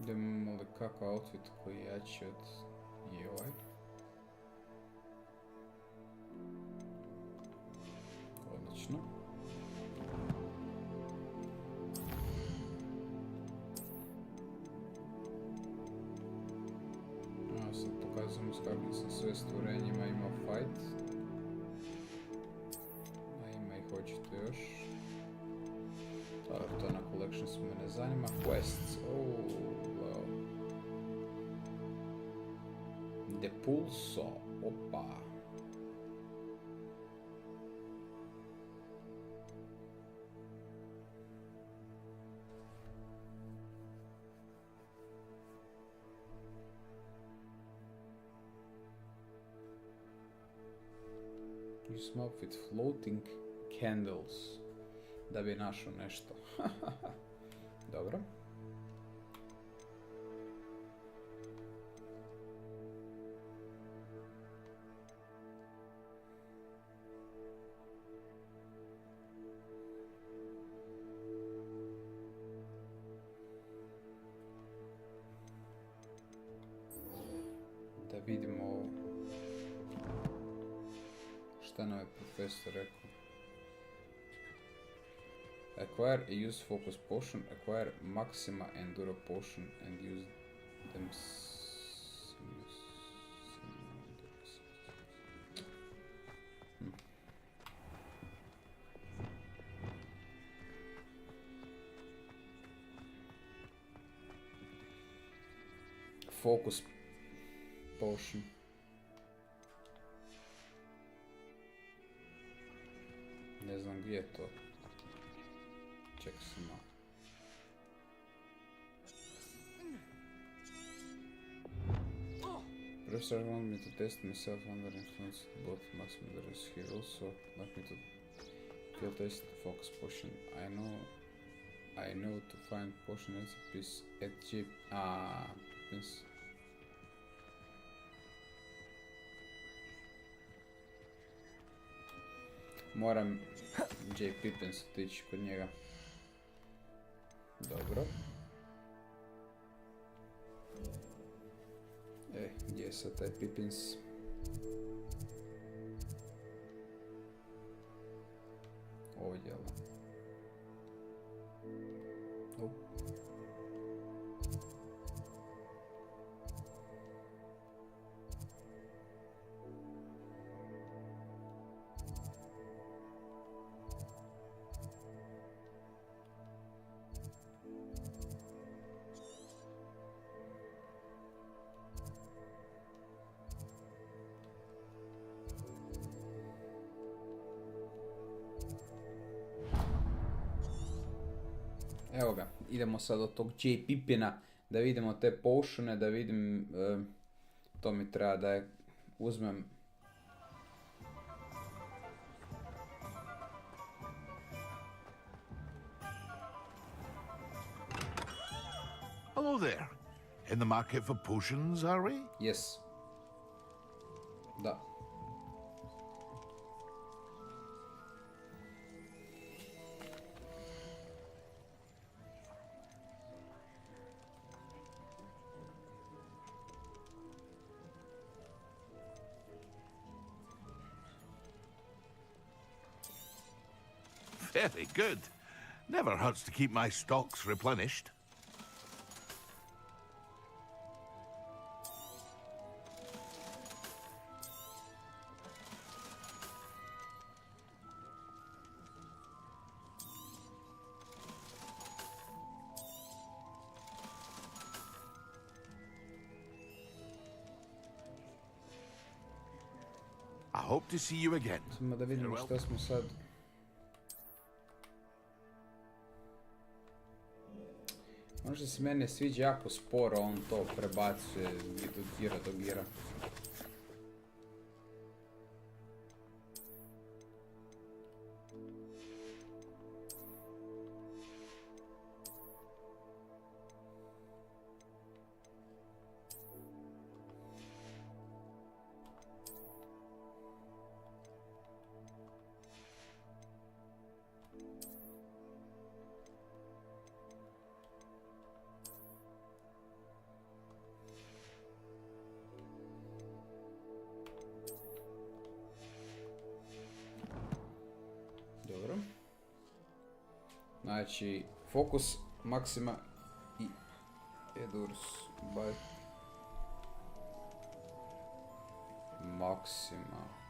Idemo li kako outfit koji je jači od i ovaj. Odlično. A sad pokazujem s kakvim sam sve stvorenjima imao fight. A ima ih očito još. To na collections me ne zanima. Quests. Wow. Depulso. Opa. You smoke with floating candles. Da bi našao nešto. Dobro. Da vidimo šta nam je profesor rekao. Acquire a use focus potion, acquire maxima enduro potion and use them Focus potion. Ne znam gdje je to. Čekaj se malo. Professor wanted me to test myself under influence of both maximum dress. He also like me to field test the focus potion. I know to find potion recipes at Jeep. This. Moram J. Pippins otići kod njega. Dobro. Gdje je sad taj Pippins? Ovo djelo. Evo ga, idemo sad od tog J. Pippina da vidimo te potione, da vidim, to mi treba da je uzmem. Hello there. In the market for potions, are we? Yes. Da. Very good. Never hurts to keep my stocks replenished. I hope to see you again. Samo da vidimo šta smo sad. Možda se mene sviđa jako sporo, on to prebacuje od gira do gira. Dobro. Znači, fokus, maksima i edurs, by maksima.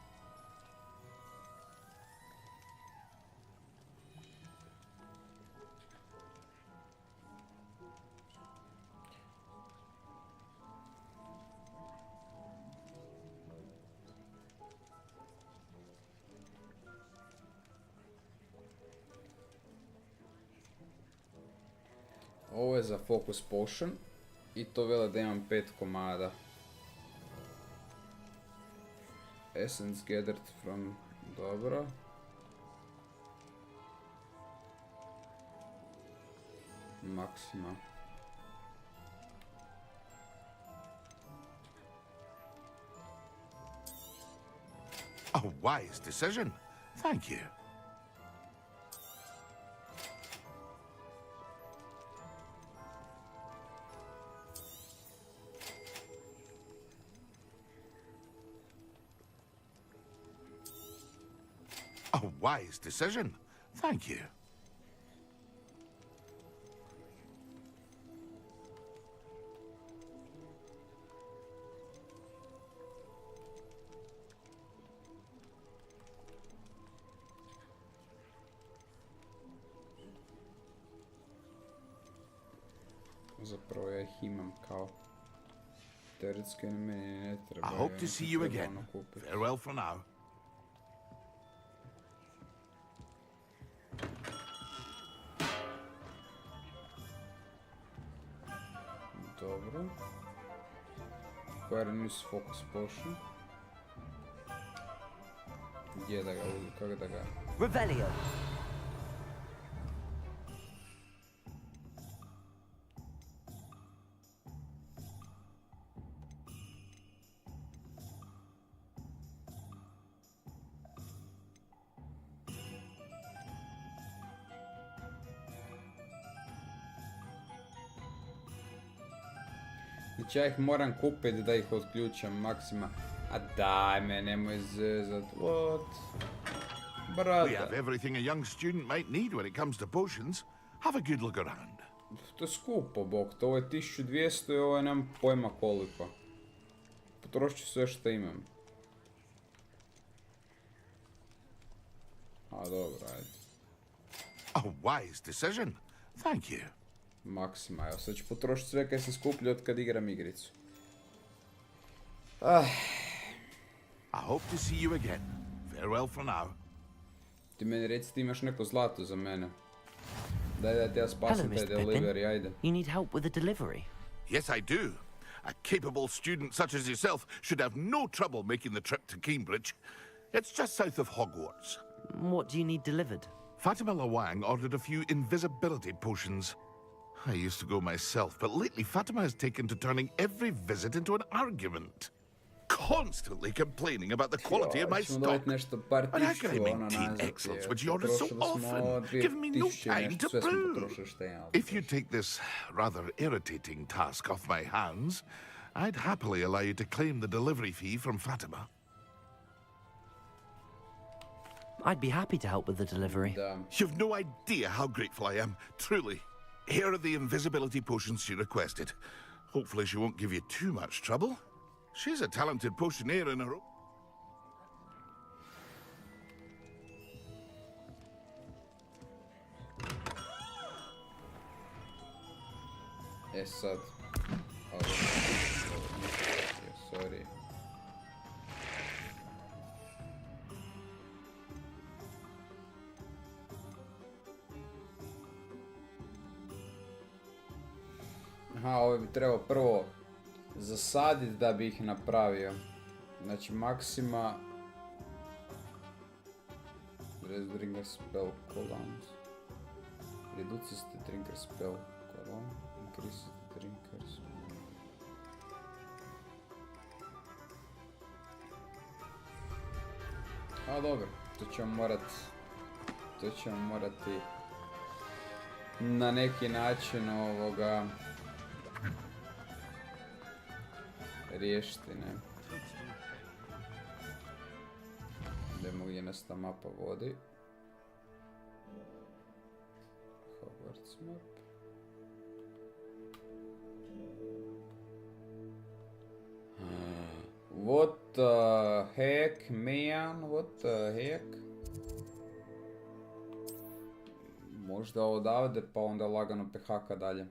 Ovo je za focus potion i to vele da imam 5 komada. Essence gathered from... dobro. Maksima. A wise decision. Thank you. A wise decision. Thank you. Zapravo ja ih imam kao teoretski meni ne treba. I hope to see you again. Farewell for now. Dobro. Acquire new focus potion. Gdje da ga uzim, kako da ga... Revelio. Znači ja ih moram kupiti da ih otključam maksima. A daj me, nemoj zezat. What? Brate. We have everything a young student might need when it comes to potions. Have a good look around. To je skupo, bok. To ovo je 1200 i ovo je nemam pojma koliko. Potrošit ću sve što imam. A dobro, ajde. A wise decision. Thank you. Maksima, evo sad ću potrošiti sve kaj se skuplja od kad igram igricu. I hope to see you again. Farewell for now. Ti meni reci ti imaš neko zlato za mene. Daj, ja spasim taj delivery, ajde. You need help with the delivery? Yes, I do. A capable student such as yourself should have no trouble making the trip to Cambridge. It's just south of Hogwarts. What do you need delivered? Fatima Lawang ordered a few invisibility potions. I used to go myself, but lately Fatima has taken to turning every visit into an argument. Constantly complaining about the quality of my stock. And how can I maintain excellence when she orders so often, giving me no time to brew? If you take this rather irritating task off my hands, I'd happily allow you to claim the delivery fee from Fatima. I'd be happy to help with the delivery. You've no idea how grateful I am, truly. Here are the invisibility potions she requested. Hopefully she won't give you too much trouble. She's a talented potioneer in her own. Sad. Sorry. Aha, ovo bi trebao prvo zasaditi da bi ih napravio. Znači maksima... Drinker spell columns. Reduces the drinker spell column. Increases the drinkers. A dobro, to ćemo morati na neki način riješiti, ne? Idemo gdje nas ta mapa vodi. Hogwarts map. What the heck, man? What the heck? Možda odavde, pa onda lagano pehaka dalje.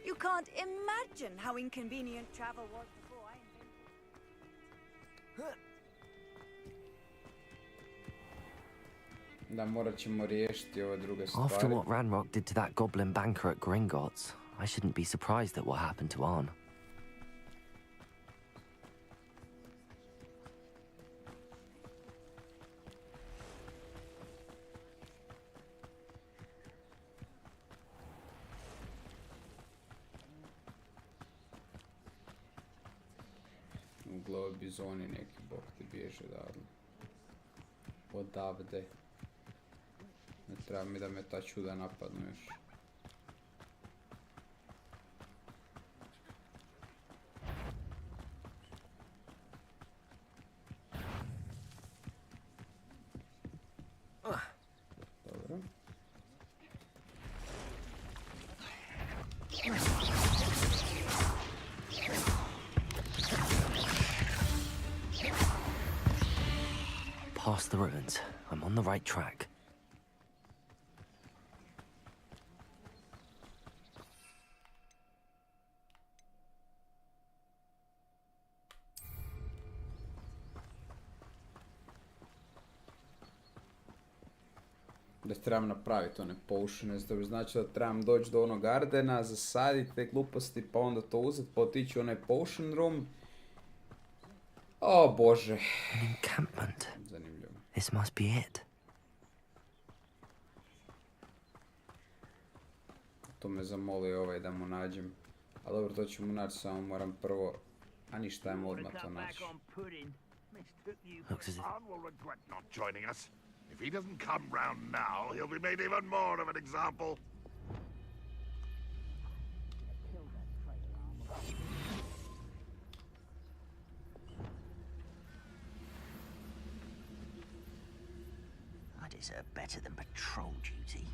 You can't imagine how inconvenient travel was before I invented. Da, morat ćemo riješiti ove druge stvari. After what Ranrock did to that goblin banker at Gringotts, I shouldn't be surprised at what happened to Arn. Uglavnom bizoni neki, bok ti bježe odavde. Ne treba mi da me ta čuda napadnu još. Dobro. Past the ruins. I'm on the right track. Da trebam napraviti one potione, to bi znači da trebam doći do onog gardena, zasaditi te gluposti, pa onda to uzeti, pa otići u onaj potion room. O bože. An encampment. Zanimljivo. This must be it. To me zamolio da mu nađem. A dobro, to ću mu naći, samo moram prvo... A ništa, ajmo odmah to naći. If he doesn't come round now, he'll be made even more of an example. I deserve better than patrol duty.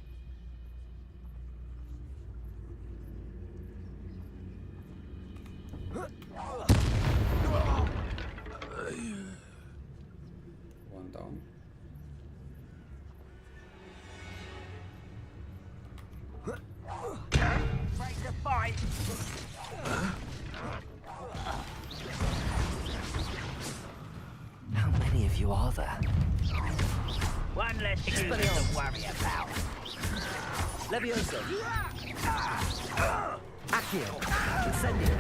One down. Break the fight! How you are there. One less thing to worry about. Levioso. Accio. Incendio.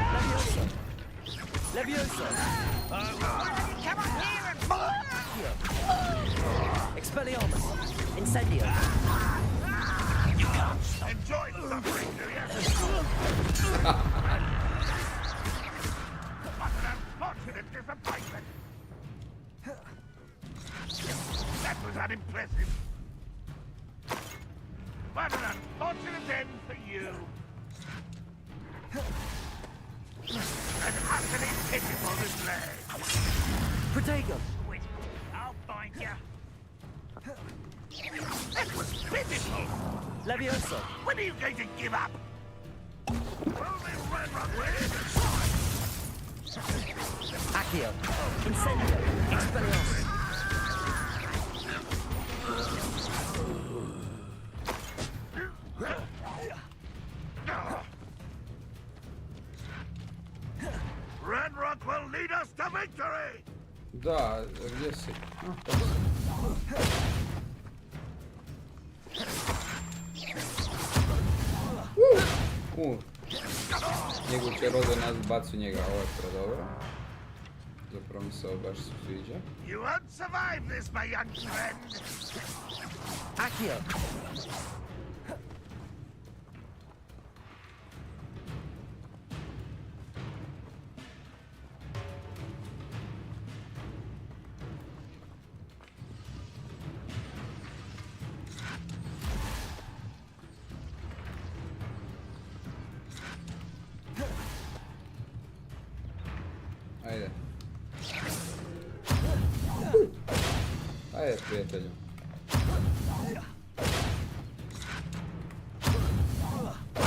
Levioso. Levioso. Come on here and Accio. Expelliarmus. Incendio. You can't enjoy suffering, do you? What an unfortunate disappointment. That was unimpressive. What an unfortunate end for you. An utterly pitiful display. Protego. Wait, I'll find you. That was pitiful. Levioso. When are you going to give up? Accio. Incendio. Expelliarmus. Red Rock will lead us to victory! Da, gdje si? Njegov će roze nas bacu njega, ovo je pro dobro. Zapravo mi se ovo baš sviđa. You won't survive this, my young friend! Accio. Ajde. Ajde, prijatelju.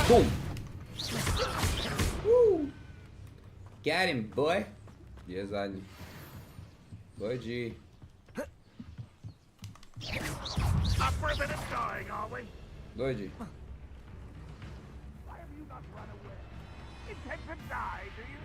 Boom! Get him, boy! Gdje je zadnji? Boy G. Up for a bit of dying, are we? Dođi. Why have you not run away? Intend to die, do you?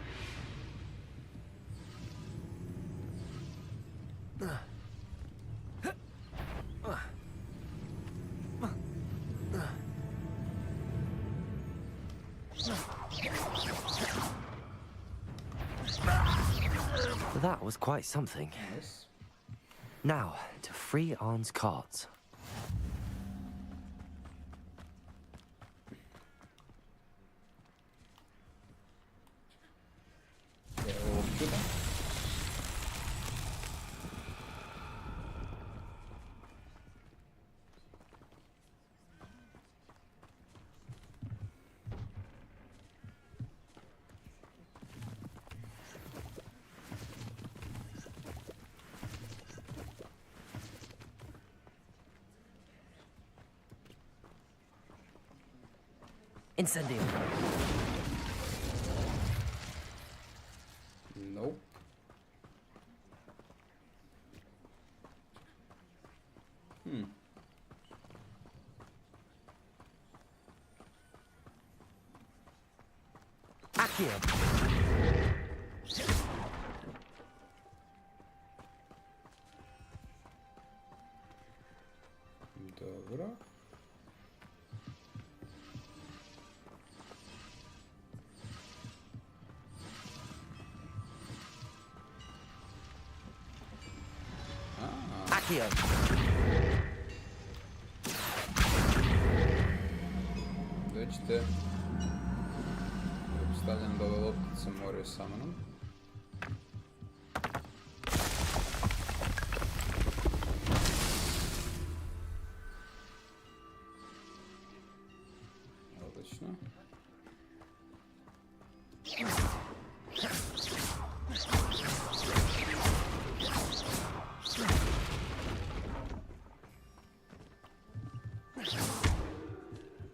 That was quite something. Yes. Now, to free Arn's cards. Incendio. Nope. Accio. Dobro. Accio. Dođite. Stavljam da ove loptice moraju sa mnom. Odlično.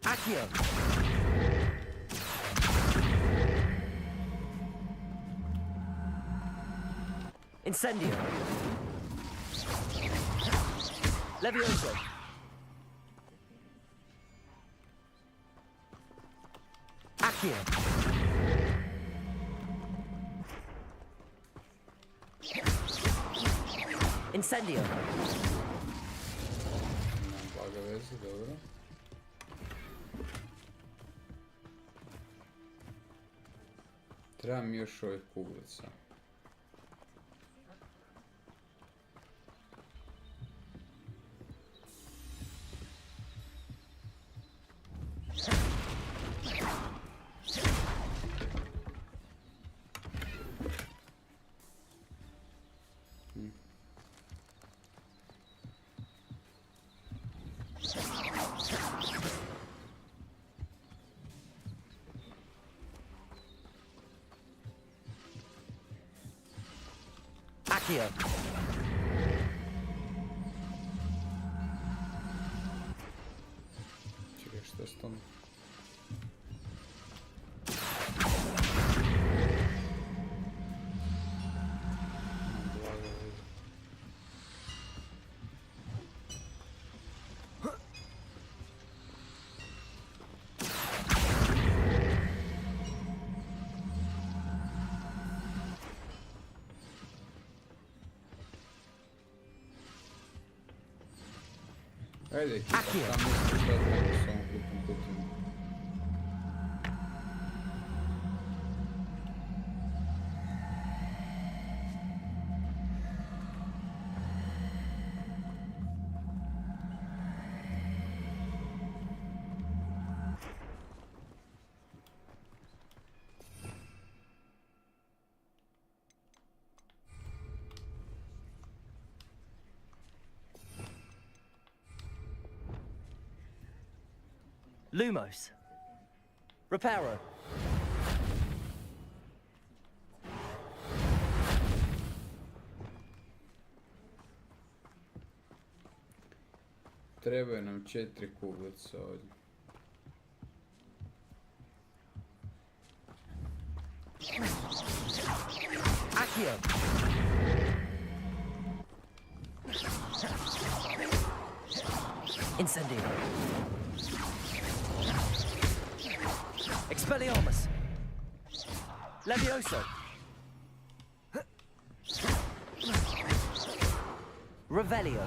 Accio. Incendio. Levioso. Accio. Incendio. Blaga veze, dobro. Trebam još ovih kuglica. Accio. Čekaj, što je s tom? Ajde, ekipa, tam mislim šta trebamo s ovom glupom kutijom. Lumos. Reparo. Trebaju nam 4 kuglice ovdje. Accio. Incendio. Expelliarmus. Levioso. Revelio.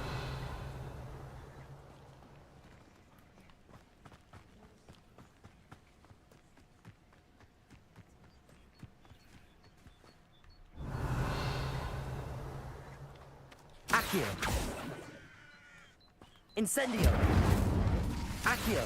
Accio. Incendio. Accio.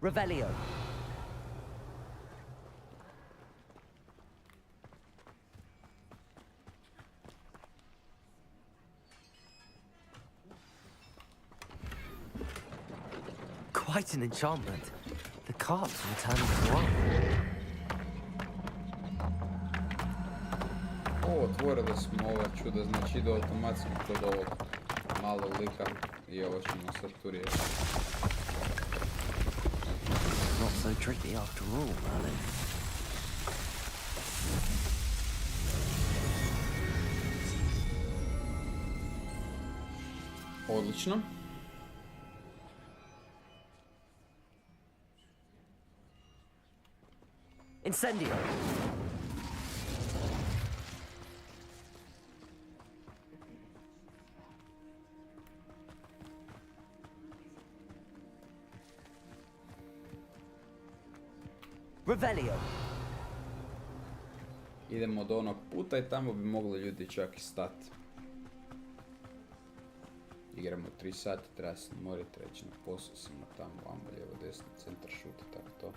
Revelio. Quite an enchantment. The carts returning to life. O, otvorili smo ova čuda, znači ide automatski kod ovog malog lika i ovo ćemo sad tu riješiti. Not so tricky after all, Merlin. Odlično. Incendio. Revelio. Idemo do onog puta i tamo bi mogli ljudi čak i stati. Igramo 3 sata, treba se morati reći na posao, sam tamo, vamo, lijevo, desno, centar, šut i tako to.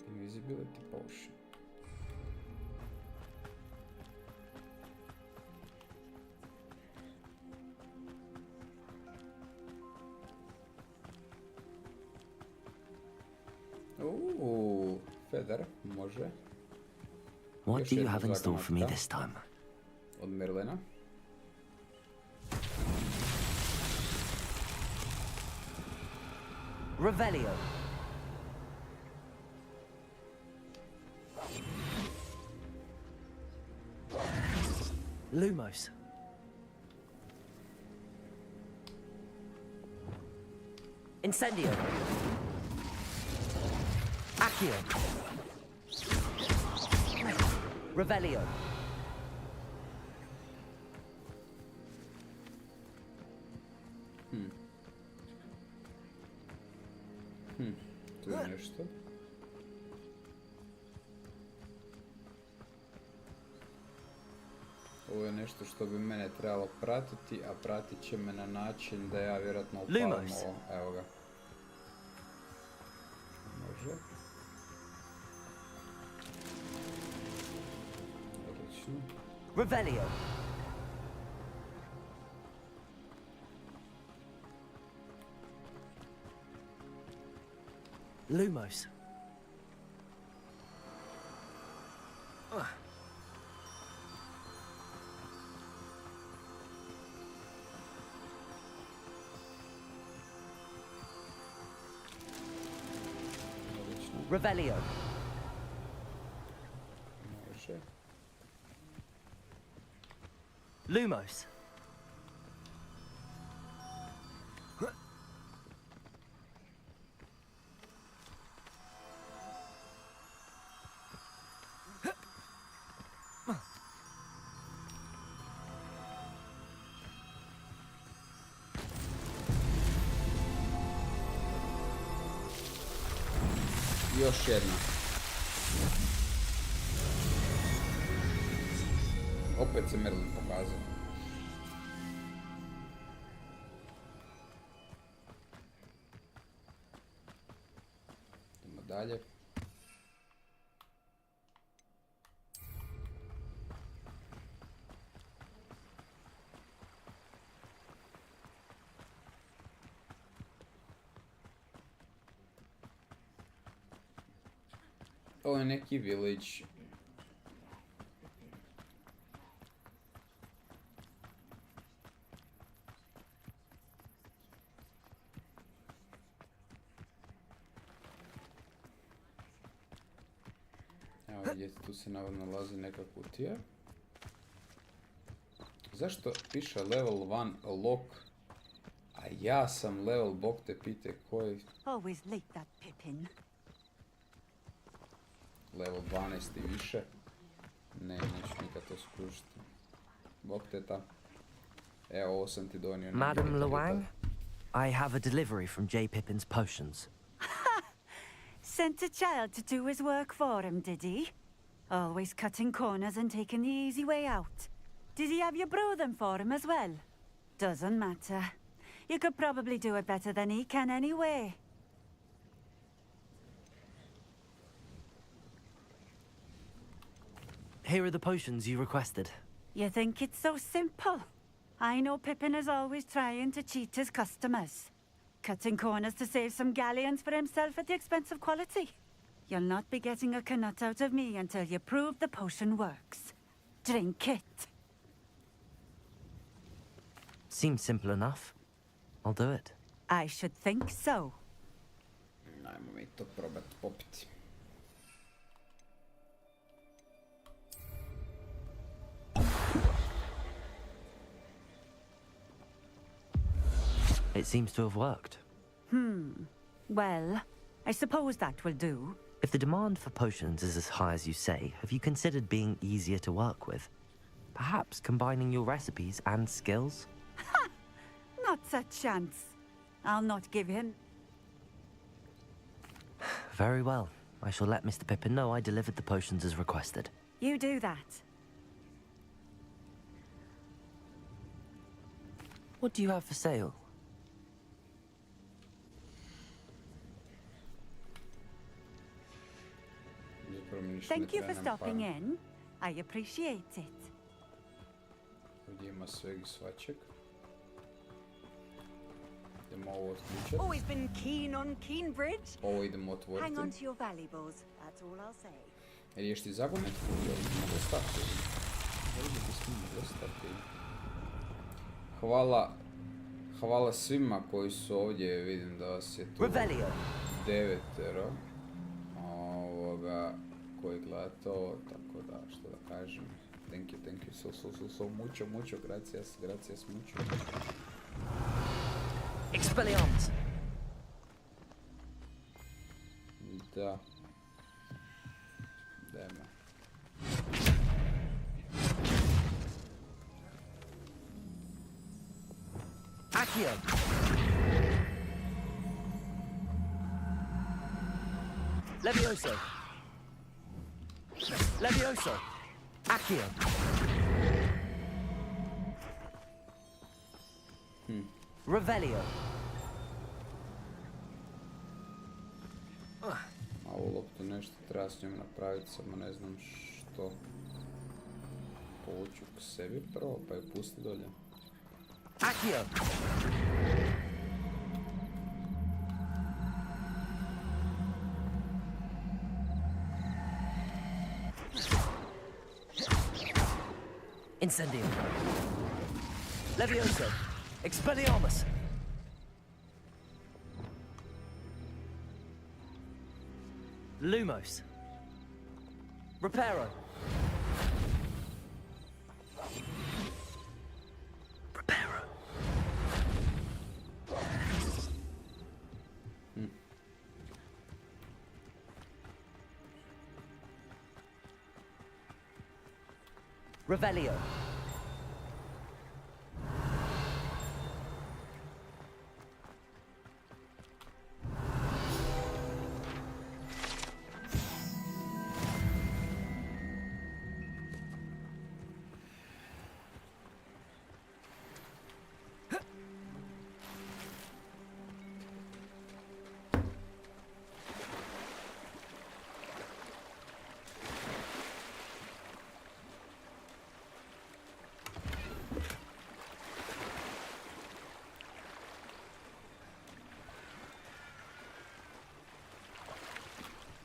Invisibility potion. Weather, može. What do you have in store for me this time? Od Merlina. Revelio. Lumos. Incendio. Accio. Revelio. Tu je nešto. Ovo je nešto što bi mene trebalo pratiti, a pratit će me na način da ja vjerojatno upalim ovo. Evo ga. Može. Odlično. Revelio. Lumos. Revelio. Može. Lumos. Još jedna. Opet se Merlin pokazao. Idemo dalje. Ovo je neki village. Evo vidjeti, tu se navodno nalazi neka kutija. Zašto piše level 1 lock, a ja sam level, bog te pite koji... Always late, that Pippin. Level 12 i više. Ne, neću nikad to skužiti. Bog teta. Evo, ovo sam ti donio. Madam Luang, I have a delivery from J. Pippin's potions. Sent a child to do his work for him, did he? Always cutting corners and taking the easy way out. Did he have you brew them for him as well? Doesn't matter. You could probably do it better than he can anyway. Here are the potions you requested. You think it's so simple? I know Pippin is always trying to cheat his customers. Cutting corners to save some galleons for himself at the expense of quality. You'll not be getting a canut out of me until you prove the potion works. Drink it. Seems simple enough. I'll do it. I should think so. Ajmo mi to probati popiti. It seems to have worked. Well, I suppose that will do. If the demand for potions is as high as you say, have you considered being easier to work with? Perhaps combining your recipes and skills? Ha! Not a chance. I'll not give him. Very well. I shall let Mr. Pippin know I delivered the potions as requested. You do that. What do you have for sale? Thank you for stopping in. I appreciate it. Ovdje ima sveg i svačeg. Idemo ovo otključati. Always been keen on Keenbridge. Ovo idemo otvoriti. Hang on to your valuables. That's all I'll say. Riješ ti zagonetku ili mogu stati? Ovdje bismo mogli stati. Hvala svima koji su ovdje, vidim da vas je tu 9 koji gleda to, tako da, što da kažem. Thank you so mucho, gracias mucho. Expelliarmus! Da. Dajme. Accio! Levioso! Levioso! Accio! Revelio! A ovu loptu nešto treba s njom napraviti, samo ne znam što. Povuću k sebi prvo, pa je pusti dolje. Accio! Incendio! Levioso! Expelliarmus! Lumos! Reparo! Reparo! Revelio!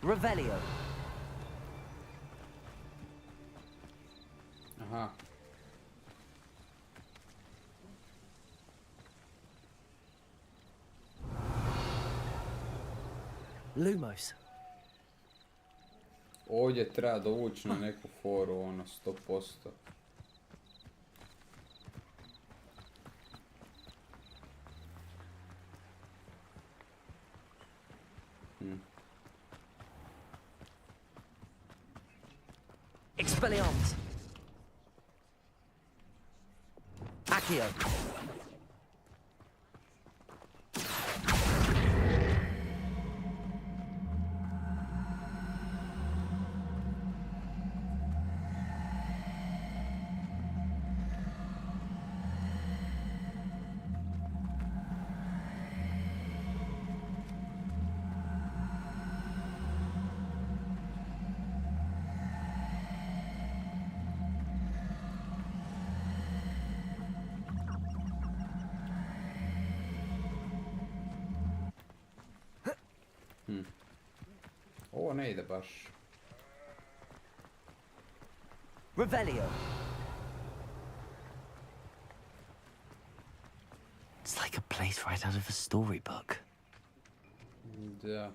Revelio. Aha. Lumos. Ovdje treba dovući na neku foru, ono, 100%. Expelliarmus! Accio! Ovo ne ide baš. Revelio. It's like a place right out of a storybook. Da.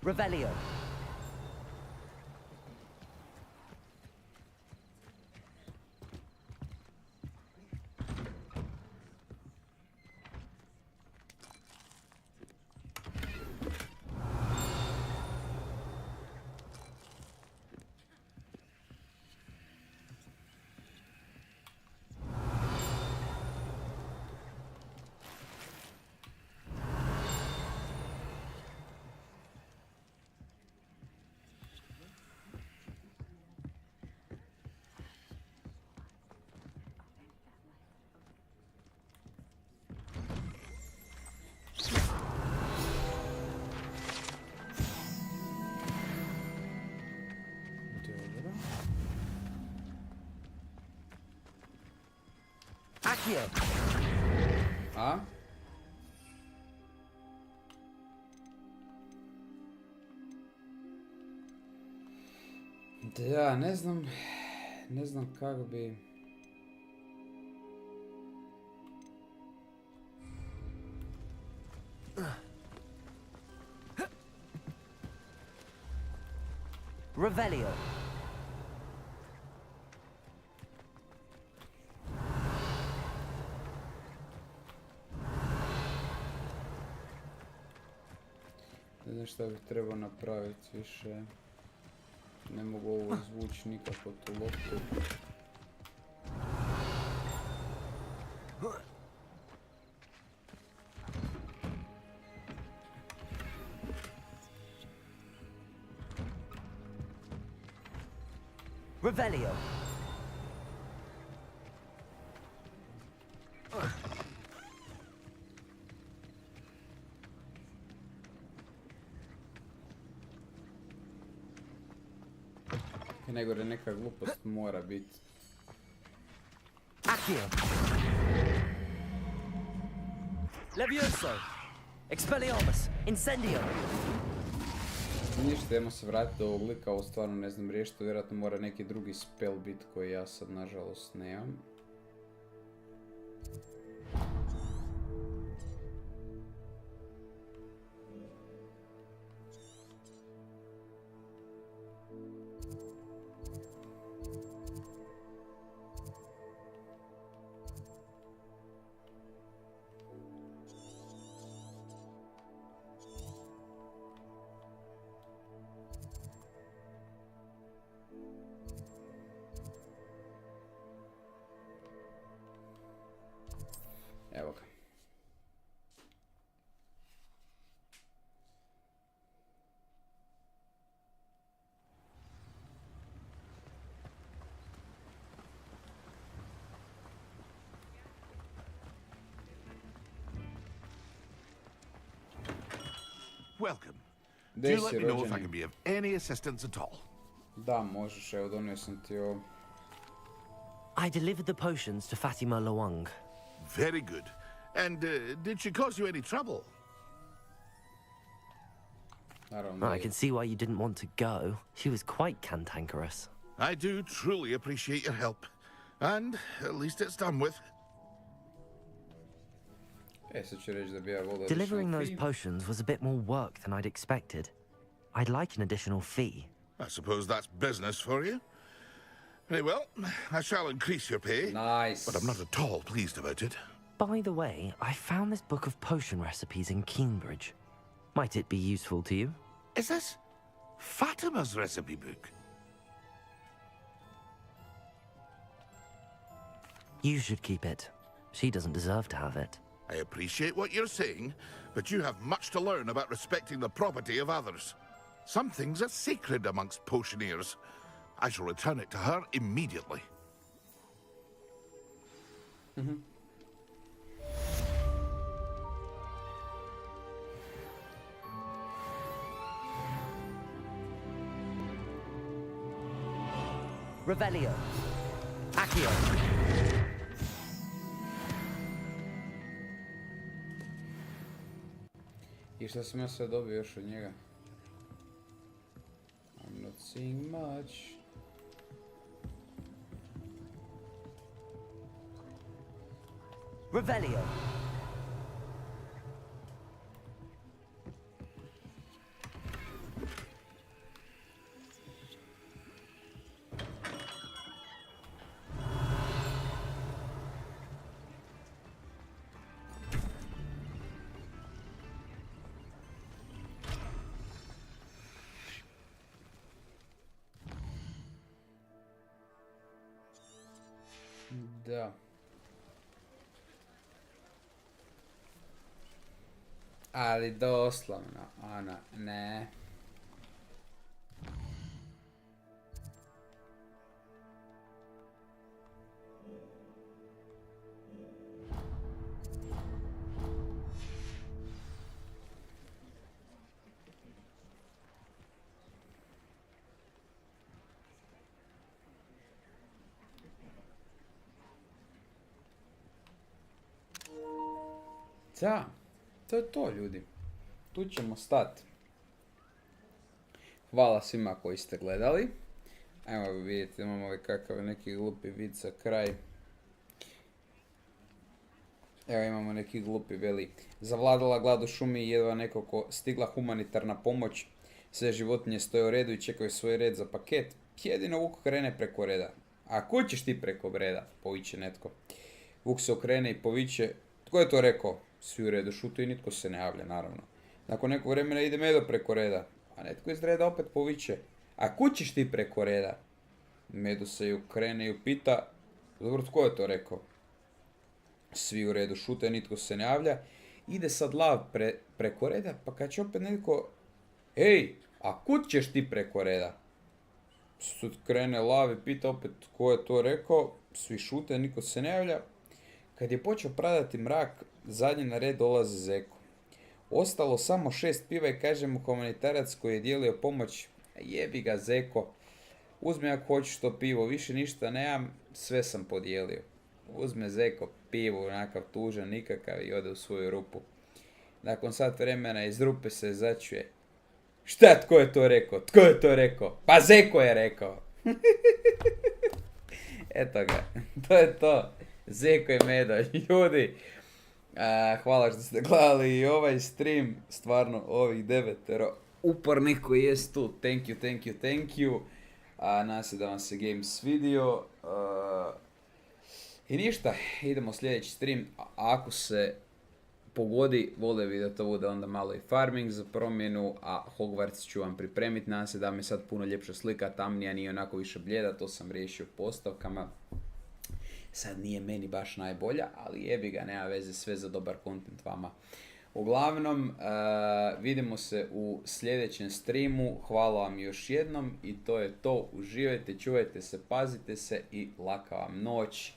Revelio. A? Da, ne znam kako bi... Revelio. Ne znam šta bih trebao napraviti više. Ne mogu ovo izvući nikako tu loptu. Revelio. Najgore neka glupost mora biti. Accio. Levioso. Expelliarmus. Incendio. Ništa, idemo se vratiti do ovog lika, ovo stvarno ne znam riješiti, vjerojatno mora neki drugi spell bit koji ja sad nažalost nemam. Evo ga. Welcome. Do let me know if I can be of any assistance at all. Da, možeš, evo donio sam ti ovo. I delivered the potions to Fatima Luang. Very good. And did she cause you any trouble? I can see why you didn't want to go. She was quite cantankerous. I do truly appreciate your help. And at least it's done with. Delivering those potions was a bit more work than I'd expected. I'd like an additional fee. I suppose that's business for you. Very well, I shall increase your pay. Nice. But I'm not at all pleased about it. By the way, I found this book of potion recipes in Cambridge. Might it be useful to you? Is this Fatima's recipe book? You should keep it. She doesn't deserve to have it. I appreciate what you're saying, but you have much to learn about respecting the property of others. Some things are sacred amongst potioneers. I shall return it to her immediately. Revelio. Accio. I šta sam ja sve dobio još od njega? I'm not seeing much. Revelio. Da. Ali doslovno, ona, ne. Da, to je to, ljudi. Tu ćemo stati. Hvala svima koji ste gledali. Evo vidite, imamo ovaj kakav neki glupi vid za kraj. Evo imamo neki glupi veli. Zavladala glad u šumi i jedva nekako stigla humanitarna pomoć. Sve životinje stoje u redu i čekaju svoj red za paket. Jedino Vuk krene preko reda. A ko ćeš ti preko reda? Poviće netko. Vuk se okrene i poviće. Tko je to rekao? Svi u redu šutu i nitko se ne javlja, naravno. Nakon nekog vremena ide Medo preko reda. A netko iz reda opet poviće. A kud ćeš ti preko reda? Medo se ju krene i upita. Dobro, tko je to rekao? Svi u redu šute, nitko se ne javlja. Ide sad Lav preko reda, pa kad će opet netko... Ej, a kud ćeš ti preko reda? Sad krene Lav i pita opet tko je to rekao. Svi šute, nitko se ne javlja. Kad je počeo pradati mrak, zadnji na red dolazi Zeko. Ostalo samo 6 piva i kaže mu humanitarac koji je dijelio pomoć. Jebi ga Zeko. Uzmi ako hoćeš to pivo, više ništa nemam, sve sam podijelio. Uzme Zeko pivo, onakav tužan, nikakav i ode u svoju rupu. Nakon sat vremena iz rupe se začuje. Šta, tko je to rekao? Tko je to rekao? Pa Zeko je rekao. Eto ga, to je to. Zeko je Medo, ljudi. Hvala što ste gledali i ovaj stream, stvarno ovih 9 upornih koji jest tu. Thank you. Nadam se da vam se game svidio. I ništa, idemo sljedeći stream. Ako se pogodi, volio bi da to bude onda malo i farming za promjenu, a Hogwarts ću vam pripremiti. Nadam se da mi sad puno ljepša slika, tamnija, nije onako više bljeda, to sam riješio postavkama. Sad nije meni baš najbolja, ali jebi ga, nema veze, sve za dobar content vama. Uglavnom, vidimo se u sljedećem streamu, hvala vam još jednom i to je to, uživajte, čuvajte se, pazite se i laka vam noć.